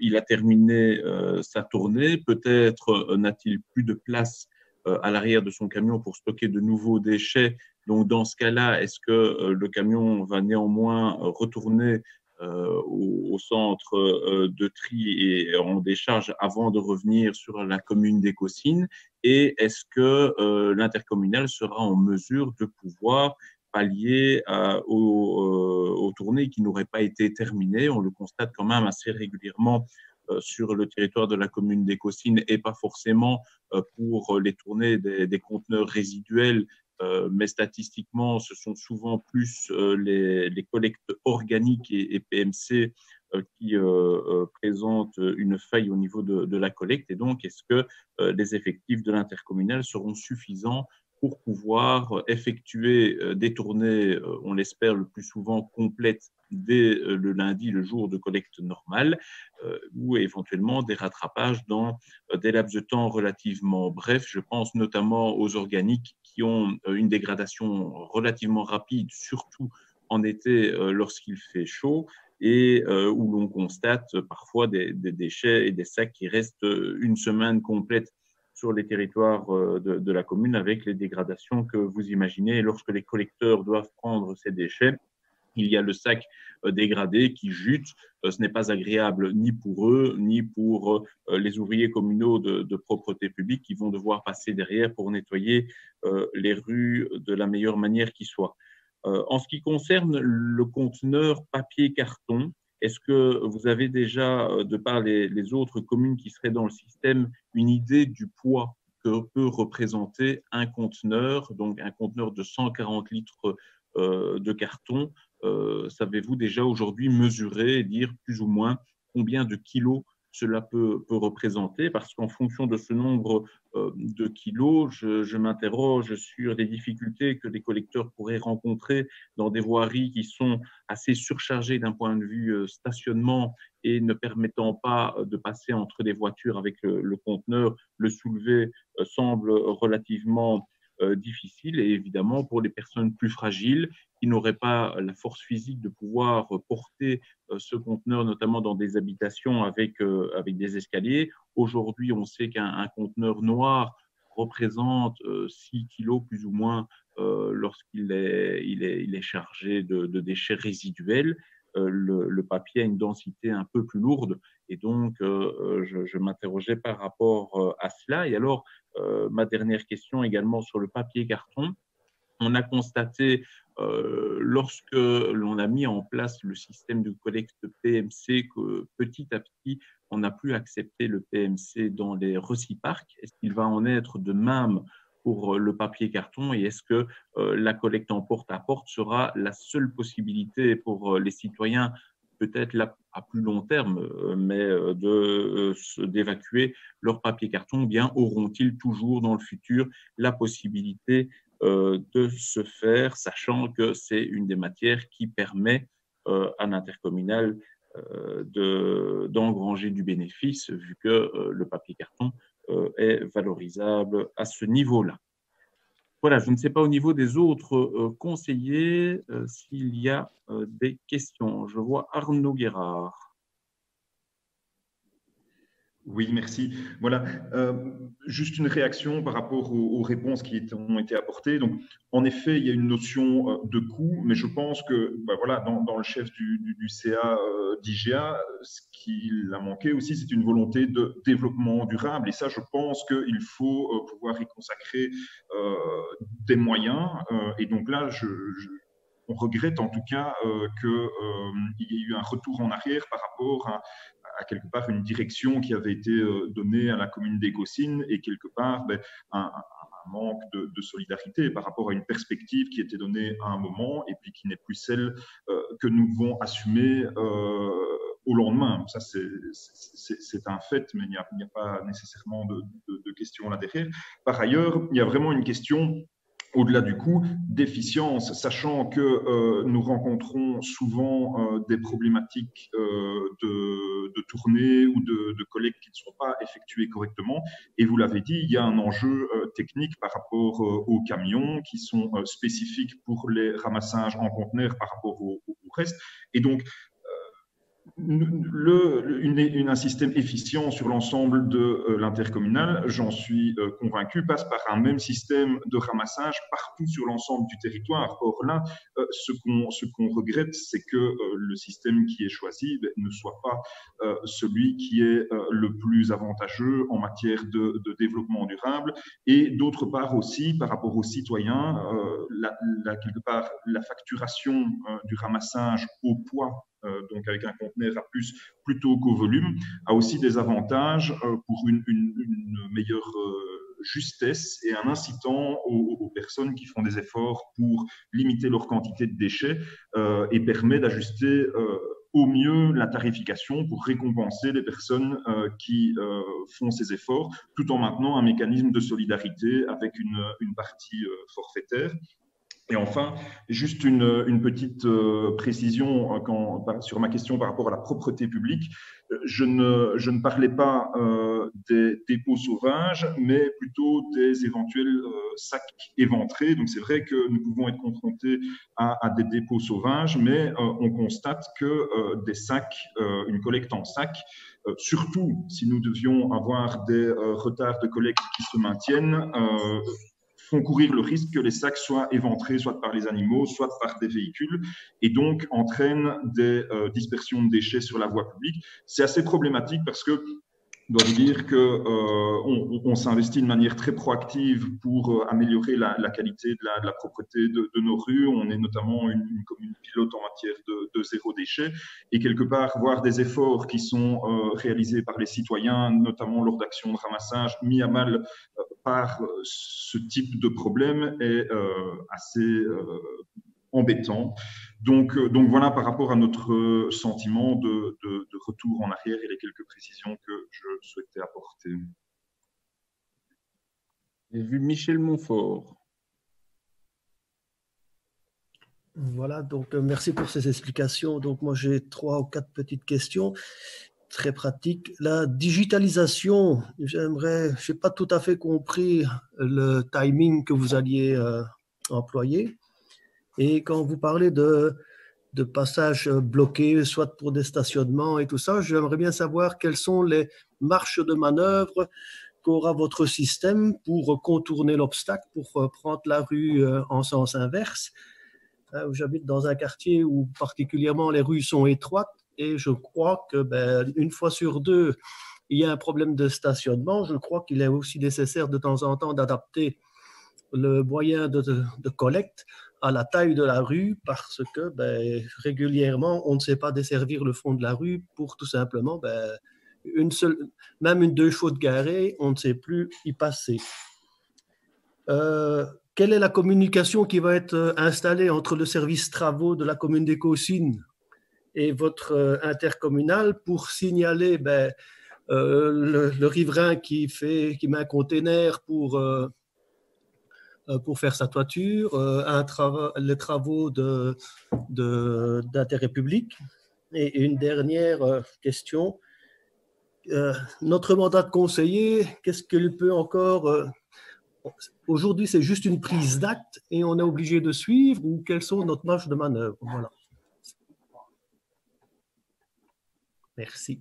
il a terminé sa tournée. Peut-être n'a-t-il plus de place à l'arrière de son camion pour stocker de nouveaux déchets. Donc, dans ce cas-là, est-ce que le camion va néanmoins retourner au centre de tri et en décharge avant de revenir sur la commune d'Ecosyn? Et est-ce que l'intercommunal sera en mesure de pouvoir pallier aux tournées qui n'auraient pas été terminées? On le constate quand même assez régulièrement sur le territoire de la commune d'Ecosyn et pas forcément pour les tournées des conteneurs résiduels, mais statistiquement, ce sont souvent plus les collectes organiques et PMC qui présentent une faille au niveau de la collecte. Et donc, est-ce que les effectifs de l'intercommunal seront suffisants pour pouvoir effectuer des tournées, on l'espère le plus souvent complètes, dès le lundi, le jour de collecte normale, ou éventuellement des rattrapages dans des laps de temps relativement brefs? Je pense notamment aux organiques qui ont une dégradation relativement rapide, surtout en été lorsqu'il fait chaud, et où l'on constate parfois des déchets et des sacs qui restent une semaine complète sur les territoires de la commune, avec les dégradations que vous imaginez. Et lorsque les collecteurs doivent prendre ces déchets, il y a le sac dégradé qui jute. Ce n'est pas agréable ni pour eux, ni pour les ouvriers communaux de propreté publique qui vont devoir passer derrière pour nettoyer les rues de la meilleure manière qui soit. En ce qui concerne le conteneur papier-carton, est-ce que vous avez déjà, de par les autres communes qui seraient dans le système, une idée du poids que peut représenter un conteneur, donc un conteneur de 140 litres de carton? Savez-vous déjà aujourd'hui mesurer et dire plus ou moins combien de kilos cela peut représenter? Parce qu'en fonction de ce nombre de kilos, je m'interroge sur les difficultés que les collecteurs pourraient rencontrer dans des voiries qui sont assez surchargées d'un point de vue stationnement et ne permettant pas de passer entre les voitures avec le conteneur. Le soulever semble relativement difficile, et évidemment pour les personnes plus fragiles qui n'auraient pas la force physique de pouvoir porter ce conteneur, notamment dans des habitations avec des escaliers. Aujourd'hui, on sait qu'un conteneur noir représente 6 kilos plus ou moins lorsqu'il est chargé de déchets résiduels. Le papier a une densité un peu plus lourde, et donc je m'interrogeais par rapport à cela. Et alors, ma dernière question également sur le papier-carton. On a constaté, lorsque l'on a mis en place le système de collecte PMC, que petit à petit, on n'a plus accepté le PMC dans les reciparcs. Est-ce qu'il va en être de même pour le papier-carton, et est-ce que la collecte en porte-à-porte sera la seule possibilité pour les citoyens, peut-être à plus long terme, mais d'évacuer leur papier-carton, ou bien auront-ils toujours dans le futur la possibilité de se faire, sachant que c'est une des matières qui permet à l'intercommunal d'engranger du bénéfice, vu que le papier carton est valorisable à ce niveau-là. Voilà, je ne sais pas au niveau des autres conseillers s'il y a des questions. Je vois Arnaud Guérard. Oui, merci. Voilà, juste une réaction par rapport aux réponses qui ont été apportées. Donc, en effet, il y a une notion de coût, mais je pense que, voilà, dans le chef du CA d'IGA, ce qu'il a manqué aussi, c'est une volonté de développement durable. Et ça, je pense qu'il faut pouvoir y consacrer des moyens. Et donc là, on regrette en tout cas qu'il y ait eu un retour en arrière par rapport à quelque part une direction qui avait été donnée à la commune d'Écosine et quelque part un manque de solidarité par rapport à une perspective qui était donnée à un moment et puis qui n'est plus celle que nous devons assumer au lendemain. Ça, c'est un fait, mais il n'y a pas nécessairement de question là derrière. Par ailleurs, il y a vraiment une question au-delà du coût, d'efficience, sachant que nous rencontrons souvent des problématiques de tournée ou de collecte qui ne sont pas effectuées correctement. Et vous l'avez dit, il y a un enjeu technique par rapport aux camions qui sont spécifiques pour les ramassages en conteneurs par rapport au reste. Et donc, un système efficient sur l'ensemble de l'intercommunal, j'en suis convaincu, passe par un même système de ramassage partout sur l'ensemble du territoire. Or là, ce qu'on regrette, c'est que le système qui est choisi ne soit pas celui qui est le plus avantageux en matière de développement durable. Et d'autre part aussi, par rapport aux citoyens, quelque part, la facturation du ramassage au poids, donc avec un conteneur à plus plutôt qu'au volume, a aussi des avantages pour une meilleure justesse et un incitant aux personnes qui font des efforts pour limiter leur quantité de déchets et permet d'ajuster au mieux la tarification pour récompenser les personnes qui font ces efforts, tout en maintenant un mécanisme de solidarité avec une partie forfaitaire. Et enfin, juste une petite précision sur ma question par rapport à la propreté publique. Je ne parlais pas des dépôts sauvages, mais plutôt des éventuels sacs éventrés. Donc, c'est vrai que nous pouvons être confrontés à des dépôts sauvages, mais on constate que des sacs, une collecte en sac, surtout si nous devions avoir des retards de collecte qui se maintiennent, font courir le risque que les sacs soient éventrés, soit par les animaux, soit par des véhicules, et donc entraînent des dispersions de déchets sur la voie publique. C'est assez problématique parce que je dois vous dire qu'on s'investit de manière très proactive pour améliorer la qualité de la propreté de nos rues. On est notamment une commune pilote en matière de zéro déchet. Et quelque part, voir des efforts qui sont réalisés par les citoyens, notamment lors d'actions de ramassage, mis à mal par ce type de problème est assez embêtant. Donc voilà par rapport à notre sentiment de retour en arrière et les quelques précisions que je souhaitais apporter. J'ai vu Michel Montfort. Voilà, donc merci pour ces explications. Donc moi j'ai 3 ou 4 petites questions très pratiques. La digitalisation, je n'ai pas tout à fait compris le timing que vous alliez employer. Et quand vous parlez de passages bloqués, soit pour des stationnements et tout ça, j'aimerais bien savoir quelles sont les marges de manœuvre qu'aura votre système pour contourner l'obstacle, pour prendre la rue en sens inverse. J'habite dans un quartier où particulièrement les rues sont étroites et je crois que une fois sur 2, il y a un problème de stationnement. Je crois qu'il est aussi nécessaire de temps en temps d'adapter le moyen de collecte à la taille de la rue parce que régulièrement, on ne sait pas desservir le fond de la rue pour tout simplement, même une 2 chevaux de garée, on ne sait plus y passer. Quelle est la communication qui va être installée entre le service travaux de la commune d'Écosine et votre intercommunal pour signaler le riverain qui met un container pour faire sa toiture, les travaux d'intérêt public. Et une dernière question. Notre mandat de conseiller, qu'est-ce qu'il peut encore… Aujourd'hui, c'est juste une prise d'acte et on est obligé de suivre, ou quelles sont notre marge de manœuvre? Voilà. Merci.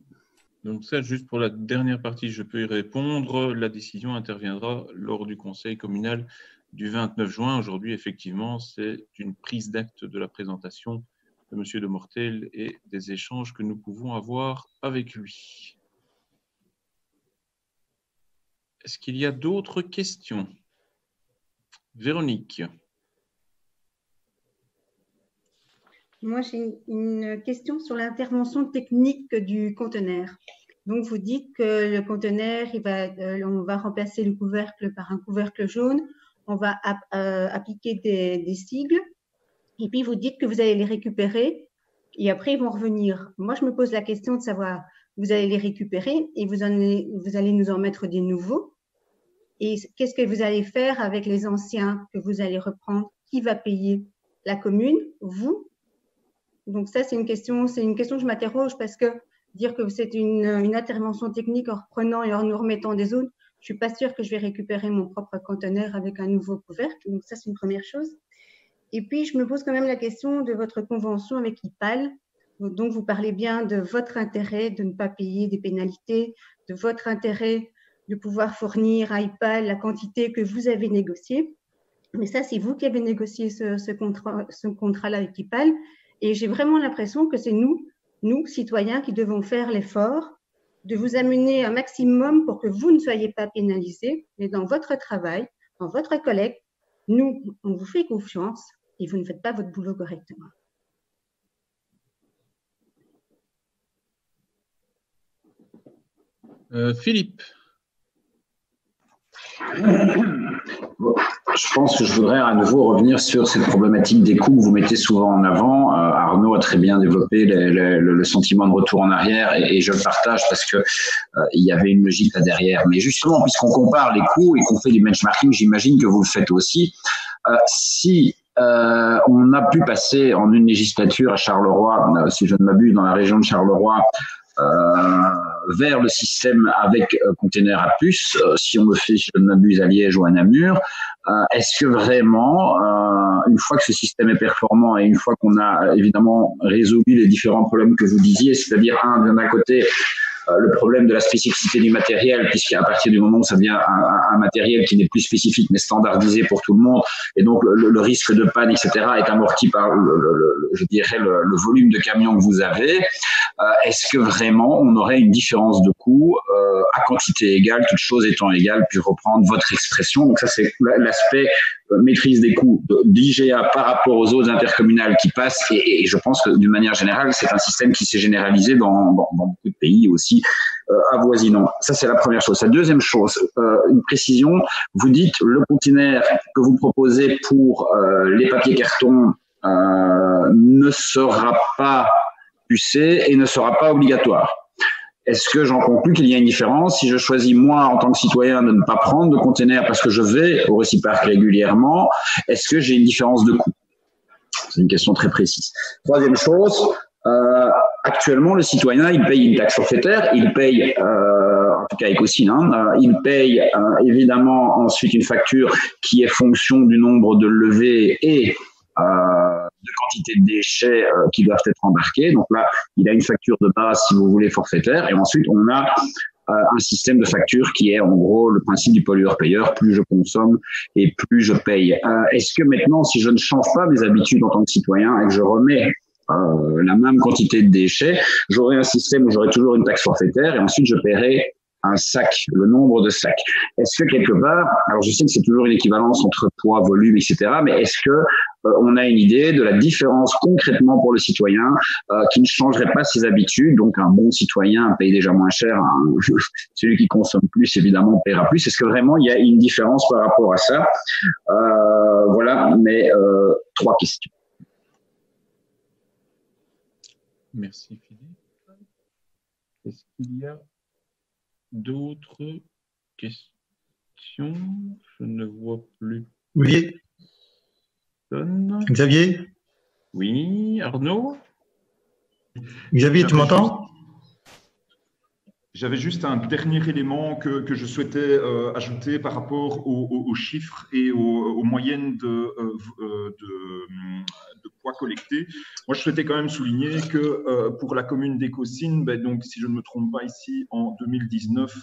Donc ça, juste pour la dernière partie, je peux y répondre. La décision interviendra lors du conseil communal du 29 juin. Aujourd'hui, effectivement, c'est une prise d'acte de la présentation de M. de Mortel et des échanges que nous pouvons avoir avec lui. Est-ce qu'il y a d'autres questions? Véronique. Moi, j'ai une question sur l'intervention technique du conteneur. Donc, vous dites que le conteneur, on va remplacer le couvercle par un couvercle jaune, on va appliquer des sigles, et puis vous dites que vous allez les récupérer, et après, ils vont revenir. Moi, je me pose la question de savoir, vous allez les récupérer, et vous allez nous en mettre des nouveaux, et qu'est-ce que vous allez faire avec les anciens que vous allez reprendre? Qui va payer? La commune? Vous? Donc ça, c'est une question que je m'interroge, parce que dire que c'est une intervention technique en reprenant et en nous remettant des autres, je suis pas sûre que je vais récupérer mon propre conteneur avec un nouveau couvercle. Donc ça, c'est une première chose. Et puis, je me pose quand même la question de votre convention avec IPAL. Donc, vous parlez bien de votre intérêt de ne pas payer des pénalités, de votre intérêt de pouvoir fournir à IPAL la quantité que vous avez négociée. Mais ça, c'est vous qui avez négocié ce contrat-là avec IPAL. Et j'ai vraiment l'impression que c'est nous, citoyens, qui devons faire l'effort de vous amener un maximum pour que vous ne soyez pas pénalisés. Mais dans votre travail, dans votre collecte, nous, on vous fait confiance et vous ne faites pas votre boulot correctement. Philippe. Je pense que je voudrais à nouveau revenir sur cette problématique des coûts que vous mettez souvent en avant. Arnaud a très bien développé le sentiment de retour en arrière et je le partage parce que il y avait une logique là derrière. Mais justement, puisqu'on compare les coûts et qu'on fait du benchmarking, j'imagine que vous le faites aussi. Si on a pu passer en une législature à Charleroi, si je ne m'abuse, dans la région de Charleroi, vers le système avec container à puce, si on le fait, si je ne m'abuse, à Liège ou à Namur, est-ce que vraiment, une fois que ce système est performant et une fois qu'on a évidemment résolu les différents problèmes que vous disiez, c'est-à-dire d'un côté, le problème de la spécificité du matériel, puisqu'à partir du moment où ça devient un matériel qui n'est plus spécifique mais standardisé pour tout le monde, et donc le risque de panne, etc., est amorti par, je dirais, le volume de camions que vous avez. Est-ce que vraiment on aurait une différence de coût à quantité égale, toutes choses étant égales, puis reprendre votre expression? Donc ça, c'est l'aspect maîtrise des coûts d'IGA par rapport aux autres intercommunales qui passent, et je pense que d'une manière générale, c'est un système qui s'est généralisé dans beaucoup de pays aussi avoisinants. Ça, c'est la première chose. La deuxième chose, une précision, vous dites le conteneur que vous proposez pour les papiers cartons ne sera pas pucé et ne sera pas obligatoire. Est-ce que j'en conclus qu'il y a une différence si je choisis, moi, en tant que citoyen, de ne pas prendre de container parce que je vais au Reciparc régulièrement? Est-ce que j'ai une différence de coût? C'est une question très précise. Troisième chose, actuellement, le citoyen, il paye une taxe forfaitaire, il paye, en tout cas Ecocine, il paye évidemment ensuite une facture qui est fonction du nombre de levées et de quantité de déchets qui doivent être embarqués. Donc là, il a une facture de base, si vous voulez, forfaitaire. Et ensuite, on a un système de facture qui est en gros le principe du pollueur-payeur. Plus je consomme et plus je paye. Est-ce que maintenant, si je ne change pas mes habitudes en tant que citoyen et que je remets la même quantité de déchets, j'aurai un système où j'aurai toujours une taxe forfaitaire et ensuite je paierai un sac, le nombre de sacs. Est-ce que quelque part, alors je sais que c'est toujours une équivalence entre poids, volume, etc., mais est-ce que on a une idée de la différence concrètement pour le citoyen qui ne changerait pas ses habitudes? Donc un bon citoyen paye déjà moins cher, celui qui consomme plus évidemment paiera plus. Est-ce que vraiment il y a une différence par rapport à ça? Voilà, mais 3 questions. Merci Philippe. Est-ce qu'il y a d'autres questions? Je ne vois plus. Oui. Xavier? Oui, Arnaud? Xavier, tu m'entends? J'avais juste un dernier élément que je souhaitais ajouter par rapport aux chiffres et aux moyennes de poids collectés. Moi, je souhaitais quand même souligner que pour la commune d'Écosine, ben, donc, si je ne me trompe pas ici, en 2019,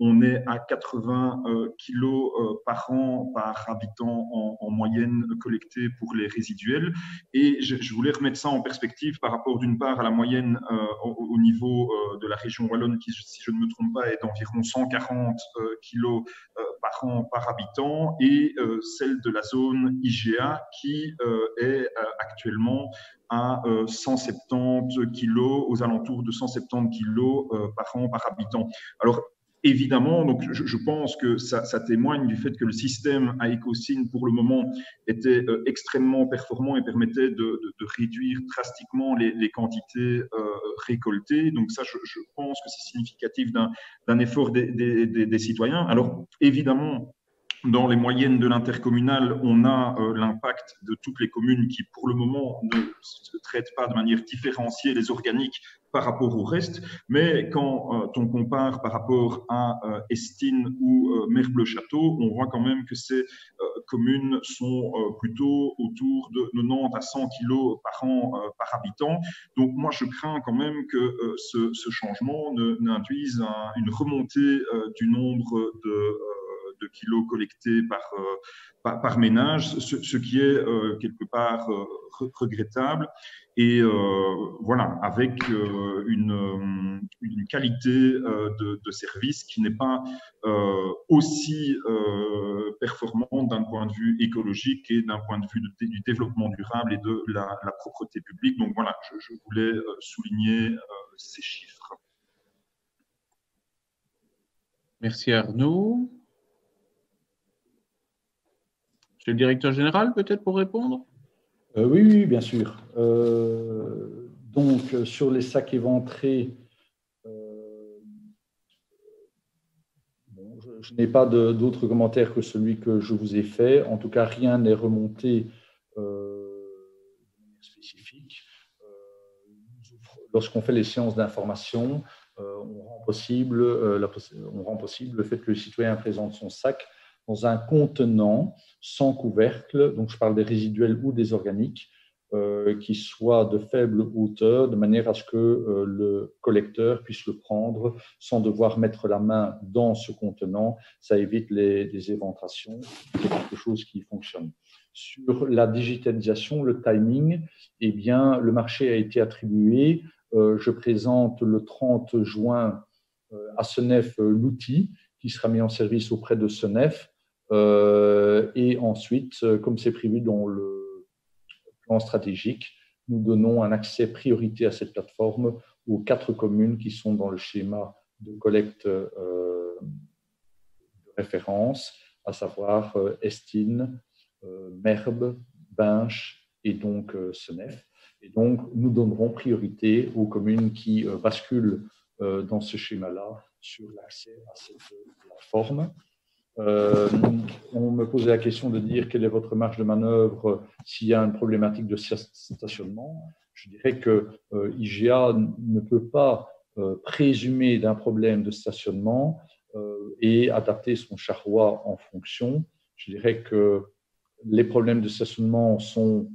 on est à 80 kilos par an par habitant en moyenne collectée pour les résiduels. Et je voulais remettre ça en perspective par rapport d'une part à la moyenne au niveau de la région wallonne qui, si je ne me trompe pas, est d'environ 140 kilos par an par habitant et celle de la zone IGA qui est actuellement à 170 kilos, aux alentours de 170 kilos par an par habitant. Alors, évidemment, donc je pense que ça témoigne du fait que le système à Écosine, pour le moment, était extrêmement performant et permettait de réduire drastiquement les quantités récoltées. Donc ça, je pense que c'est significatif d'un effort des citoyens. Alors, évidemment, dans les moyennes de l'intercommunal, on a l'impact de toutes les communes qui, pour le moment, ne se traitent pas de manière différenciée les organiques par rapport au reste. Mais quand on compare par rapport à Estine ou Merbleu-Château, on voit quand même que ces communes sont plutôt autour de 90 à 100 kilos par an par habitant. Donc moi, je crains quand même que ce changement n'induise une remontée du nombre de kilos collectés par ménage, ce qui est quelque part regrettable. Et voilà, avec une qualité de service qui n'est pas aussi performante d'un point de vue écologique et d'un point de vue du développement durable et de la propreté publique. Donc voilà, je voulais souligner ces chiffres. Merci Arnaud. Monsieur le directeur général, peut-être pour répondre? Oui, bien sûr. Donc, sur les sacs éventrés, je n'ai pas d'autres commentaires que celui que je vous ai fait. En tout cas, rien n'est remonté de manière spécifique. Lorsqu'on fait les séances d'information, on rend possible le fait que le citoyen présente son sac dans un contenant sans couvercle, donc je parle des résiduels ou des organiques, qui soit de faible hauteur, de manière à ce que le collecteur puisse le prendre sans devoir mettre la main dans ce contenant. Ça évite les éventrations. C'est quelque chose qui fonctionne. Sur la digitalisation, le timing, eh bien, le marché a été attribué. Je présente le 30 juin à Senef l'outil qui sera mis en service auprès de Senef. Et ensuite, comme c'est prévu dans le plan stratégique, nous donnons un accès priorité à cette plateforme aux 4 communes qui sont dans le schéma de collecte de référence, à savoir Estine, Merbe, Binche et donc Senef. Et donc, nous donnerons priorité aux communes qui basculent dans ce schéma-là sur l'accès à cette plateforme. On me posait la question de dire quelle est votre marge de manœuvre s'il y a une problématique de stationnement. Je dirais que IGA ne peut pas présumer d'un problème de stationnement et adapter son charroi en fonction. Je dirais que les problèmes de stationnement sont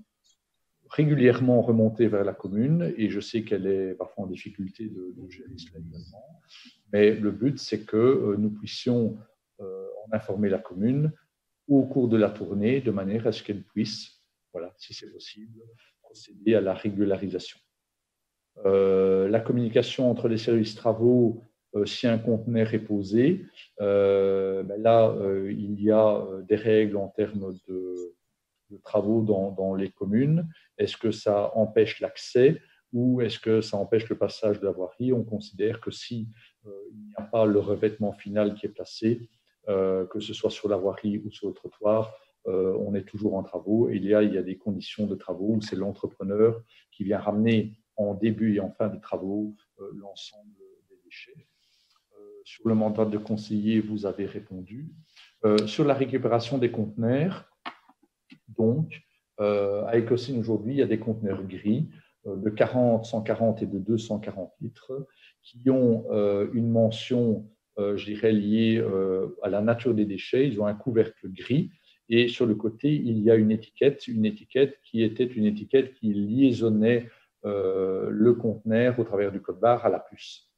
régulièrement remontés vers la commune et je sais qu'elle est parfois en difficulté de gérer cela également. Mais le but, c'est que nous puissions en informer la commune au cours de la tournée de manière à ce qu'elle puisse, voilà, si c'est possible, procéder à la régularisation. La communication entre les services travaux, si un conteneur est posé, là, il y a des règles en termes de travaux dans les communes. Est-ce que ça empêche l'accès ou est-ce que ça empêche le passage de la voirie? On considère que si il n'y a pas le revêtement final qui est placé, que ce soit sur la voirie ou sur le trottoir, on est toujours en travaux. Et il y a des conditions de travaux où c'est l'entrepreneur qui vient ramener en début et en fin de travaux l'ensemble des déchets. Sur le mandat de conseiller, vous avez répondu. Sur la récupération des conteneurs, donc, à Écosine aujourd'hui, il y a des conteneurs gris. de 40, 140 et de 240 litres qui ont une mention, je dirais, liée à la nature des déchets. Ils ont un couvercle gris et sur le côté, il y a une étiquette qui était une étiquette qui liaisonnait le conteneur au travers du code-barre à la puce.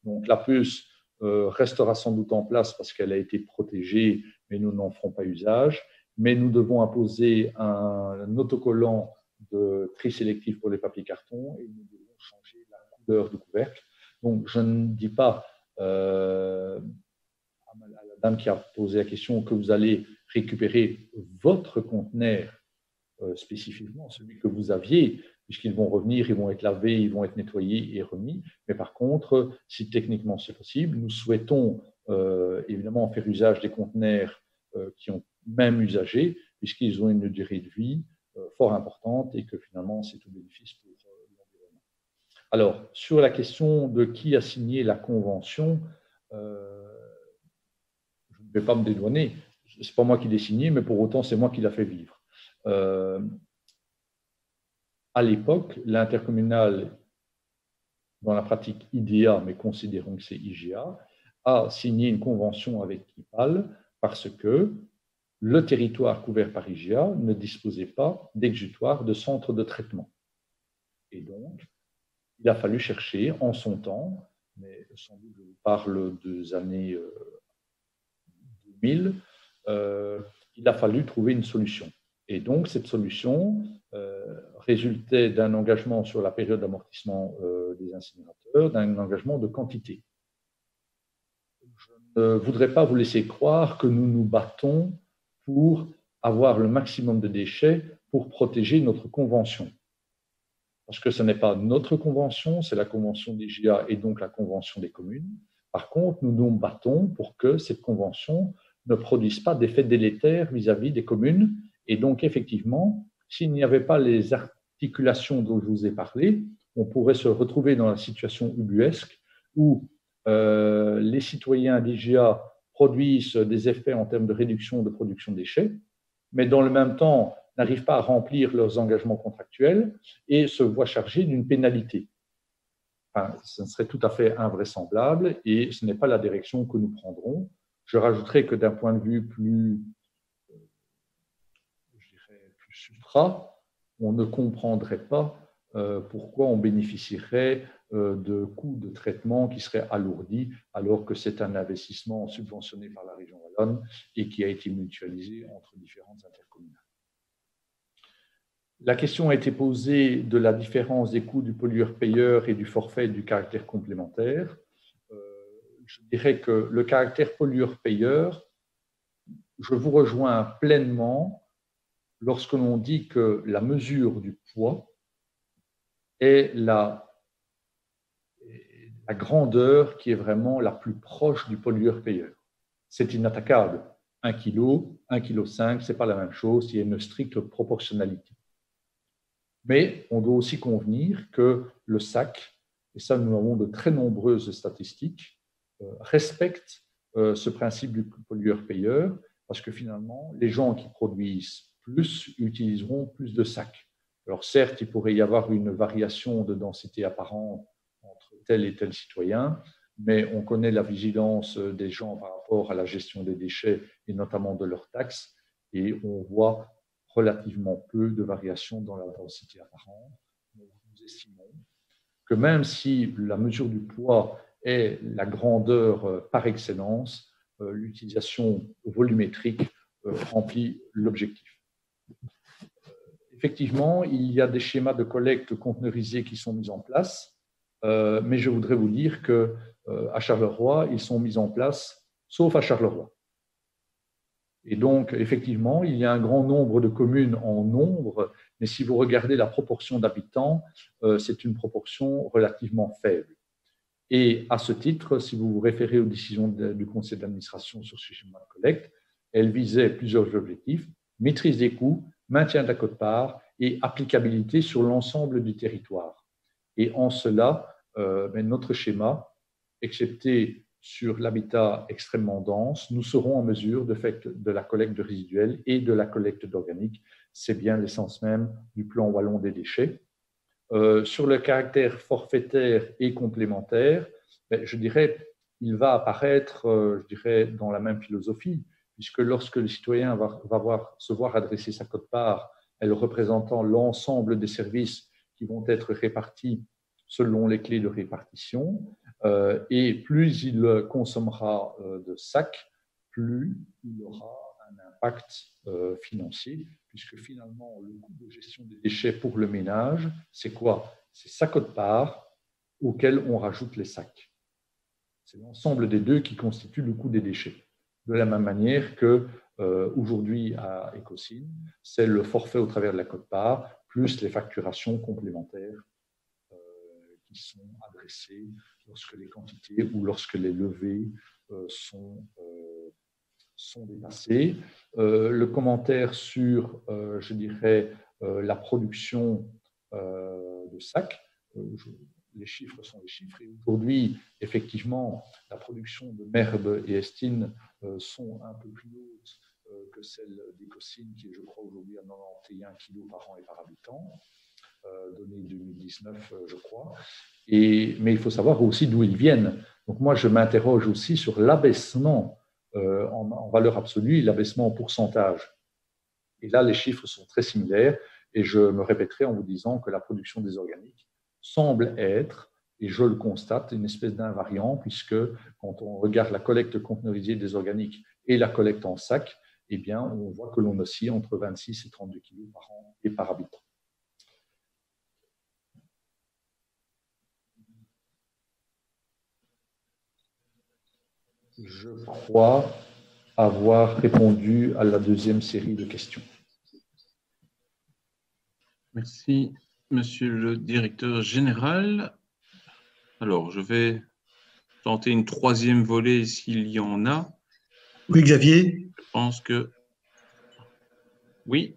Donc la puce restera sans doute en place parce qu'elle a été protégée, mais nous n'en ferons pas usage. Mais nous devons imposer un autocollant de tri sélectif pour les papiers cartons et nous devons changer la couleur du couvercle. Donc je ne dis pas à la dame qui a posé la question que vous allez récupérer votre conteneur spécifiquement, celui que vous aviez, puisqu'ils vont revenir, ils vont être lavés, ils vont être nettoyés et remis. Mais par contre, si techniquement c'est possible, nous souhaitons évidemment faire usage des conteneurs qui ont même usagé, puisqu'ils ont une durée de vie fort importante et que finalement c'est tout bénéfice pour l'environnement. Alors, sur la question de qui a signé la convention, je ne vais pas me dédouaner, ce n'est pas moi qui l'ai signé, mais pour autant c'est moi qui l'a fait vivre. À l'époque, l'intercommunal, dans la pratique IDEA, mais considérons que c'est IGA, a signé une convention avec IPAL parce que le territoire couvert par IGA ne disposait pas d'exutoire de centre de traitement. Et donc, il a fallu chercher en son temps, mais sans doute je vous parle des années 2000, il a fallu trouver une solution. Et donc, cette solution résultait d'un engagement sur la période d'amortissement des incinérateurs, d'un engagement de quantité. Je ne voudrais pas vous laisser croire que nous nous battons pour avoir le maximum de déchets pour protéger notre convention. Parce que ce n'est pas notre convention, c'est la convention des GIA et donc la convention des communes. Par contre, nous nous battons pour que cette convention ne produise pas d'effets délétères vis-à-vis des communes. Et donc, effectivement, s'il n'y avait pas les articulations dont je vous ai parlé, on pourrait se retrouver dans la situation ubuesque où les citoyens d'IGA produisent des effets en termes de réduction de production de déchets, mais dans le même temps n'arrivent pas à remplir leurs engagements contractuels et se voient chargés d'une pénalité. Enfin, ce serait tout à fait invraisemblable et ce n'est pas la direction que nous prendrons. Je rajouterai que d'un point de vue plus supra, on ne comprendrait pas pourquoi on bénéficierait de coûts de traitement qui seraient alourdis alors que c'est un investissement subventionné par la région wallonne et qui a été mutualisé entre différentes intercommunales. La question a été posée de la différence des coûts du pollueur-payeur et du forfait et du caractère complémentaire. Je dirais que le caractère pollueur-payeur, je vous rejoins pleinement lorsque l'on dit que la mesure du poids est la grandeur qui est vraiment la plus proche du pollueur-payeur. C'est inattaquable. 1 kg, 1,5 kg, ce n'est pas la même chose, il y a une stricte proportionnalité. Mais on doit aussi convenir que le SAC, et ça nous avons de très nombreuses statistiques, respecte ce principe du pollueur-payeur parce que finalement, les gens qui produisent plus utiliseront plus de sacs. Alors certes, il pourrait y avoir une variation de densité apparente entre tel et tel citoyen, mais on connaît la vigilance des gens par rapport à la gestion des déchets et notamment de leurs taxes, et on voit relativement peu de variations dans la densité apparente. Nous estimons que même si la mesure du poids est la grandeur par excellence, l'utilisation volumétrique remplit l'objectif. Effectivement, il y a des schémas de collecte conteneurisés qui sont mis en place, mais je voudrais vous dire qu'à Charleroi, ils sont mis en place, sauf à Charleroi. Et donc, effectivement, il y a un grand nombre de communes en nombre, mais si vous regardez la proportion d'habitants, c'est une proportion relativement faible. Et à ce titre, si vous vous référez aux décisions du conseil d'administration sur ce schéma de collecte, elles visaient plusieurs objectifs: maîtrise des coûts, maintien de la quote-part et applicabilité sur l'ensemble du territoire. Et en cela, notre schéma, excepté sur l'habitat extrêmement dense, nous serons en mesure de faire de la collecte de résiduels et de la collecte d'organique. C'est bien l'essence même du plan wallon des déchets. Sur le caractère forfaitaire et complémentaire, je dirais, il va apparaître, je dirais, dans la même philosophie, puisque lorsque le citoyen va se voir adresser sa quote-part, elle représentant l'ensemble des services qui vont être répartis selon les clés de répartition, et plus il consommera de sacs, plus il aura un impact financier, puisque finalement, le coût de gestion des déchets pour le ménage, c'est quoi? C'est sa quote-part auquel on rajoute les sacs. C'est l'ensemble des deux qui constitue le coût des déchets. De la même manière que aujourd'hui à Ecocine, c'est le forfait au travers de la quote-part, plus les facturations complémentaires qui sont adressées lorsque les quantités ou lorsque les levées sont dépassées. Le commentaire sur, je dirais, la production de sacs, les chiffres sont les chiffres. Et aujourd'hui, effectivement, la production de Merbe et Estine sont un peu plus hautes que celle d'Ecocine, qui est, je crois, aujourd'hui à 91 kg par an et par habitant, données 2019, je crois. Mais il faut savoir aussi d'où ils viennent. Donc moi, je m'interroge aussi sur l'abaissement en valeur absolue et l'abaissement en pourcentage. Et là, les chiffres sont très similaires. Et je me répéterai en vous disant que la production des organiques semble être, et je le constate, une espèce d'invariant, puisque quand on regarde la collecte conteneurisée des organiques et la collecte en sac, eh bien, on voit que l'on oscille entre 26 et 32 kg par an et par habitant. Je crois avoir répondu à la deuxième série de questions. Merci, monsieur le directeur général. Alors, je vais tenter une troisième volée s'il y en a. Oui, Xavier. Je pense que… Oui.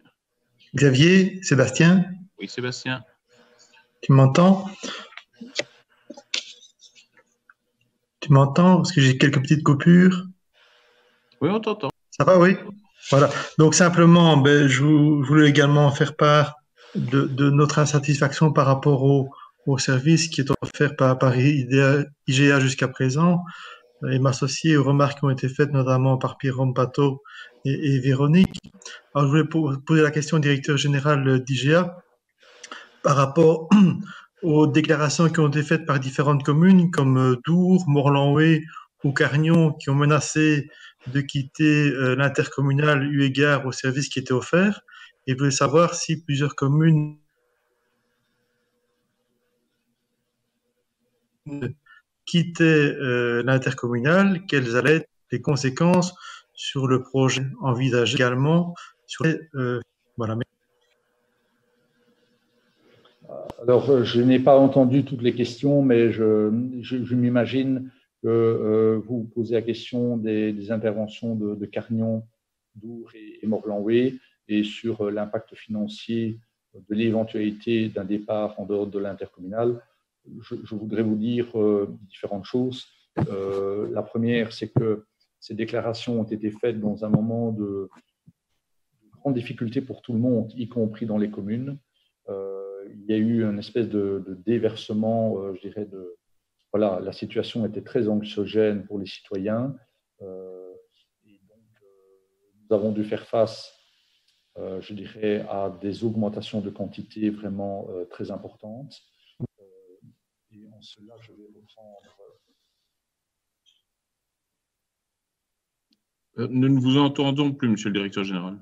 Xavier, Sébastien. Oui, Sébastien. Tu m'entends? Tu m'entends? Parce que j'ai quelques petites coupures. Oui, on t'entend. Ça va, oui? Voilà. Donc, simplement, je voulais également faire part de notre insatisfaction par rapport au service qui est offert par IGA jusqu'à présent, et m'associer aux remarques qui ont été faites notamment par Pierre Rompato et Véronique. Alors, je voulais poser la question au directeur général d'IGA par rapport aux déclarations qui ont été faites par différentes communes comme Dour, Morlanway ou Cargnon, qui ont menacé de quitter l'intercommunal eu égard au service qui était offert. Et je voulais savoir si plusieurs communes quittaient l'intercommunal, quelles allaient être les conséquences sur le projet envisagé également. Voilà. Alors, je n'ai pas entendu toutes les questions, mais je m'imagine que vous posez la question des interventions de Cargnon, Dour et Morlanway et sur l'impact financier de l'éventualité d'un départ en dehors de l'intercommunal. Je voudrais vous dire différentes choses. La première, c'est que ces déclarations ont été faites dans un moment de grande difficulté pour tout le monde, y compris dans les communes. Il y a eu une espèce de déversement, je dirais, voilà, la situation était très anxiogène pour les citoyens. Et donc, nous avons dû faire face, je dirais, à des augmentations de quantité vraiment très importantes. Et en cela, je vais reprendre… Nous ne vous entendons plus, monsieur le directeur général.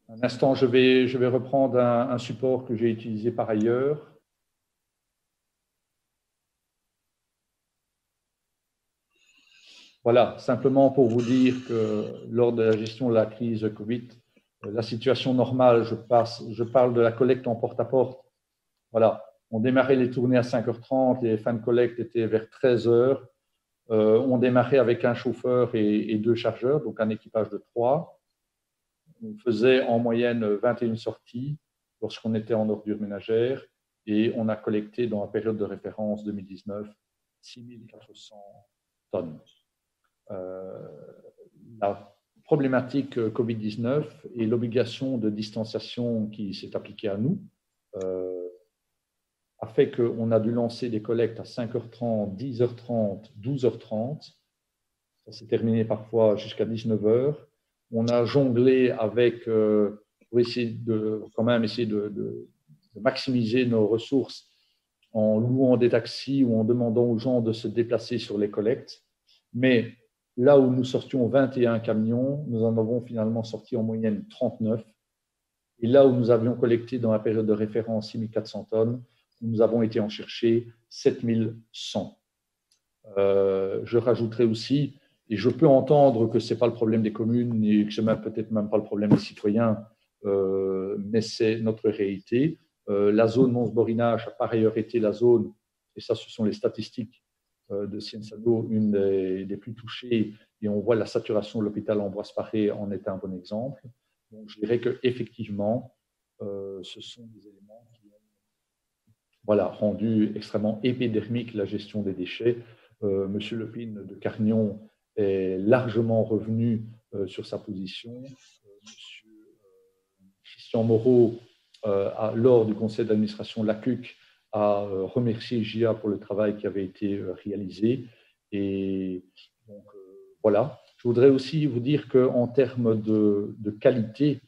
Un instant, je vais reprendre un support que j'ai utilisé par ailleurs. Voilà, simplement pour vous dire que lors de la gestion de la crise Covid, la situation normale, je parle de la collecte en porte-à-porte. Voilà, on démarrait les tournées à 5h30, les fins de collecte étaient vers 13h. On démarrait avec un chauffeur et 2 chargeurs, donc un équipage de 3. On faisait en moyenne 21 sorties lorsqu'on était en ordures ménagères et on a collecté dans la période de référence 2019 6400 tonnes. La problématique Covid-19 et l'obligation de distanciation qui s'est appliquée à nous a fait qu'on a dû lancer des collectes à 5h30, 10h30, 12h30. Ça s'est terminé parfois jusqu'à 19h. On a jonglé avec, pour essayer de maximiser nos ressources en louant des taxis ou en demandant aux gens de se déplacer sur les collectes. Mais là où nous sortions 21 camions, nous en avons finalement sorti en moyenne 39. Et là où nous avions collecté dans la période de référence 6400 tonnes, nous avons été en chercher 7100. Je rajouterai aussi, et je peux entendre que ce n'est pas le problème des communes et que ce n'est peut-être même pas le problème des citoyens, mais c'est notre réalité. La zone Mons-Borinage a par ailleurs été la zone, et ça ce sont les statistiques de Cienzano, une des plus touchées, et on voit la saturation de l'hôpital Ambroise Paré en est un bon exemple. Donc je dirais qu'effectivement, ce sont des éléments qui ont rendu extrêmement épidermique la gestion des déchets. Monsieur Lepine de Carnion est largement revenu sur sa position. Monsieur Christian Moreau, lors du conseil d'administration de la CUC, a remercié IGA pour le travail qui avait été réalisé. Et donc, voilà. Je voudrais aussi vous dire qu'en termes de qualité,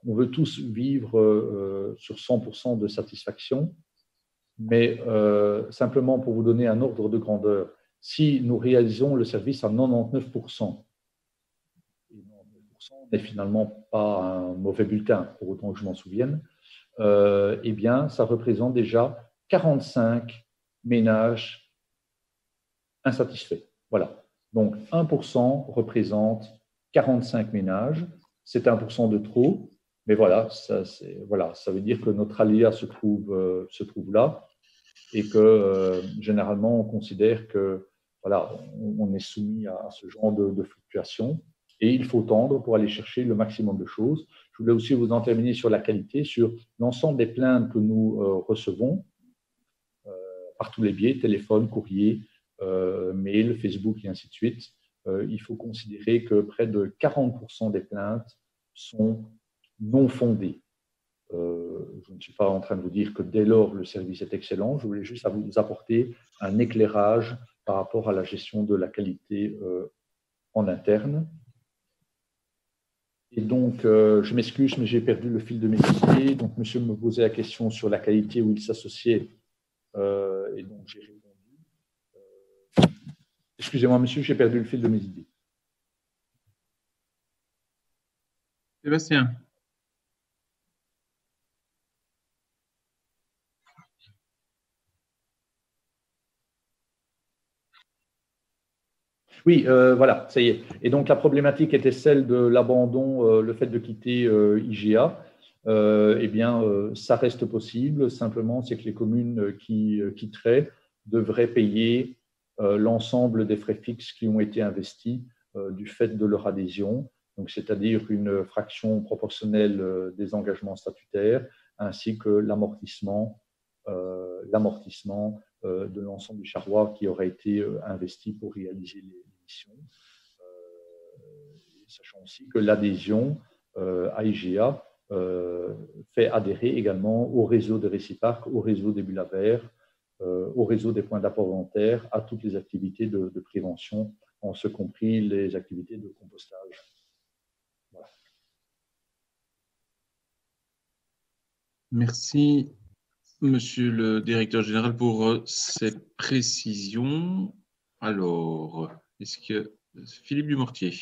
on veut tous vivre sur 100% de satisfaction, mais simplement pour vous donner un ordre de grandeur, si nous réalisons le service à 99%, et 99% n'est finalement pas un mauvais bulletin, pour autant que je m'en souvienne, eh bien, ça représente déjà 45 ménages insatisfaits. Voilà. Donc, 1% représente 45 ménages. C'est 1% de trop, mais voilà, ça veut dire que notre aléa se trouve là et que généralement, on considère que voilà, on est soumis à ce genre de fluctuations et il faut tendre pour aller chercher le maximum de choses. Je voulais aussi vous en terminer sur la qualité, sur l'ensemble des plaintes que nous recevons par tous les biais, téléphone, courrier, mail, Facebook et ainsi de suite. Il faut considérer que près de 40% des plaintes sont non fondées. Je ne suis pas en train de vous dire que dès lors le service est excellent, je voulais juste vous apporter un éclairage par rapport à la gestion de la qualité en interne. Et donc, je m'excuse, mais j'ai perdu le fil de mes idées. Donc, monsieur me posait la question sur la qualité où il s'associait. Et donc, j'ai répondu. Excusez-moi, monsieur, j'ai perdu le fil de mes idées. Sébastien. Oui, voilà, ça y est. Et donc, la problématique était celle de l'abandon, le fait de quitter IGA. Eh bien, ça reste possible. Simplement, c'est que les communes qui quitteraient devraient payer l'ensemble des frais fixes qui ont été investis du fait de leur adhésion. Donc, c'est-à-dire une fraction proportionnelle des engagements statutaires, ainsi que l'amortissement de l'ensemble du charroi qui aurait été investi pour réaliser les missions. Sachant aussi que l'adhésion à IGA fait adhérer également au réseau des réciparques, au réseau des bulles à verre, au réseau des points d'apport volontaire, à toutes les activités de prévention, en ce compris les activités de compostage. Voilà. Merci, monsieur le directeur général, pour ces précisions. Alors, est-ce que Philippe Dumortier?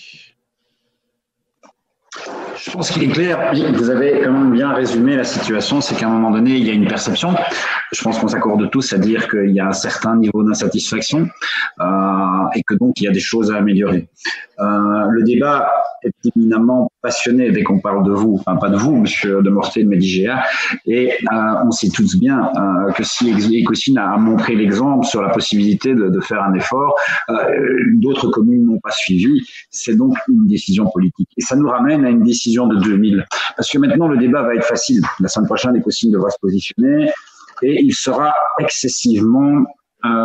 Je pense qu'il est clair, vous avez quand même bien résumé la situation, c'est qu'à un moment donné, il y a une perception. Je pense qu'on s'accorde tous à dire qu'il y a un certain niveau d'insatisfaction et que donc il y a des choses à améliorer. Le débat est éminemment passionné dès qu'on parle de vous, enfin pas de vous, monsieur Demortier de Médigéa, et on sait tous bien que si Ecosyn a montré l'exemple sur la possibilité de faire un effort, d'autres communes n'ont pas suivi, c'est donc une décision politique. Et ça nous ramène à une décision de 2000, parce que maintenant le débat va être facile. La semaine prochaine, Ecosyn devra se positionner et il sera excessivement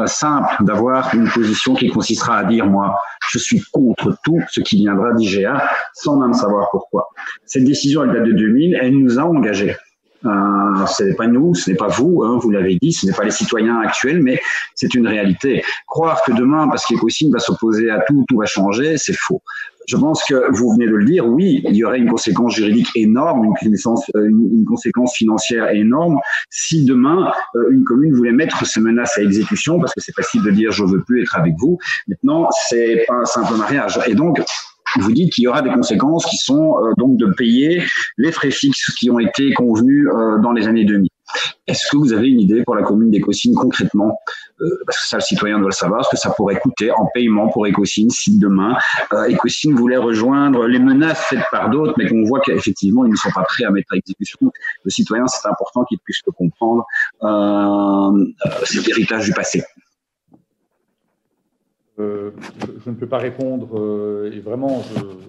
simple d'avoir une position qui consistera à dire, moi, je suis contre tout ce qui viendra d'IGA, sans même savoir pourquoi. Cette décision, elle date de 2000, elle nous a engagés. Ce n'est pas nous, ce n'est pas vous, hein, vous l'avez dit, ce n'est pas les citoyens actuels, mais c'est une réalité. Croire que demain, parce qu'Ecosyn va s'opposer à tout, tout va changer, c'est faux. Je pense que vous venez de le dire, oui, il y aurait une conséquence juridique énorme, une conséquence financière énorme si demain une commune voulait mettre ces menaces à exécution, parce que c'est facile de dire je veux plus être avec vous. Maintenant, c'est pas un simple mariage. Et donc, vous dites qu'il y aura des conséquences qui sont donc de payer les frais fixes qui ont été convenus dans les années 2000. Est-ce que vous avez une idée pour la commune d'Ecosyn concrètement, parce que ça le citoyen doit le savoir, ce que ça pourrait coûter en paiement pour Ecosyn si demain Ecosyn voulait rejoindre les menaces faites par d'autres, mais qu'on voit qu'effectivement ils ne sont pas prêts à mettre à exécution. Le citoyen, c'est important qu'il puisse le comprendre, cet héritage du passé. Je ne peux pas répondre, et vraiment,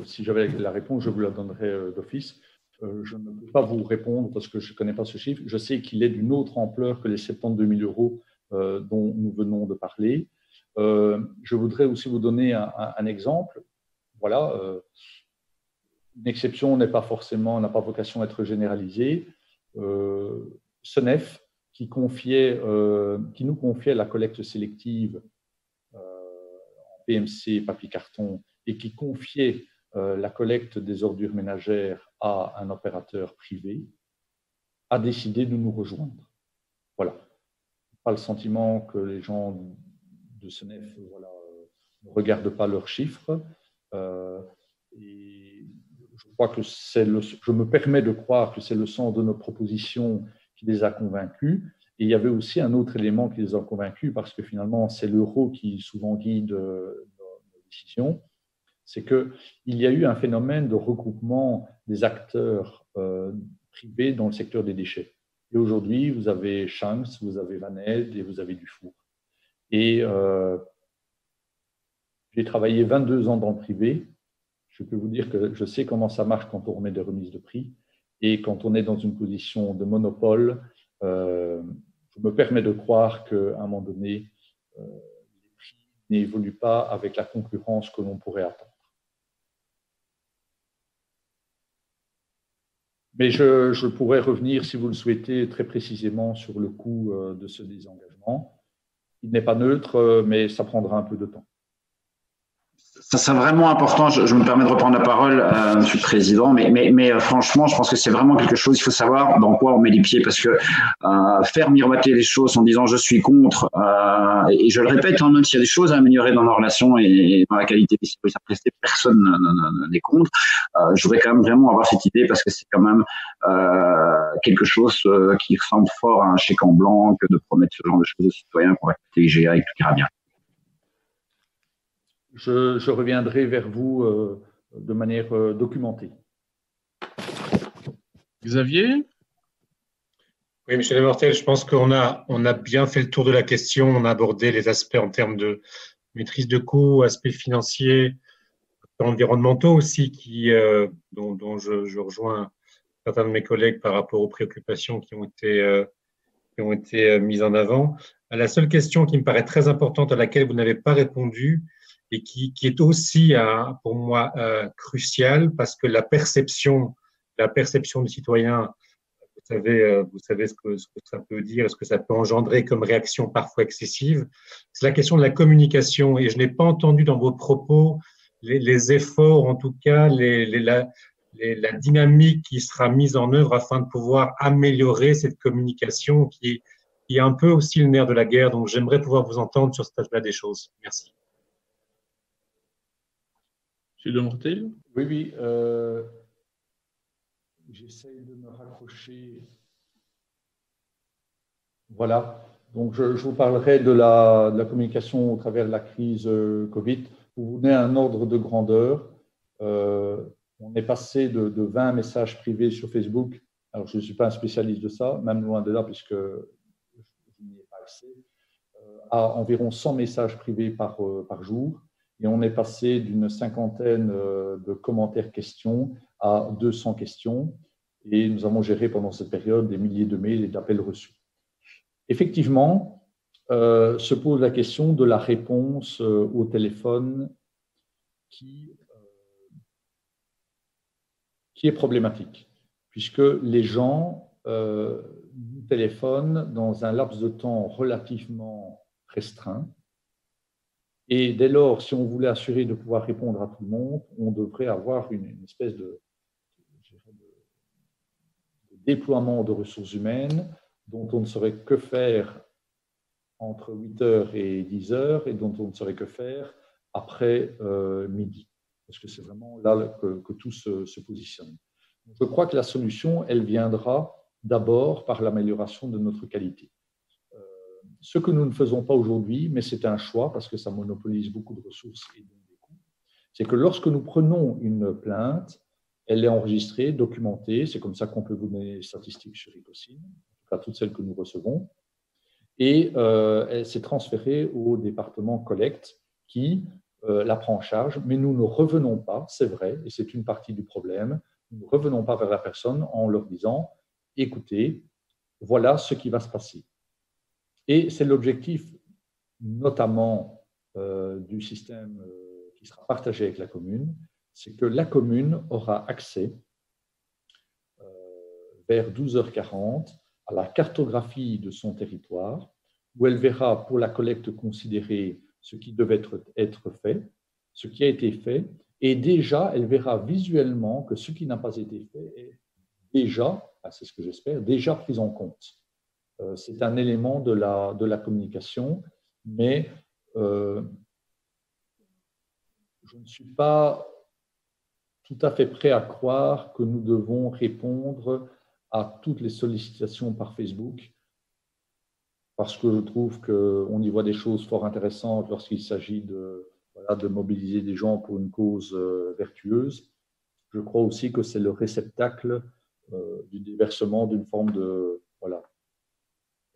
si j'avais la réponse, je vous la donnerais d'office. Je ne peux pas vous répondre parce que je ne connais pas ce chiffre. Je sais qu'il est d'une autre ampleur que les 72 000 euros dont nous venons de parler. Je voudrais aussi vous donner un exemple. Voilà, une exception n'a pas vocation à être généralisée. SENEF, qui nous confiait la collecte sélective en PMC, papier-carton, et qui confiait la collecte des ordures ménagères à un opérateur privé, a décidé de nous rejoindre. Voilà. Pas le sentiment que les gens de SENEF ne regardent pas leurs chiffres. Et je crois que je me permets de croire que c'est le sens de nos propositions qui les a convaincus. Et il y avait aussi un autre élément qui les a convaincus, parce que finalement, c'est l'euro qui souvent guide nos décisions. C'est qu'il y a eu un phénomène de regroupement des acteurs privés dans le secteur des déchets. Et aujourd'hui, vous avez Shanks, vous avez Vaned et vous avez Dufour. Et j'ai travaillé 22 ans dans le privé. Je peux vous dire que je sais comment ça marche quand on remet des remises de prix. Et quand on est dans une position de monopole, je me permets de croire qu'à un moment donné, les prix n'évoluent pas avec la concurrence que l'on pourrait attendre. Mais je pourrais revenir, si vous le souhaitez, très précisément sur le coût de ce désengagement. Il n'est pas neutre, mais ça prendra un peu de temps. Ça, c'est vraiment important. Je me permets de reprendre la parole, Monsieur le Président, mais franchement, je pense que c'est vraiment quelque chose. Il faut savoir dans quoi on met les pieds, parce que faire miroiter les choses en disant je suis contre, et je le répète, même s'il y a des choses à améliorer dans nos relations et dans la qualité des services à prester, personne n'est contre. Je voudrais quand même vraiment avoir cette idée, parce que c'est quand même quelque chose qui ressemble fort à un chèque en blanc que de promettre ce genre de choses aux citoyens qu'on va quitter IGA et que tout ira bien. Je reviendrai vers vous de manière documentée. Xavier ? Oui, monsieur Demortel, je pense qu'on a bien fait le tour de la question. On a abordé les aspects en termes de maîtrise de coûts, aspects financiers, environnementaux aussi, dont je rejoins certains de mes collègues par rapport aux préoccupations qui ont été mises en avant. La seule question qui me paraît très importante, à laquelle vous n'avez pas répondu, et qui est aussi, pour moi, cruciale, parce que la perception du citoyen, vous savez ce que ça peut dire, ce que ça peut engendrer comme réaction parfois excessive, c'est la question de la communication. Et je n'ai pas entendu dans vos propos les efforts, en tout cas, la dynamique qui sera mise en œuvre afin de pouvoir améliorer cette communication qui est un peu aussi le nerf de la guerre. Donc, j'aimerais pouvoir vous entendre sur cet aspect des choses. Merci. Monsieur Demortel ? Oui. J'essaie de me raccrocher. Voilà. Donc, je vous parlerai de la communication au travers de la crise Covid. Pour vous donner un ordre de grandeur, on est passé de 20 messages privés sur Facebook. Alors, je ne suis pas un spécialiste de ça, même loin de là, puisque je n'y ai pas accès, à environ 100 messages privés par jour. Et on est passé d'une cinquantaine de commentaires questions à 200 questions. Et nous avons géré pendant cette période des milliers de mails et d'appels reçus. Effectivement, se pose la question de la réponse au téléphone qui est problématique, puisque les gens nous téléphonent dans un laps de temps relativement restreint. Et dès lors, si on voulait assurer de pouvoir répondre à tout le monde, on devrait avoir une espèce de déploiement de ressources humaines dont on ne saurait que faire entre 8h et 10h et dont on ne saurait que faire après midi. Parce que c'est vraiment là que tout se positionne. Je crois que la solution, elle viendra d'abord par l'amélioration de notre qualité. Ce que nous ne faisons pas aujourd'hui, mais c'est un choix parce que ça monopolise beaucoup de ressources et donc des coûts, c'est que lorsque nous prenons une plainte, elle est enregistrée, documentée, c'est comme ça qu'on peut vous donner les statistiques sur Ecosyn, en tout cas toutes celles que nous recevons, et elle s'est transférée au département collecte qui la prend en charge, mais nous ne revenons pas, c'est vrai, et c'est une partie du problème, nous ne revenons pas vers la personne en leur disant « écoutez, voilà ce qui va se passer ». Et c'est l'objectif notamment du système qui sera partagé avec la commune, c'est que la commune aura accès vers 12h40 à la cartographie de son territoire, où elle verra pour la collecte considérée ce qui devait être fait, ce qui a été fait, et déjà, elle verra visuellement que ce qui n'a pas été fait est déjà, c'est ce que j'espère, déjà pris en compte. C'est un élément de la communication, mais je ne suis pas tout à fait prêt à croire que nous devons répondre à toutes les sollicitations par Facebook, parce que je trouve qu'on y voit des choses fort intéressantes lorsqu'il s'agit de mobiliser des gens pour une cause vertueuse. Je crois aussi que c'est le réceptacle du déversement d'une forme de,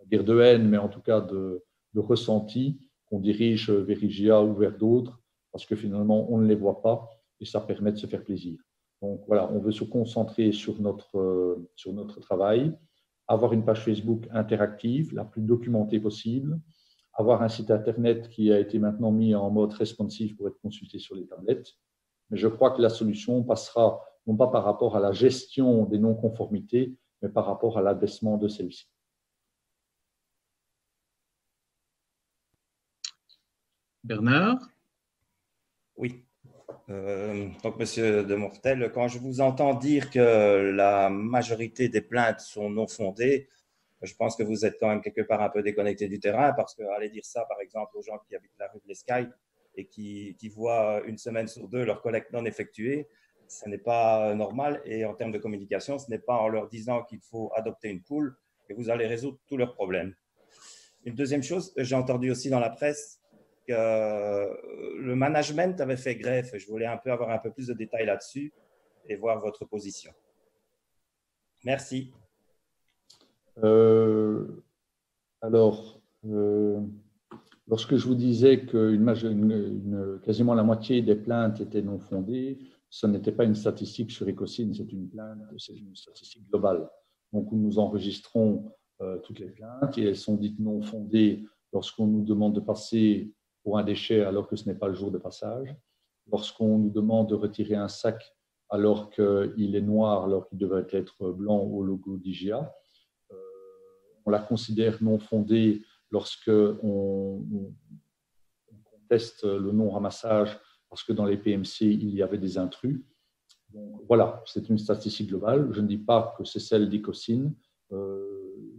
dire de haine, mais en tout cas de ressenti qu'on dirige vers IGA ou vers d'autres, parce que finalement, on ne les voit pas et ça permet de se faire plaisir. Donc voilà, on veut se concentrer sur notre travail, avoir une page Facebook interactive, la plus documentée possible, avoir un site Internet qui a été maintenant mis en mode responsive pour être consulté sur les tablettes. Mais je crois que la solution passera non pas par rapport à la gestion des non-conformités, mais par rapport à l'abaissement de celles-ci. Bernard? Oui. Donc, Monsieur de Mortel, quand je vous entends dire que la majorité des plaintes sont non fondées, je pense que vous êtes quand même quelque part un peu déconnecté du terrain, parce qu'aller dire ça, par exemple, aux gens qui habitent la rue de l'Escaille et qui voient une semaine sur deux leur collecte non effectuée, ce n'est pas normal. Et en termes de communication, ce n'est pas en leur disant qu'il faut adopter une pool que vous allez résoudre tous leurs problèmes. Une deuxième chose, j'ai entendu aussi dans la presse que le management avait fait greffe. Je voulais avoir un peu plus de détails là-dessus et voir votre position. Merci. Lorsque je vous disais que quasiment la moitié des plaintes étaient non fondées, ce n'était pas une statistique sur Ecosyn, c'est une statistique globale. Donc, nous enregistrons toutes les plaintes et elles sont dites non fondées lorsqu'on nous demande de passer pour un déchet alors que ce n'est pas le jour de passage, lorsqu'on nous demande de retirer un sac alors qu'il est noir, alors qu'il devrait être blanc au logo d'IGA. On la considère non fondée lorsqu'on conteste le non-ramassage parce que dans les PMC, il y avait des intrus. Donc, voilà, c'est une statistique globale. Je ne dis pas que c'est celle d'Ecosyn.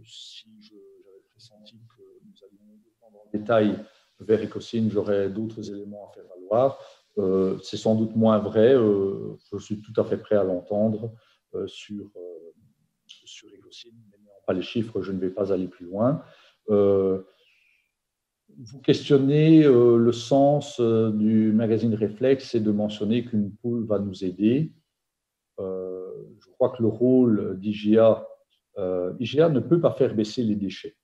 Si j'avais pressenti que nous allions prendre en détail vers Ecosyn, j'aurais d'autres éléments à faire valoir. C'est sans doute moins vrai. Je suis tout à fait prêt à l'entendre sur Ecosyn, mais n'ayant pas les chiffres, je ne vais pas aller plus loin. Vous questionnez le sens du magazine Réflexe et de mentionner qu'une pool va nous aider. Je crois que le rôle d'IGA, IGA ne peut pas faire baisser les déchets.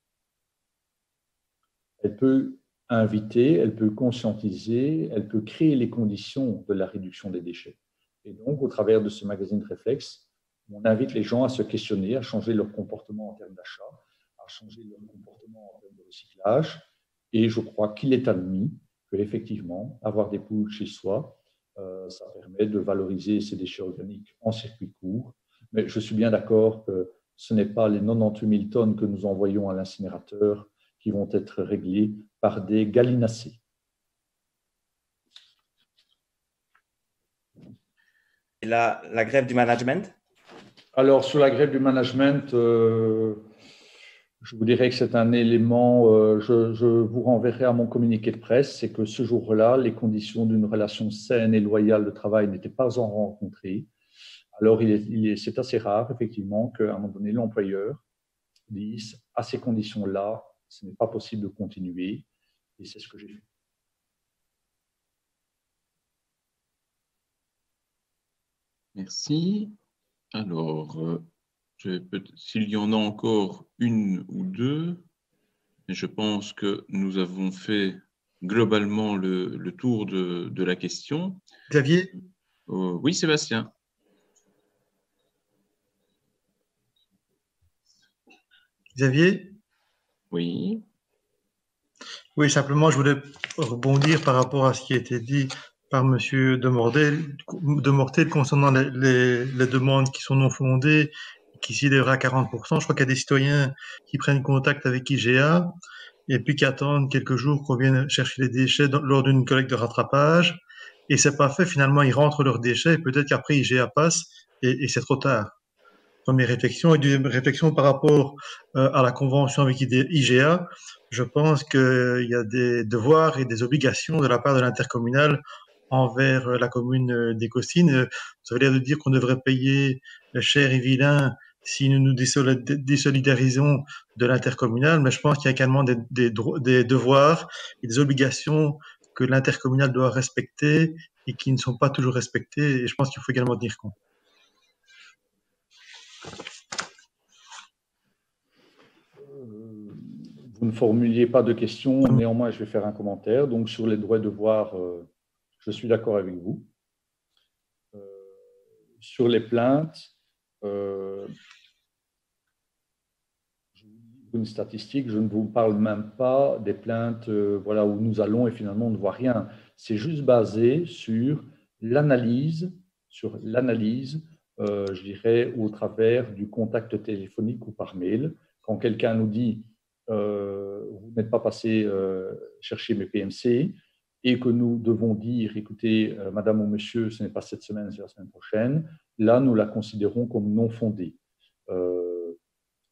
Elle peut inviter, elle peut conscientiser, elle peut créer les conditions de la réduction des déchets. Et donc, au travers de ce magazine Réflexe, on invite les gens à se questionner, à changer leur comportement en termes d'achat, à changer leur comportement en termes de recyclage Et je crois qu'il est admis qu'effectivement, avoir des poules chez soi, ça permet de valoriser ces déchets organiques en circuit court. Mais je suis bien d'accord que ce n'est pas les 98 000 tonnes que nous envoyons à l'incinérateur qui vont être réglées par des gallinacés. Et la grève du management? Alors, sur la grève du management, je vous dirais que c'est un élément, je vous renverrai à mon communiqué de presse, c'est que ce jour-là, les conditions d'une relation saine et loyale de travail n'étaient pas rencontrées. Alors, c'est assez rare, effectivement, qu'à un moment donné, l'employeur dise à ces conditions-là, ce n'est pas possible de continuer, et c'est ce que j'ai fait. Merci. Alors, s'il y en a encore une ou deux, mais je pense que nous avons fait globalement le tour de la question. Xavier? Oui, Sébastien. Xavier? Oui. Oui, simplement, je voulais rebondir par rapport à ce qui a été dit par Monsieur de Mortel concernant les demandes qui sont non fondées, qui s'y élèveraient à 40%. Je crois qu'il y a des citoyens qui prennent contact avec IGA et puis qui attendent quelques jours qu'on vienne chercher les déchets lors d'une collecte de rattrapage. Et c'est pas fait. Finalement, ils rentrent leurs déchets et peut-être qu'après IGA passe et c'est trop tard. Première réflexion. Et deuxième réflexion par rapport à la convention avec IGA, je pense qu'il y a des devoirs et des obligations de la part de l'intercommunal envers la commune d'Écossynes. Ça veut dire de dire qu'on devrait payer cher et vilain si nous nous désolidarisons de l'intercommunal, mais je pense qu'il y a également des devoirs et des obligations que l'intercommunal doit respecter et qui ne sont pas toujours respectées, et je pense qu'il faut également tenir compte. Vous ne formuliez pas de questions, néanmoins je vais faire un commentaire. Donc sur les droits et devoirs, je suis d'accord avec vous. Sur les plaintes, une statistique, je ne vous parle même pas des plaintes voilà, où nous allons et finalement on ne voit rien. C'est juste basé sur l'analyse, je dirais, au travers du contact téléphonique ou par mail. Quand quelqu'un nous dit vous n'êtes pas passé chercher mes PMC et que nous devons dire, écoutez, madame ou monsieur, ce n'est pas cette semaine, c'est la semaine prochaine, là, nous la considérons comme non fondée.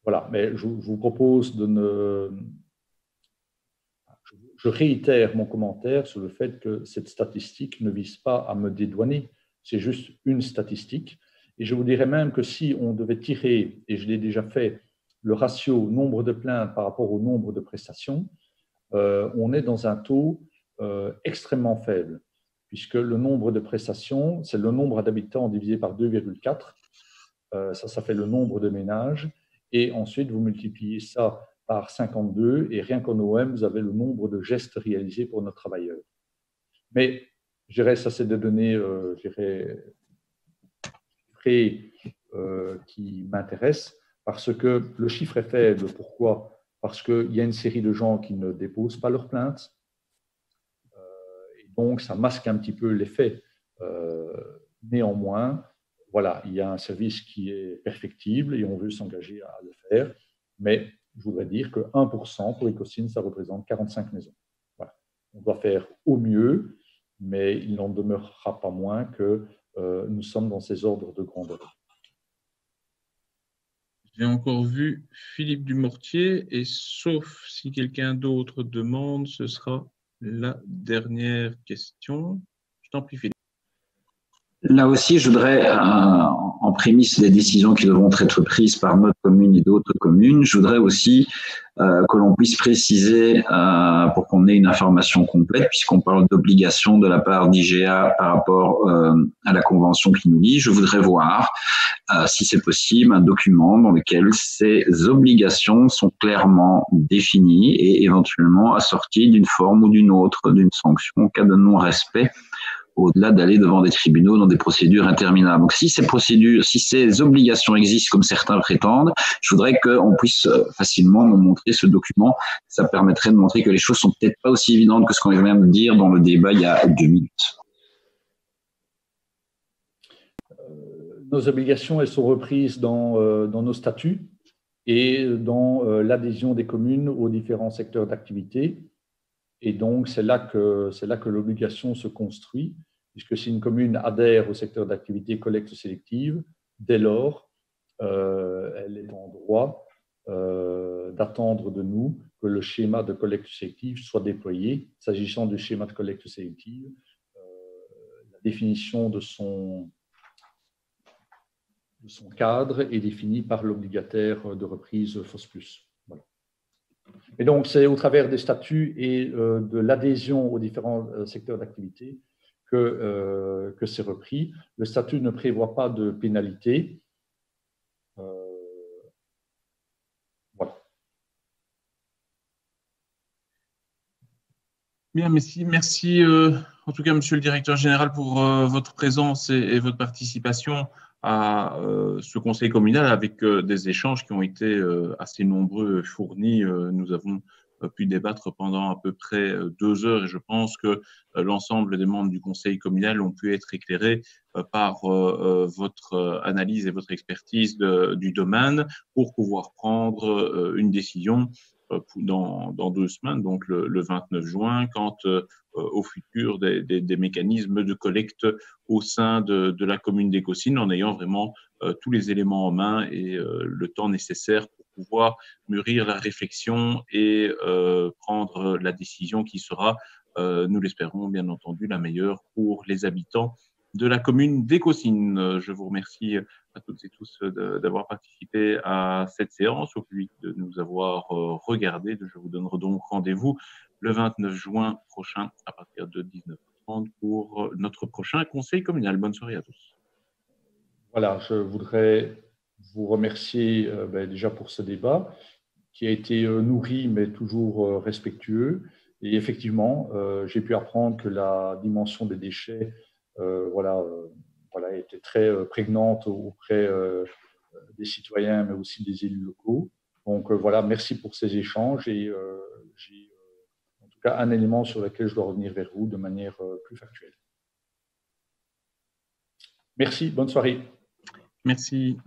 Voilà, mais je vous propose de ne... Je réitère mon commentaire sur le fait que cette statistique ne vise pas à me dédouaner, c'est juste une statistique. Et je vous dirais même que si on devait tirer, et je l'ai déjà fait, le ratio nombre de plaintes par rapport au nombre de prestations, on est dans un taux extrêmement faible, puisque le nombre de prestations, c'est le nombre d'habitants divisé par 2,4, ça fait le nombre de ménages, et ensuite vous multipliez ça par 52, et rien qu'en OM, vous avez le nombre de gestes réalisés pour nos travailleurs. Mais, je dirais, ça c'est des données, je dirais, qui m'intéressent, parce que le chiffre est faible. Pourquoi? Parce qu'il y a une série de gens qui ne déposent pas leurs plaintes, et donc ça masque un petit peu l'effet. Néanmoins, voilà, il y a un service qui est perfectible et on veut s'engager à le faire, mais je voudrais dire que 1% pour Écossynes, ça représente 45 maisons. Voilà. On doit faire au mieux, mais il n'en demeurera pas moins que nous sommes dans ces ordres de grandeur. J'ai encore vu Philippe Dumortier, et sauf si quelqu'un d'autre demande, ce sera la dernière question. Je t'en prie, Philippe. Là aussi, je voudrais, en prémisse des décisions qui devront être prises par notre commune et d'autres communes, je voudrais aussi que l'on puisse préciser, pour qu'on ait une information complète, puisqu'on parle d'obligation de la part d'IGA par rapport à la convention qui nous lie, je voudrais voir, si c'est possible, un document dans lequel ces obligations sont clairement définies et éventuellement assorties d'une forme ou d'une autre, d'une sanction en cas de non-respect au-delà d'aller devant des tribunaux dans des procédures interminables. Donc, si ces obligations existent comme certains prétendent, je voudrais qu'on puisse facilement nous montrer ce document. Ça permettrait de montrer que les choses sont peut-être pas aussi évidentes que ce qu'on vient de dire dans le débat il y a 2 minutes. Nos obligations, elles sont reprises dans nos statuts et dans l'adhésion des communes aux différents secteurs d'activité. Et donc, c'est là que l'obligation se construit, puisque si une commune adhère au secteur d'activité collecte sélective, dès lors, elle est en droit d'attendre de nous que le schéma de collecte sélective soit déployé. S'agissant du schéma de collecte sélective, la définition de son cadre est défini par l'obligataire de reprise FOSPLUS. Voilà. Et donc, c'est au travers des statuts et de l'adhésion aux différents secteurs d'activité que c'est repris. Le statut ne prévoit pas de pénalité. Voilà. Bien, merci en tout cas, Monsieur le Directeur Général, pour votre présence et votre participation à ce conseil communal avec des échanges qui ont été assez nombreux, fournis. Nous avons pu débattre pendant à peu près 2 heures et je pense que l'ensemble des membres du conseil communal ont pu être éclairés par votre analyse et votre expertise du domaine pour pouvoir prendre une décision dans 2 semaines, donc le 29 juin, quant au futur des mécanismes de collecte au sein de la commune d'Écossynes, en ayant vraiment tous les éléments en main et le temps nécessaire pour pouvoir mûrir la réflexion et prendre la décision qui sera, nous l'espérons bien entendu, la meilleure pour les habitants de la commune d'Écossynes. Je vous remercie à toutes et tous d'avoir participé à cette séance, au public de nous avoir regardé. Je vous donne donc rendez-vous le 29 juin prochain à partir de 19h30 pour notre prochain conseil communal. Bonne soirée à tous. Voilà, je voudrais vous remercier déjà pour ce débat qui a été nourri mais toujours respectueux. Et effectivement, j'ai pu apprendre que la dimension des déchets était très prégnante auprès des citoyens, mais aussi des élus locaux. Donc voilà, merci pour ces échanges et j'ai en tout cas un élément sur lequel je dois revenir vers vous de manière plus factuelle. Merci, bonne soirée. Merci.